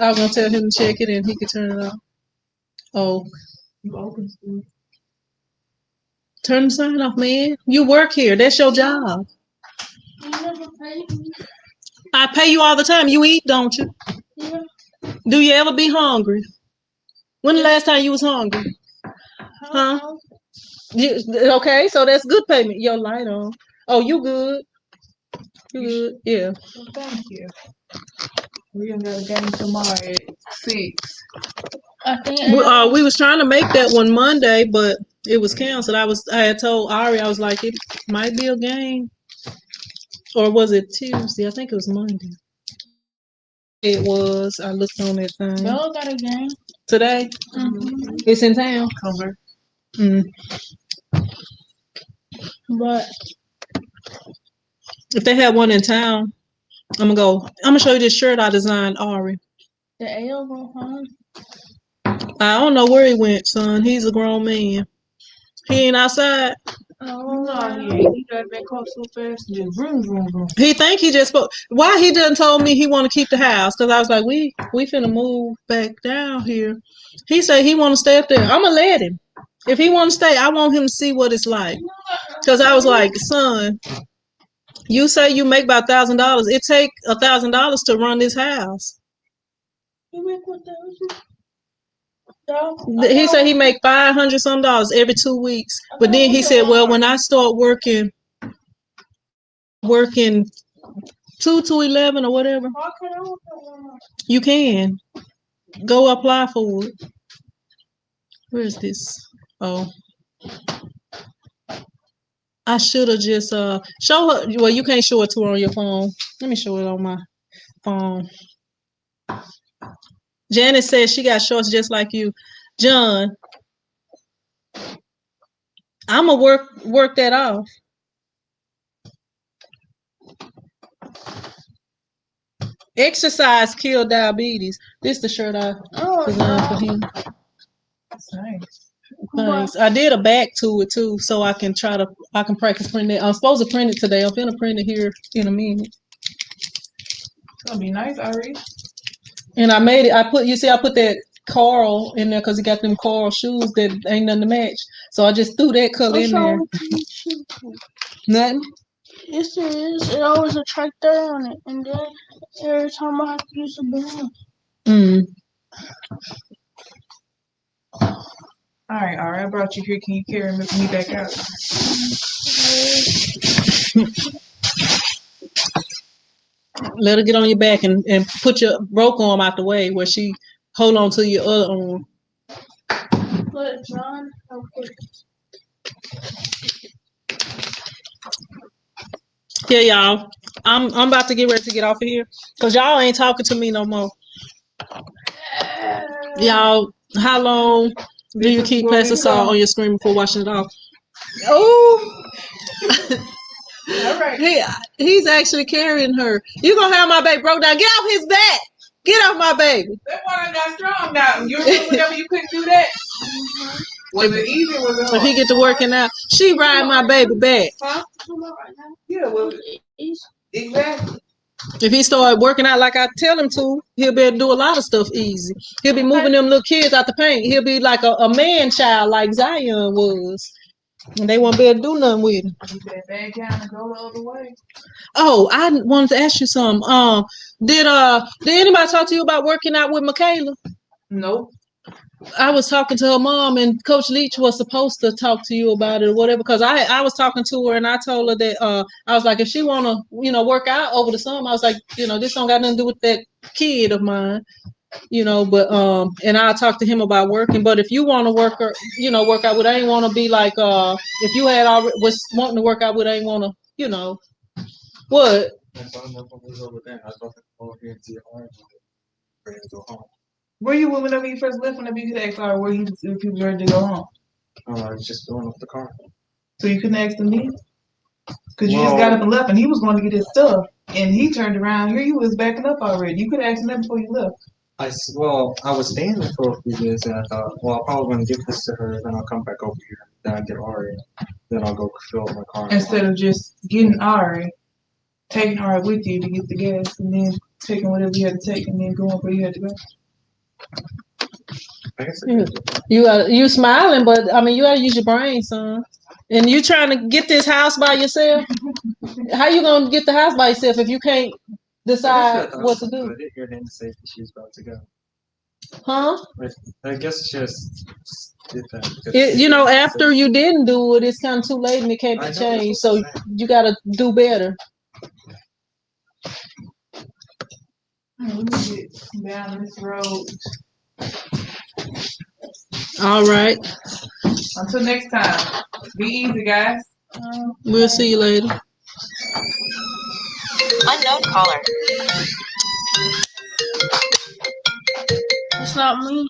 I was gonna tell him to check it and he could turn it off. Oh, You open school. Turn the sign off, man. You work here. That's your job. You never paid me. I pay you all the time. You eat, don't you? Yeah. Do you ever be hungry? When the last time you was hungry? Huh? Okay, so that's good payment. Your light on. Oh, you good. You good. Yeah. Well, thank you. We're gonna go to game tomorrow at 6. I think We was trying to make that one Monday, but it was canceled. I had told Ari, I was like, it might be a game. Or was it Tuesday? I think it was Monday. It was. I looked on that thing. Bella got a game. Today? Mm-hmm. It's in town. Cover. Mm. But If they have one in town, I'm gonna show you this shirt I designed, Ari. the AL go home. I don't know where he went, son. He's a grown man. He ain't outside. No, he ain't. He got that car so fast and just vroom, vroom, vroom. He think he just spoke. Why he done told me he want to keep the house? Because I was like, we finna move back down here. He said he want to stay up there. I'ma let him. If he want to stay, I want him to see what it's like. Because I was like, son, you say you make about $1,000. It take $1,000 to run this house. You make what He said he make $500 some every 2 weeks. But then he said, well, when I start working 2 to 11 or whatever, you can go apply for it. Where is this? Oh, I should have just show her. Well, you can't show it to her on your phone. Let me show it on my phone. Janet says she got shorts just like you. John, I'ma work that off. Exercise kill diabetes. This the shirt I designed for him. That's nice. Thanks. I did a back to it too, so I can practice printing it. I'm supposed to print it today. I'm gonna print it here in a minute. It's gonna be nice, Ari. And I made it. I put that coral in there because he got them coral shoes that ain't nothing to match. So I just threw that color in there. Nothing. Yes, it is. It always a tractor on it, and then every time I have to use a balloon. Mm. All right, I brought you here. Can you carry me back out? Let her get on your back and put your broke arm out the way where she hold on to your other arm. But John, okay. Yeah, y'all. I'm about to get ready to get off of here because y'all ain't talking to me no more. Y'all, how long do you keep plastic salt on your screen before washing it off? Oh, All right. he's actually carrying her. You gonna have my baby broke down? Get off his back! Get off my baby! That one got strong now. You remember whenever you couldn't do that? Was it easy or was it hard? If he get to working out, she ride my baby back. Huh? Yeah, was it Easy. exactly? If he start working out like I tell him to, he'll be able to do a lot of stuff easy. He'll be moving them little kids out the paint. He'll be like a man child like Zion was. And they won't be able to do nothing with him. You said bad down and go the other way. Oh, I wanted to ask you something. Did anybody talk to you about working out with Michaela? Nope. I was talking to her mom, and Coach Leach was supposed to talk to you about it or whatever. Because I was talking to her, and I told her that I was like, if she wanna work out over the summer, I was like, this don't got nothing to do with that kid of mine, But and I talked to him about working. But if you want to work out with, I ain't want to be like if you had already was wanting to work out with, I ain't want to, what. Where you went whenever you first left? Whenever you could ask her where he was ready to go home. I was just going off the car. So you couldn't ask him then? Because you just got up and left, and he was going to get his stuff, and he turned around. Here you was backing up already. You could have asked him that before you left. I was staying there for a few days, and I thought, well, I'm probably going to give this to her, then I'll come back over here. Then I get Ari. Then I'll go fill up my car. Instead of just getting Ari, taking Ari with you to get the gas, and then taking whatever you had to take, and then going where you had to go. I guess it You smiling, but I mean you gotta use your brain, son. And you trying to get this house by yourself? How you gonna get the house by yourself if you can't decide what to do? I didn't hear Hannah say that she was about to go. Huh? I guess just did that. After you didn't do it, it's kind of too late and it can't be changed. So you gotta do better. Let me get down this road. All right. Until next time. Be easy, guys. We'll see you later. Unknown caller. That's not me.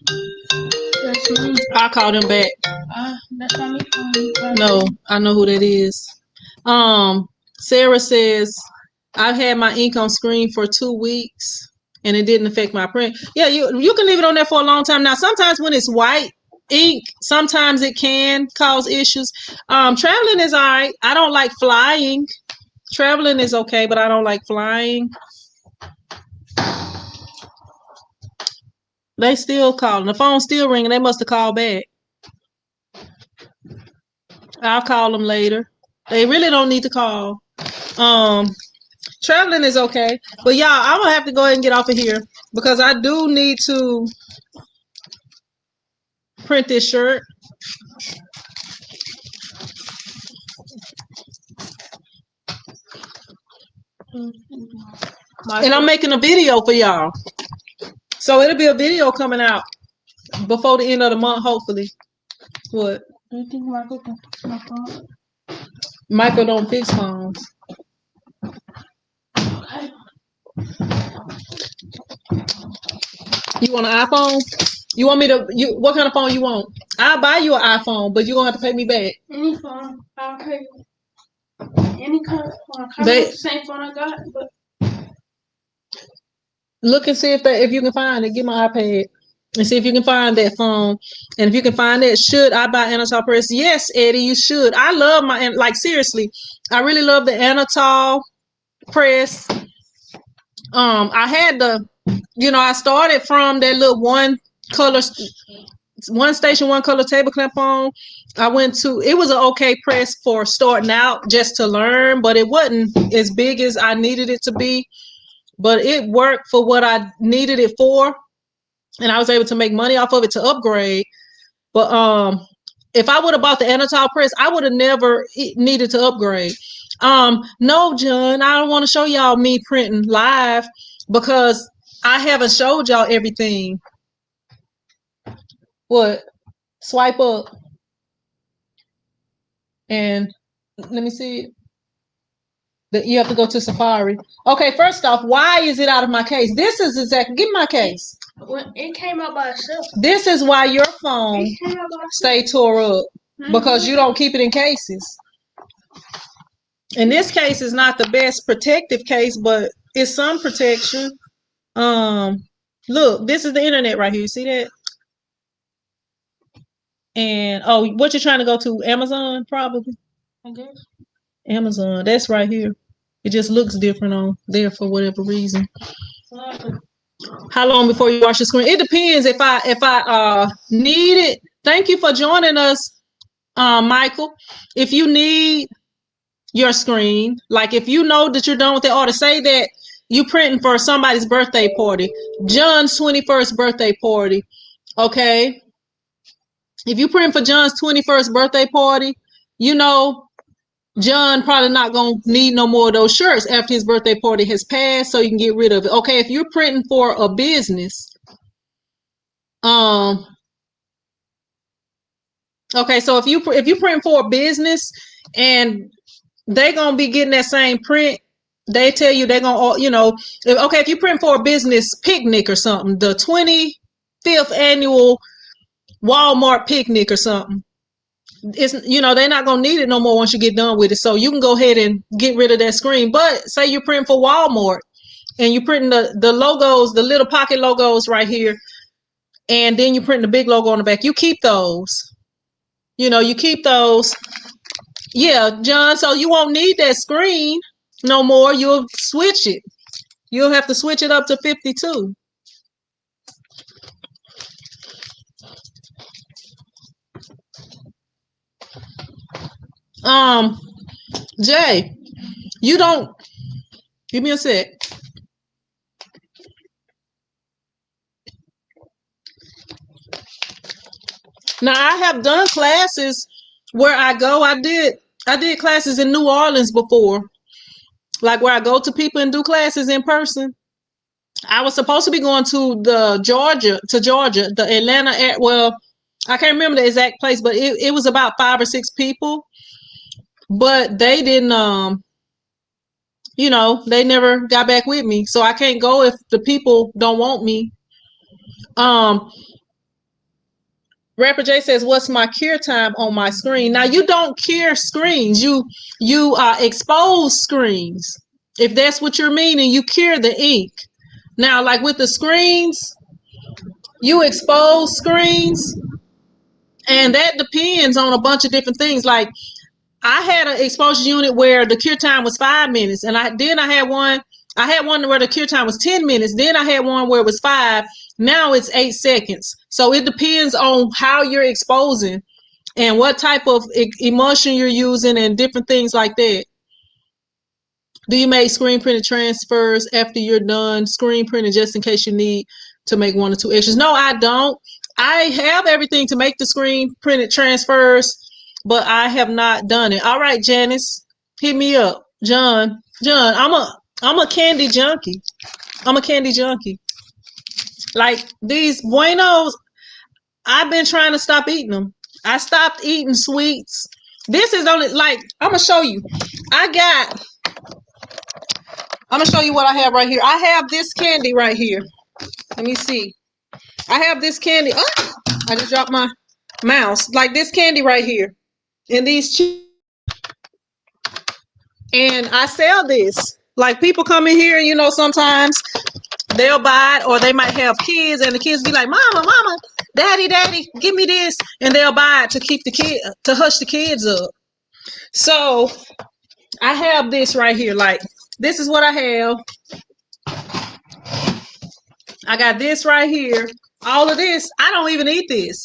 That's me. I'll call them back. That's not me. No, I know who that is. Sarah says, I've had my ink on screen for 2 weeks and it didn't affect my print. Yeah, you can leave it on there for a long time. Now, sometimes when it's white ink, sometimes it can cause issues. Traveling is all right. I don't like flying. Traveling is okay, but I don't like flying. They still calling. The phone's still ringing. They must have called back. I'll call them later. They really don't need to call. Traveling is okay. But y'all, I'm going to have to go ahead and get off of here because I do need to print this shirt. And I'm making a video for y'all. So it'll be a video coming out before the end of the month, hopefully. What? Do you think Michael can fix my phone? Michael don't fix phones. Okay. You want an iPhone? You want me to? What kind of phone you want? I'll buy you an iPhone, but you're gonna have to pay me back. Any phone, I'll pay you. Any kind of phone. I can't use the same phone I got, but look and see if you can find it. Get my iPad and see if you can find that phone. And if you can find it, should I buy Anatol Press? Yes, Eddie, you should. I love seriously, I really love the Anatol Press. I had I started from that little one station, one color table clamp on. It was an okay press for starting out just to learn, but it wasn't as big as I needed it to be. But it worked for what I needed it for. And I was able to make money off of it to upgrade. But if I would have bought the Anatol press, I would have never needed to upgrade. No, John, I don't want to show y'all me printing live because I haven't showed y'all everything. What? Swipe up. And let me see it. You have to go to Safari. Okay, first off, why is it out of my case? This is exactly, give me my case. when it came out by itself. This is why your phone stay tore up, because you don't keep it in cases. And this case is not the best protective case, but it's some protection. Look, this is the internet right here. You see that? And what you're trying to go to? Amazon, probably. I guess. Amazon. That's right here. It just looks different on there for whatever reason. How long before you wash your screen? It depends if I need it. Thank you for joining us, Michael. If you need your screen, like if you know that you're done with the order, say that you printing for somebody's birthday party, John's 21st birthday party. Okay. If you print for John's 21st birthday party, John probably not gonna need no more of those shirts after his birthday party has passed, so you can get rid of it. Okay, if you're printing for a business, okay, so if you print for a business and they're gonna be getting that same print, they tell you they're gonna, if you print for a business picnic or something, the 25th annual Walmart picnic or something. It's they're not gonna need it no more once you get done with it, so you can go ahead and get rid of that screen. But say you're printing for Walmart and you're printing the logos, the little pocket logos right here, and then you print the big logo on the back. You keep those. You keep those. Yeah, John. So you won't need that screen no more. You'll switch it. You'll have to switch it up to 52. Um, Jay, you don't give me a sec. Now I have done classes where I go. I did classes in New Orleans before, like where I go to people and do classes in person. I was supposed to be going to Georgia, the Atlanta. Well, I can't remember the exact place, but it was about 5 or 6 people. But they didn't. They never got back with me, so I can't go if the people don't want me. Um, Rapper J says, "What's my cure time on my screen?" Now you don't cure screens. You expose screens. If that's what you're meaning, you cure the ink. Now, like with the screens, you expose screens, and that depends on a bunch of different things. Like I had an exposure unit where the cure time was 5 minutes, and I had one. I had one where the cure time was 10 minutes. Then I had one where it was 5. Now it's 8 seconds. So it depends on how you're exposing and what type of emulsion you're using and different things like that. Do you make screen printed transfers after you're done screen printing just in case you need to make 1 or 2 extras? No, I don't. I have everything to make the screen printed transfers, but I have not done it. All right, Janice, hit me up. John, I'm a candy junkie. I'm a candy junkie. Like these Buenos, I've been trying to stop eating them. I stopped eating sweets. This is only like I'm gonna show you. I'm gonna show you what I have right here. I have this candy right here. Let me see. I have this candy. Oh, I just dropped my mouse. Like this candy right here, and these and I sell this. Like people come in here, sometimes they'll buy it, or they might have kids, and the kids be like, "Mama, Daddy, give me this," and they'll buy it to keep to hush the kids up. So I have this right here. Like this is what I have. I got this right here. All of this, I don't even eat this.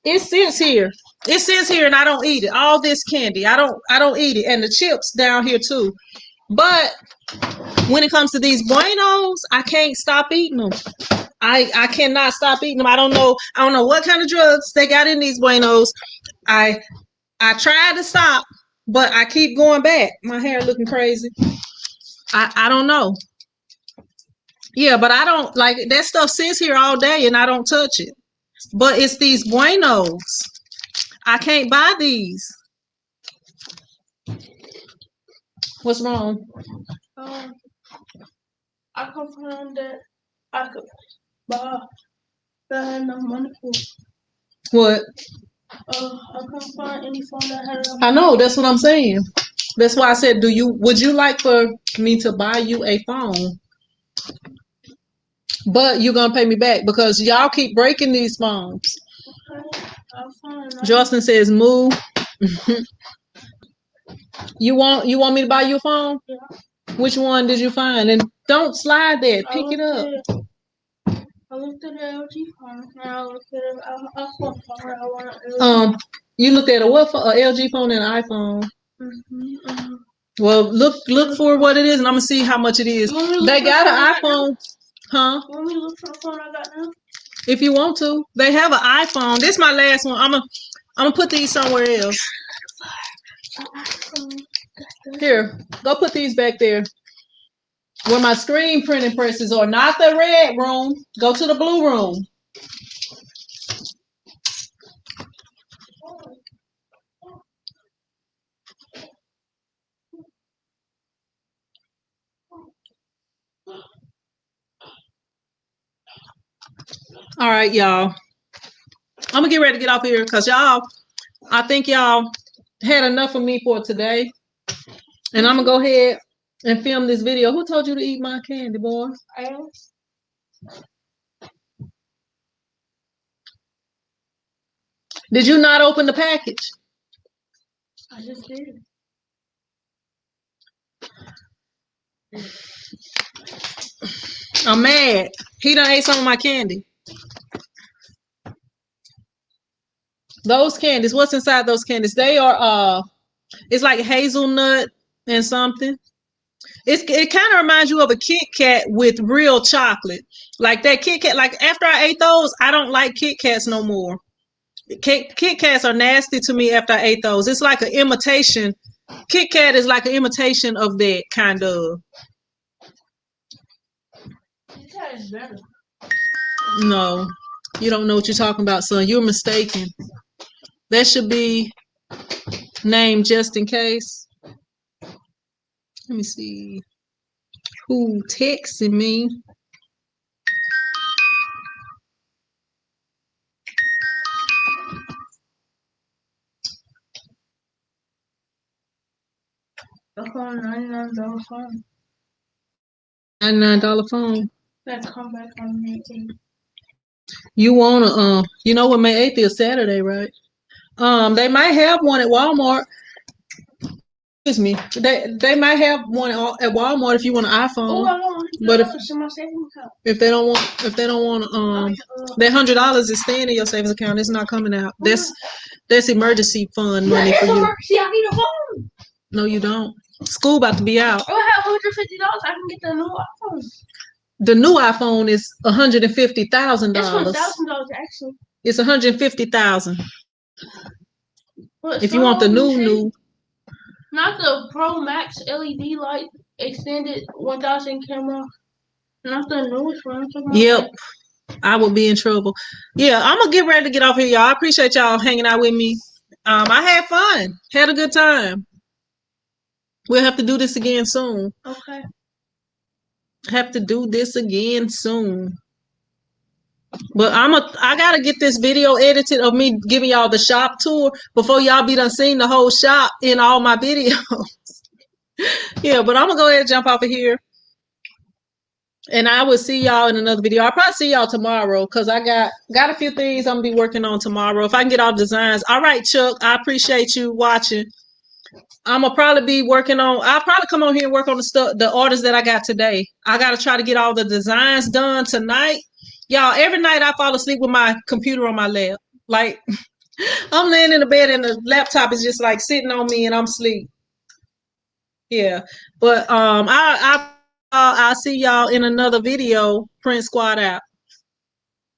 It sits here. It sits here and I don't eat it. All this candy, I don't eat it. And the chips down here too. But when it comes to these Buenos, I can't stop eating them. I cannot stop eating them. I don't know what kind of drugs they got in these Buenos. I tried to stop, but I keep going back. My hair looking crazy. I don't know. Yeah, but I don't like that stuff sits here all day and I don't touch it. But it's these Buenos. I can't buy these. What's wrong? I confirmed that I could buy that enough money for. What? I couldn't find any phone that had enough. I know, that's what I'm saying. That's why I said, would you like for me to buy you a phone? But you're gonna pay me back because y'all keep breaking these phones. Okay, I'll find it. Justin says move. You want me to buy you a phone? Yeah. Which one did you find? And don't slide that. Pick it up. I looked at the LG phone. And I looked at a phone I wanted. You looked at a what phone? A LG phone and an iPhone. Mm-hmm. Well, look for what it is, and I'm gonna see how much it is. They got an iPhone, huh? Want me to look for the phone I got now? If you want to, they have an iPhone. This is my last one. I'm gonna put these somewhere else. Here, go put these back there where my screen printing presses are. Not the red room. Go to the blue room. All right, y'all. I'm gonna get ready to get off here because I think y'all had enough of me for today. And I'm gonna go ahead and film this video. Who told you to eat my candy, boy? Did you not open the package? I just did. I'm mad. He done ate some of my candy. Those candies, what's inside those candies? They are It's like hazelnut and something. It kind of reminds you of a Kit Kat with real chocolate. Like that Kit Kat. Like after I ate those, I don't like Kit Kats no more. Kit Kats are nasty to me after I ate those. It's like an imitation. Kit Kat is like an imitation of that kind of. Kit Kat is better. No, you don't know what you're talking about, son. You're mistaken. That should be named just in case. Let me see. Who texting me? The whole $99 phone. $99 phone. That come back on May 8th. You wanna you know what May 8th is Saturday, right? They might have one at Walmart. Excuse me. They might have one at Walmart if you want an iPhone. Oh, I want But if my savings account. If they don't want that $100 is staying in your savings account. It's not coming out. That's emergency fund money for you. Emergency. I need a phone. No, you don't. School about to be out. I have $150. I can get the new iPhone. The new iPhone is $150,000. It's $1,000 actually. It's $150,000. But if you want the new. Not the Pro Max LED light extended 1000 camera. Not the newest one. Yep. I would be in trouble. Yeah, I'm gonna get ready to get off here, y'all. I appreciate y'all hanging out with me. I had fun. Had a good time. We'll have to do this again soon. Okay. Have to do this again soon. But I gotta get this video edited of me giving y'all the shop tour before y'all be done seeing the whole shop in all my videos. Yeah, but I'm gonna go ahead and jump off of here. And I will see y'all in another video. I'll probably see y'all tomorrow because I got a few things I'm gonna be working on tomorrow. If I can get all the designs. All right, Chuck. I appreciate you watching. I'm gonna probably be working on. I'll probably come on here and work on the orders that I got today. I gotta try to get all the designs done tonight. Y'all, every night I fall asleep with my computer on my lap. Like I'm laying in the bed and the laptop is just like sitting on me and I'm asleep. Yeah, but I'll see y'all in another video. Print Squad out.